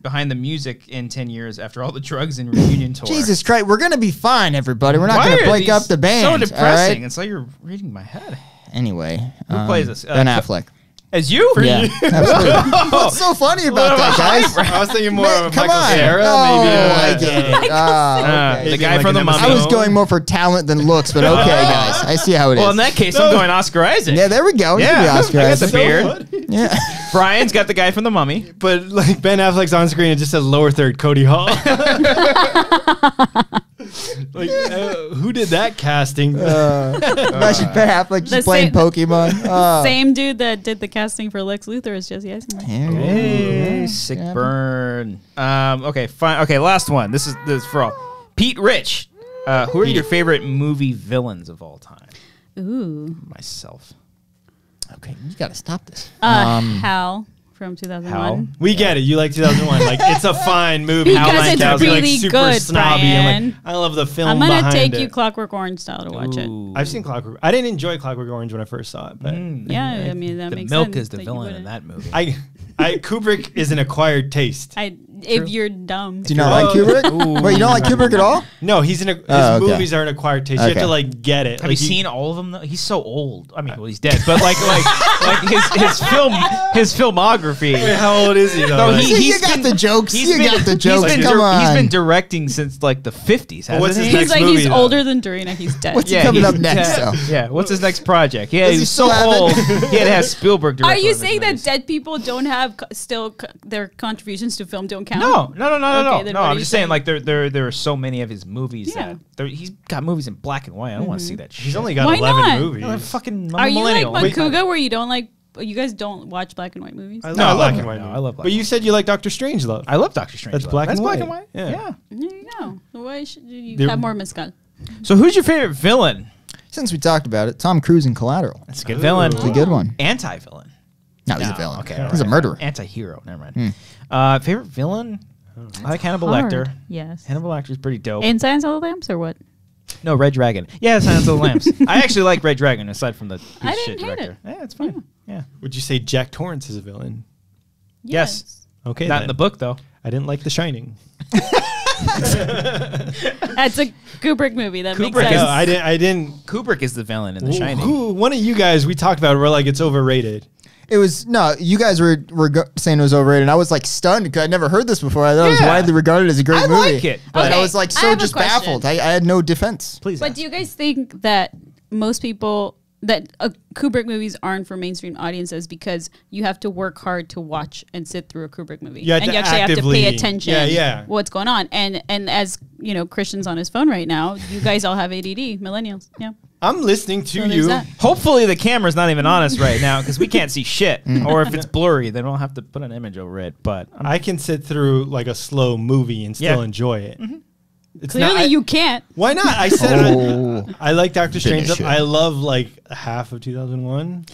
behind the music in 10 years after all the drugs and reunion tour? Jesus Christ, we're gonna be fine, everybody. We're not Why gonna are break these up the band. So all depressing. right? It's like you're reading my head. Anyway, Who plays this? Ben Affleck. As you? Yeah, absolutely. What's so funny about that, guys? I was thinking more of Come Michael on. Cera. Oh, maybe. I get it. Ah, okay. The guy like from an the episode. Mummy. I was going more for talent than looks, but okay, guys. I see how it is. Well, in that case, I'm going Oscar Isaac. Yeah, there we go. Yeah, Yeah, Oscar I got Isaac. the beard. Yeah. Brian's got the guy from the Mummy. But like Ben Affleck's on screen, it just says lower third Cody Hall. Like, who did that casting? Imagine Ben Affleck The just playing same- Pokemon. Oh. Same dude that did the casting for Lex Luthor is Jesse Eisenberg. Hey, sick burn. Okay, fine. Okay, last one. This is for all. Pete Rich. Who are your favorite movie villains of all time? Ooh. Myself. Okay, you got to stop this. Hal from 2001. Hal? We get it. You like 2001. Like it's a fine movie. Because Hal it's Lansdowne, really like super good, snobby. I'm like, Brian. I love the film. I'm gonna behind take it. you Clockwork Orange style to watch it. Ooh. I've seen Clockwork. I didn't enjoy Clockwork Orange when I first saw it, but Yeah, I mean that The makes milk sense. is the that you villain in wouldn't. that movie. Kubrick is an acquired taste. If you're dumb. Do you not like Kubrick? Wait, you don't like Kubrick at all? No, his okay. movies are an acquired taste. You have Okay. to like get it. Have like, you seen all of them? Though? He's so old. I mean, well, he's dead, but like his filmography. Wait, how old is he though? No, Like, he- See, he's you got been- the jokes. he's You been- got the he's jokes. been Come on. He's been directing since like the 50s. Well, what's hasn't his he? next He's like movie, he's though? older than Dorina. He's dead. What's he coming he's up next, dead. though? Yeah, what's his next project? Yeah, Does he he's so still have it? old. He had to have Spielberg direct. Are one you of his saying that movies. dead people don't have their contributions to film don't count? No. Okay, No. then what are I'm you just saying, saying? like there are so many of his movies Yeah. that he's got movies in black and white. I don't want to see that shit. He's only got Why 11 not? movies. I'm fucking. I'm Are a you like millennial. Makuga where you don't like? You guys don't watch black and white movies? I love No, I love black him. and white. No, movies. I love black But and you said you like Doctor Strangelove. I love Doctor Strange. That's black and black white. and white. Yeah. There you go. Why should you There- have more mezcal? So who's your favorite villain? Since we talked about it, Tom Cruise in Collateral. That's a good villain. It's a good one. Anti-villain. No, he's a No, villain. okay, He's a murderer. Anti-hero. Never mind. Favorite villain? I like Hannibal Hard. Lecter. Yes. Hannibal Lecter is pretty dope. In Silence of the Lambs or what? No, Red Dragon. Yeah, Silence of the Lambs. I actually like Red Dragon aside from the piece I of didn't shit hate director. it. Yeah, it's fine. Yeah. Would you say Jack Torrance is a villain? Yes. Okay, Not then. in the book though. I didn't like The Shining. That's a Kubrick movie. That makes Kubrick sense. No, I didn't. Kubrick is the villain in The Shining. Who? One of you guys we talked about. We're like it's overrated. It was no. You guys were saying it was overrated, and I was like stunned because I'd never heard this before. I thought it was Yeah. widely regarded as a great I movie. like it, but Okay, I was like I so have a just question. baffled. I had no defense. Please. But do you guys think that most people that Kubrick movies aren't for mainstream audiences because you have to work hard to watch and sit through a Kubrick movie, You have and to you actually have to actively- pay attention. yeah. What's going on? And as you know, Christian's on his phone right now. You guys all have ADD, millennials. Yeah. I'm listening to So there's you. that. Hopefully the camera's not even on us right now because we can't see shit. Or if it's blurry, then we'll have to put an image over it. But I can sit through like a slow movie and still Yeah. enjoy it. It's Clearly, you can't. Why not? I said Oh. I like Doctor Strange. Finish it. I love like half of 2001.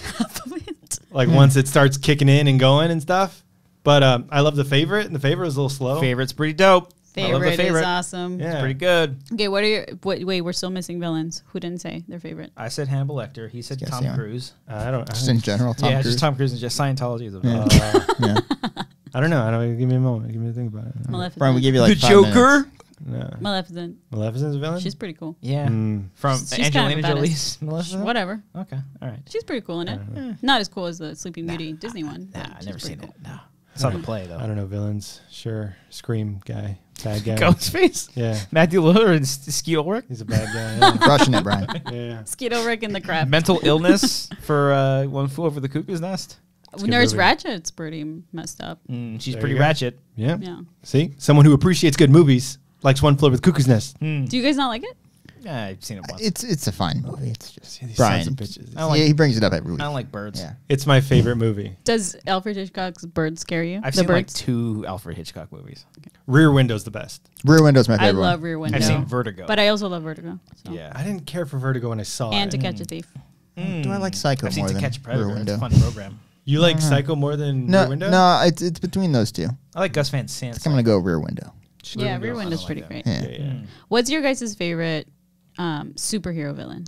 Like once it starts kicking in and going and stuff. But I love The Favorite, and The Favorite is a little slow. favorite's pretty dope. I love the Favorite favorite. is awesome. Yeah. Pretty good. Okay, what are your? Wait, we're still missing villains. Who didn't say their favorite? I said Hannibal Lecter. He said Yes, Tom yeah. Cruise. I don't. Just in general, Tom yeah, Cruise. just Tom Cruise and just Scientology is a Yeah. villain. Yeah. I don't know. I don't. Give me a moment. Give me a think about it. Maleficent. Brian, we gave you like The 5 Joker. minutes. No. Maleficent. Maleficent's a villain. She's pretty cool. Yeah, Mm. from She's kind of Angelina a badass. Jolie's Maleficent. Whatever. Okay, all right. She's pretty cool in it. Not as cool as the Sleeping Beauty Disney one. Nah, but I she's never pretty seen cool. it. No, it's on the play I though. don't know villains. Sure, Scream guy, bad guy. Ghostface. Yeah, Matthew Lillard and Skeet Ulrich. he's a bad guy. Crushing it, Brian. Yeah. Skeeto Rick and the Crab. Mental illness for One Flew Over the Cuckoo's Nest. good Nurse movie. Ratchet's pretty messed up. She's There pretty you go. ratchet. Yeah. Yeah. See, someone who appreciates good movies likes One Flew Over the Cuckoo's Nest. Do you guys not like it? Yeah, I've seen it once. It's a fine movie. It's just These Brian. sons of bitches. I don't like- Yeah, he brings it up every week. I don't like birds. Yeah. It's my favorite movie. Does Alfred Hitchcock's Bird scare you? I've the seen like birds? 2 Alfred Hitchcock movies. Rear Window's the best. Rear Window's my I favorite love one. Rear Window. I've seen Vertigo. But I also love Vertigo. So. yeah. I didn't care for Vertigo when I saw And it. To Catch a Thief. Do I like Psycho I've seen more To than Catch a Predator. Rear It's Window? a fun program. You like Psycho more than No, Rear Window? no, it's between those two. I like Gus Van Sant. I'm gonna go Rear Window. Yeah, Rear Window's like pretty that. great. Yeah. Yeah, yeah. What's your guys' favorite superhero villain?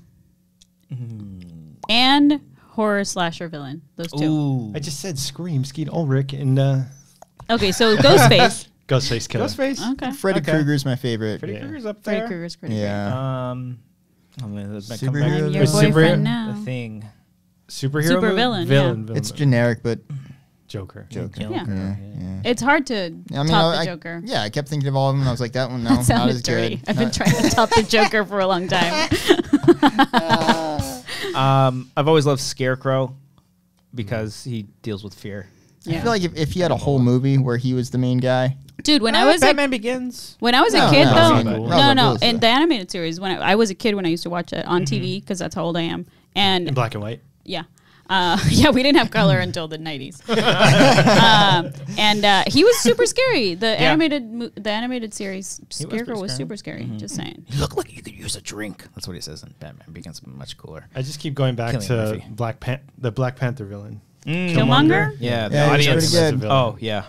And horror slasher villain. Those two. Ooh. I just said Scream, Skeet Ulrich, and Okay, so Ghostface. Ghostface Killer. Ghostface. Okay. Freddy Okay. Krueger's my favorite. Freddy Yeah. Krueger's up Freddy there. Krueger's pretty Yeah. I mean, come Superhero great. back I'm to your It's super- boyfriend the now. Thing. Superhero Super movie? villain, Villain. It's generic, but Joker. Joker. Joker. Yeah. Yeah, yeah. It's hard to I mean, top the I- Joker. Yeah, I kept thinking of all of them. And I was like, that one, no, That not sounded as dirty. good. I've been Not- trying to top the Joker for a long time. I've always loved Scarecrow because he deals with fear. I feel like if he had a whole movie where he was the main guy, Dude, when I was a Batman Begins. When I was a No, kid, no, though, no, no, no, no, no, in the animated series, when I was a kid, when I used to watch it on TV, because that's how old I am, In and black and white. yeah, yeah, we didn't have color until the 90s, and he was super scary. The animated series, Scarecrow pretty was scary. super scary. Just saying. You look like you could use a drink. That's what he says in Batman Begins. Much cooler. I just keep going back Killing to Murphy. the Black Panther villain. Killmonger? Yeah, the Yeah, he's audience. pretty good. Oh yeah,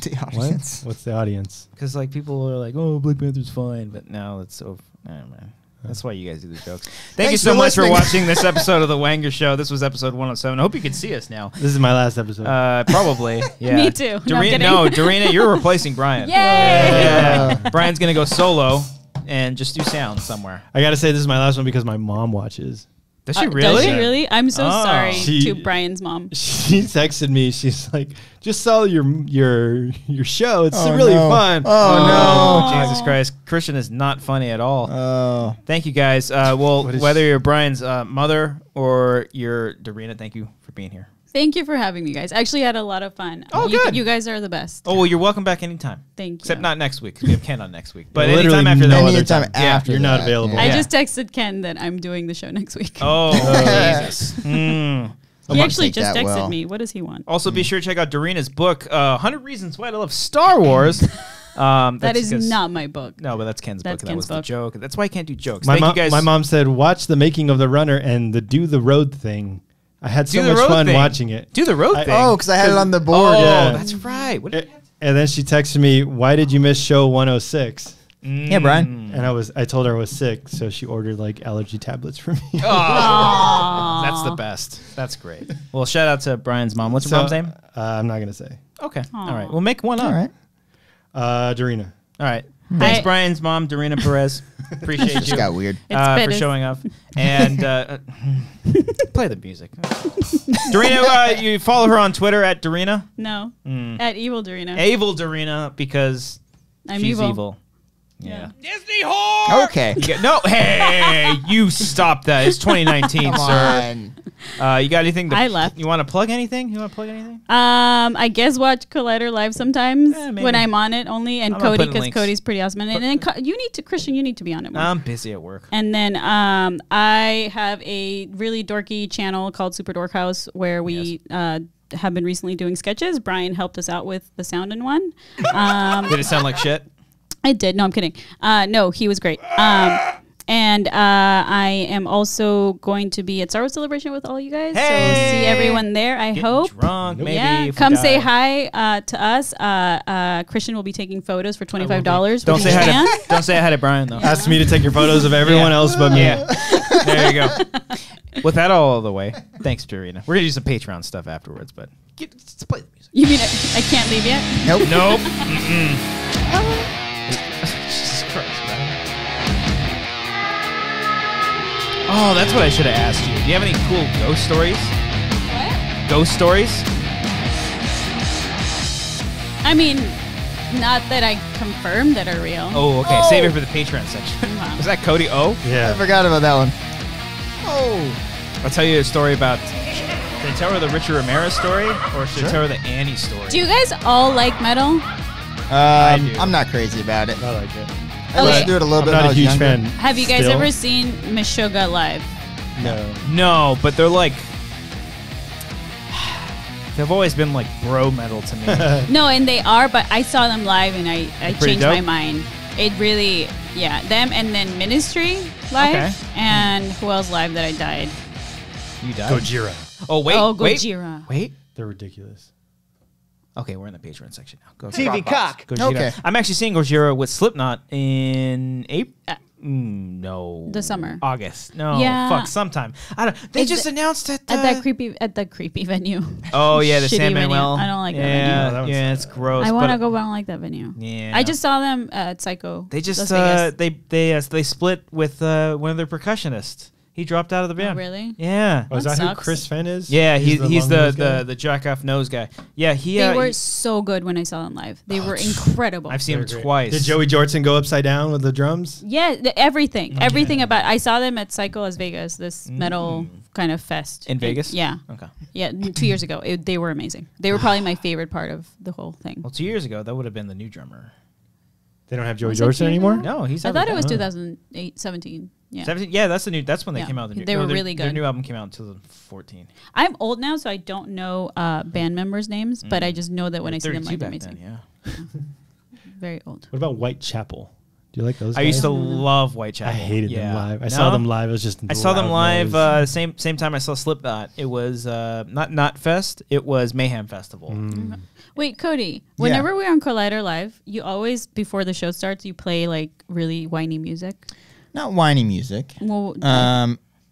the audience. What's the audience? because like people are like, "Oh, Black Panther's fine," but now it's so. Man. That's why you guys do the jokes. Thank you Thanks so for much for listening. watching this episode of the Wanger Show. This was episode 107. I hope you can see us now. This is my last episode. Probably. Yeah. Me too. No, I'm Dorina, kidding. no, Dorina, you're replacing Brian. Yay! Yeah. Brian's gonna go solo and just do sound somewhere. I gotta say this is my last one because my mom watches. Does she Does really? she really? I'm so Oh. sorry She- to Brian's mom. She texted me. She's like, "Just saw your show. It's Oh, really no. fun." Oh, Jesus Christ, Christian is not funny at all. Oh, Thank you guys. Well, What is- whether you're Brian's mother or you're Dorina, thank you for being here. Thank you for having me, guys. I actually had a lot of fun. Oh, you, good. You guys are the best. Oh well, you're welcome back anytime. Thank you. Except not next week 'cause we have Ken on next week. But Literally anytime after no that. other anytime time. after You're not that, available. yeah. I Yeah. just texted Ken that I'm doing the show next week. Oh, Jesus. Mm. he actually take just that texted well. me. What does he want? Also, be sure to check out Dorina's book, 100 Reasons Why to Love Star Wars. That That's is 'cause- not my book. No, but that's Ken's That's book. That Ken's was the book. joke. That's why I can't do jokes. My, Thank you guys. my mom said, "Watch the making of the runner and the do the road thing." I had so Do the much road fun thing. watching it. Do the road I- thing. oh, because I had it on the board. Oh, yeah. that's right. What did And then she texted me, "Why did you miss show 106?" Yeah, Brian. And I told her I was sick, so she ordered like allergy tablets for me. That's the best. That's great. Well, shout out to Brian's mom. What's her So, mom's name? I'm not gonna say. Okay. Aw. All right. We'll make one up. All right. Dorina. All right. Thanks, I- Brian's mom, Dorina Perez. Appreciate Just you got weird. It's for better. showing up. And play the music. Dorina, you follow her on Twitter at Dorina. No. At Evil Dorina. Evil Dorina because I'm she's evil. evil. Yeah. Okay. No, hey, you stop that. It's 2019, Come sir. on. You got anything? I left. You want to plug anything? You want to plug anything? I guess watch Collider live sometimes maybe. when I'm on it only, and I'm gonna Cody put in because links. Cody's pretty awesome. And then you need to Christian, you need to be on it more. I'm busy at work. And then I have a really dorky channel called Super Dork House where we have been recently doing sketches. Brian helped us out with the sound in one. Did it sound like shit? I did. No, I'm kidding. No, he was great. And I am also going to be at Star Wars Celebration with all you guys. Hey! So see everyone there, I hope. Drunk, maybe. Yeah, if we come die. say hi to us. Christian will be taking photos for $25. Don't with say each hi fan. to. Don't say hi to Brian though. Asked me to take your photos of everyone else but me. Yeah. There you go. With that all the way, thanks, Dorina. We're gonna do some Patreon stuff afterwards, but let's play the music. You mean I can't leave yet? Nope. Nope. Jesus Christ, man. Oh, that's what I should have asked you. Do you have any cool ghost stories? What? Ghost stories? I mean, not that I confirm that are real. Oh, okay. Save it for the Patreon section. Wow. Was that Cody O? I Yeah. forgot about that one. Oh. I'll tell you a story about. Should I tell her the Richard Ramirez story, or should I tell her the Annie story? Do you guys all like metal? do. I'm not crazy about it. I like it. I used Okay. to do it a little I'm bit when not I a was huge younger. fan. Have you guys still. ever seen Meshuggah live? No. No, but they're like. They've always been like bro metal to me. No, and they are, but I saw them live and I pretty changed dope? my mind. It really, yeah, them and then Ministry live, Okay. and who else live that I died? You died. Gojira. Oh wait, Oh, wait, Gojira. wait. They're ridiculous. Okay, we're in the Patreon section now. Go TV cock. Gojira. Okay. I'm actually seeing Gojira with Slipknot in April. No. The summer. August. No. Yeah. Fuck. Sometime. I don't. They Is just it- announced it. At that creepy venue. Oh yeah, the Shitty San venue. Manuel. I don't like that yeah, venue. that Yeah, one's- it's gross. I want to but go, but I don't like that venue. Yeah. I just saw them at Psycho. They just Las Vegas. they split with one of their percussionists. He dropped out of the band. really? Yeah. Oh, is That that who sucks. Chris Fenn is? Yeah, he's long the nose guy? the jack off nose guy. Yeah, he. They were he- so good when I saw them live. They were incredible. I've seen him They're great. twice. Did Joey Jordison go upside down with the drums? Yeah, everything about. I saw them at Psycho Las Vegas, this metal kind of fest In Vegas? Yeah, Okay. yeah, 2 years ago. They were amazing. They were probably my favorite part of the whole thing. Well, 2 years ago, that would have been the new drummer. They don't have Joey Was it Jordison 2 years anymore? ago? No, he's. I out of thought the it was band. 2008, 17. Yeah. 17. Yeah, that's the new. That's when they Yeah. came out. The new, They were their- really Their good. new album came out in 2014. I'm old now, so I don't know band members' names, but I just know that when I see them 32 live, they're back amazing. then, yeah. Very old. What about Whitechapel? Do you like those? I used to guys? love Whitechapel. I hated them Yeah. live. I No? saw them live. It was just. I saw them loud live noise. same time I saw Slipknot. It was not Fest. It was Mayhem Festival. Mm. Wait, Cody, whenever we're on Collider Live, you always, before the show starts, you play like really whiny music. Not whiny music. Well,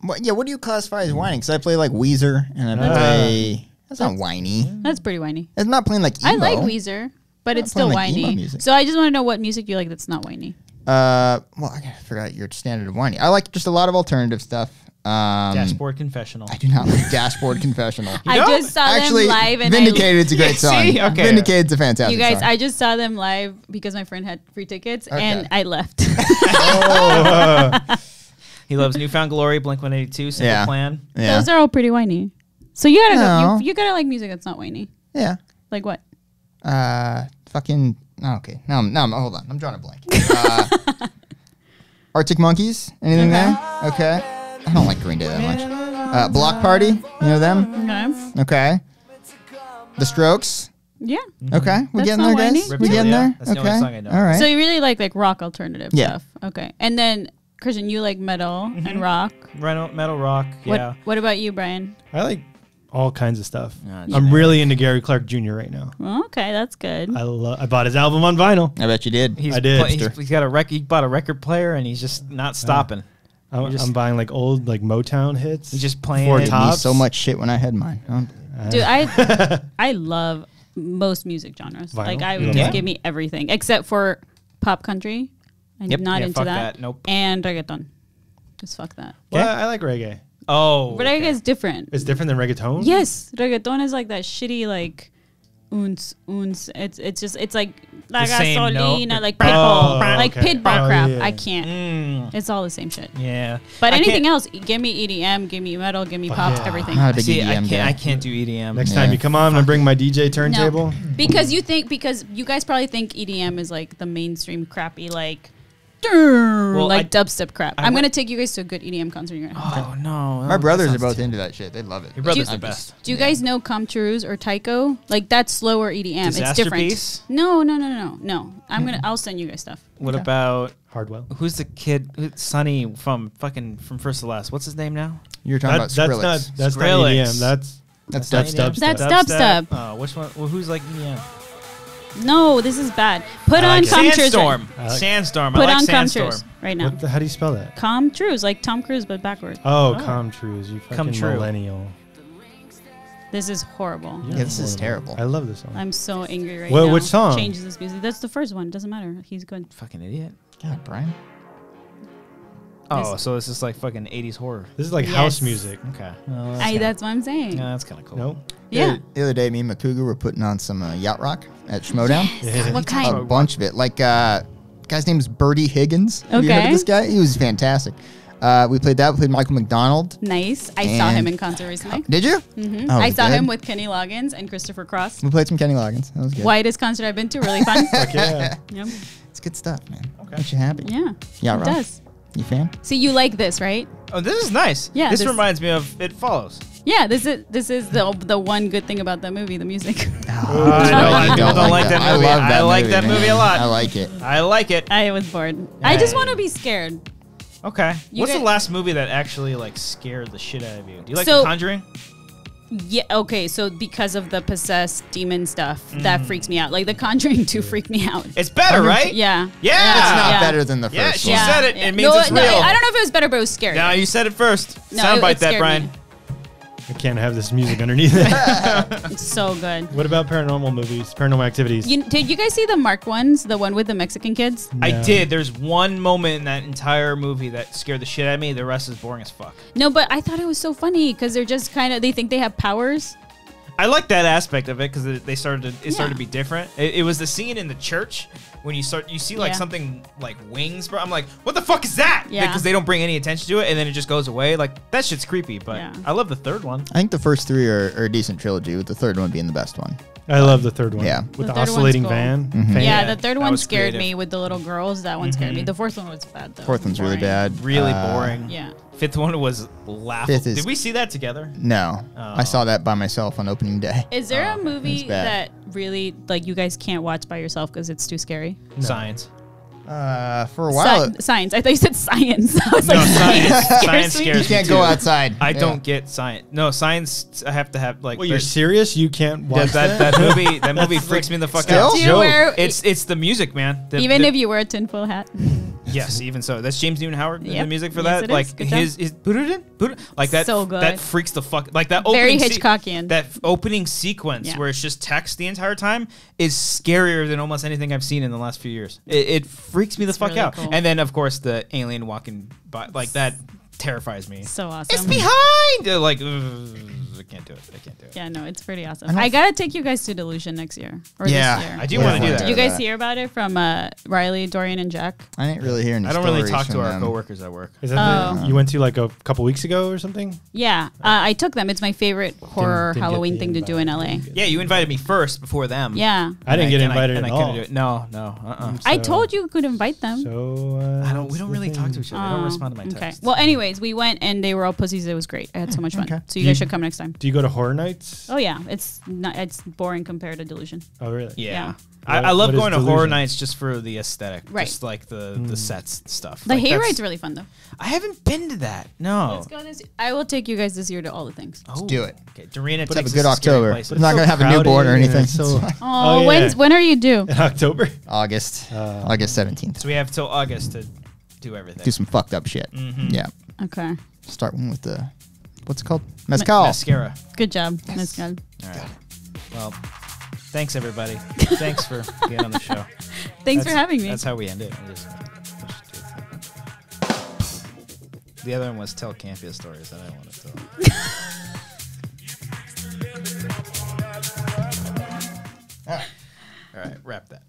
What do you classify as whining? Because I play like Weezer and I play. That's not whiny. that's pretty whiny. I'm not playing like emo. I like Weezer, but it's still playing, like, emo whiny. music. So I just want to know what music you like that's not whiny. Well, I forgot your standard of whiny. I like just a lot of alternative stuff. Dashboard Confessional. I do not like Dashboard Confessional. I don't? just saw Actually, them live and Vindicated's a great song. See? Okay. Vindicated's a fantastic you guys, song. I just saw them live because my friend had free tickets and Okay. I left. He loves Newfound Glory, Blink-182, Simple Yeah. Plan. yeah. Those are all pretty whiny. So you gotta No. you gotta like music that's not whiny. yeah. Like what? Fucking. Oh, okay. No, hold on. I'm drawing a blank. Arctic Monkeys. Anything there? Okay. I don't like Green Day that much. Block Party. You know them? Okay. Okay. The Strokes. Yeah. Okay. We That's getting not there, whiny. guys? We getting Yeah, there? that's the okay. only song I know. All right. So you really like rock alternative Yeah. stuff. Okay. And then Christian, you like metal and rock. Metal rock. Yeah. What about you, Brian? I like all kinds of stuff. Yeah, I'm really into Gary Clark Jr. right now. Well, okay, that's good. I bought his album on vinyl. I bet you did. He's I did. He's got a record. He bought a record player, and he's just not stopping. I'm buying like old like Motown hits. He's just playing Four it. Gave me tops. so much shit when I had mine. Dude, I love most music genres. Vinyl? Like I You would don't just like- give me everything except for pop country. I'm Yep. not Yeah, into fuck that. that. Nope. And reggaeton. Just fuck that. Well, I like reggae. Oh, But reggae is different. It's different than reggaeton. Yes, reggaeton is like that shitty like uns. It's like la same note. gasolina, like pitbull, like okay. pitbull Oh, crap. yeah. I can't. It's all the same shit. Yeah. But I anything can't- else, give me EDM, give me metal, give me pop, yeah. everything. Not a big See, EDM guy. I can't do EDM. Next time you come on, I'm gonna bring my DJ turntable. No, because you guys probably think EDM is like the mainstream crappy like dubstep crap. I'm gonna take you guys to a good EDM concert. You're gonna have fun. Oh no. My brothers are both into that shit. They love it. Your brother's Do- the best. Do you guys know Come Trues or Taiko? Like that's slower EDM. It's Disaster different. Piece? No. I'll send you guys stuff. What about Hardwell. who's the kid? Sonny from First to Last. What's his name now? You're talking That's about not Skrillex. that's not Skrillex. EDM. That's That's dubstep. That's dubstep. Oh, which one? Well, who's like EDM? No, this is bad. Put I on like Come Trues. Sandstorm. I like- Sandstorm. Put I like on Come Sandstorm. Trues right now. How do you spell that? Come Trues, like Tom Cruise but backwards. Oh, Come Trues. You Come fucking True. millennial. This is horrible. Yeah, this is terrible. I love this song. I'm so angry right Well, now. which song? Changes this music. That's the first one. Doesn't matter. He's good. Fucking idiot. God, Brian. Oh, so this is like fucking 80s horror. This is like Yes. house music. Okay. That's what I'm saying. Yeah, that's kind of cool. Nope. Yeah. The other day, me and Makuga were putting on some yacht rock at Schmodown. What A kind? bunch of it. Like, guy's name is Bertie Higgins. Have you heard of Okay. this guy? He was fantastic. We played that. We played Michael McDonald. Nice. I saw And- him in concert recently. Did you? Mm-hmm. Oh, I saw good. him with Kenny Loggins and Christopher Cross. We played some Kenny Loggins. That was good. Whitest concert I've been to. Really fun. Fuck yeah. Yep. It's good stuff, man. Okay. Makes you happy. Yeah. Yacht It rock. does. You fan? See, you like this, right? Oh, this is nice. Yeah, This this- reminds me of It Follows. Yeah. This is the one good thing about that movie, the music. Oh, I know a lot of people don't like that movie. I love I like that man. movie a lot. I like it. I like it. I was bored. I just want to be scared. Okay. You What's get- the last movie that actually like scared the shit out of you? Do you like So- The Conjuring? Yeah. Okay. So because of the possessed demon stuff, that freaks me out. Like The Conjuring 2 freaked me out. It's better, right? Yeah. Yeah. It's not Yeah. better than the first Yeah, one. she said it. Yeah. It means it's real. I don't know if it was better, but it was scary. No, you said it first. No, Soundbite it that, scared Brian. me. I can't have this music underneath it. It's so good. What about paranormal movies? Paranormal activities? Did you guys see the Mark ones? The one with the Mexican kids? I No. did. There's one moment in that entire movie that scared the shit out of me. The rest is boring as fuck. No, but I thought it was so funny because they're just they think they have powers. I like that aspect of it because it started Yeah. to be different. It was the scene in the church when you see like Yeah. something like wings, bro. I'm like, what the fuck is that? Yeah. Because they don't bring any attention to it, and then it just goes away. Like that shit's creepy. But Yeah. I love the third one. I think the first three are a decent trilogy, with the third one being the best one. I love the third one. Yeah. With The the, third oscillating one's cool. van. Yeah, Yeah, the third that one was scared creative. me with the little girls. That one scared me. The fourth one was bad though. Fourth one's really Boring. bad. Really boring. Yeah. Fifth one was laughable. Fifth is- Did we see that together? No, I saw that by myself on opening day. Is there a movie It's bad. that really like you guys can't watch by yourself because it's too scary? Science. For a while, Science. I thought you said science. I was No, like, science. scares Science me. scares you me can't too. go outside. I Yeah. don't get science. No, science. I have to have like. Well, you're serious? You can't watch that movie. That movie freaks me the fuck Still? out. Do you wear, It's the music, man. even if you wear a tinfoil hat? yes, even so, that's James Newton Howard in the Yep. music for Yes, that. it is. Like Good job. his like that. So good. That freaks the fuck. Like that Very opening Hitchcockian. that opening sequence Yeah. where it's just text the entire time is scarier than almost anything I've seen in the last few years. It freaks me the fuck really out. cool. And then of course the alien walking by, like that terrifies me. So awesome. It's behind. Like I can't do it. I can't do it. Yeah, no, it's pretty awesome. I gotta take you guys to Delusion next year or Yeah. this year. I do want to do Did that. you guys hear about it from Riley, Dorian, and Jack? I didn't really hear any. I don't really stories talk to from our them. coworkers at work. Is that Oh. you went to like a couple weeks ago or something? Yeah, I took them. It's my favorite horror didn't get Halloween the thing to do in LA. invite. Yeah, you invited me first before them. Yeah, I didn't get invited and at I couldn't all. do it. No. I So- told you could invite them. So I don't. We don't really talk to each other. They don't respond to my Okay. texts. Well, anyways, we went and they were all pussies. It was great. I had so much fun. Okay. So you guys should come next time. Do you go to horror nights? Oh yeah, it's not. It's boring compared to Delusion. Oh, really? Yeah. Yeah. I love What is going to horror Delusion? nights just for the aesthetic, Right. just like the sets and stuff. The Like, that's- Hayride's really fun though. I haven't been to that. No. Let's go this. I will take you guys this year to all the things. Oh. do it. Okay, Dorina Put up takes a good us to scary October. places. I'm not gonna have a newborn or crowded and anything. it's so- Oh, yeah. when are you due? In October? August 17th. So we have till August to do everything. Do some fucked up shit. Yeah. Okay, Start one with the what's it called? Mezcal. Mascara. good job. That's good. All right. Well, thanks everybody. Thanks for being on the show. Thanks for having me. That's how we end it. We just do it. The other one was tell Campia stories that I don't want to tell. All right, wrap that.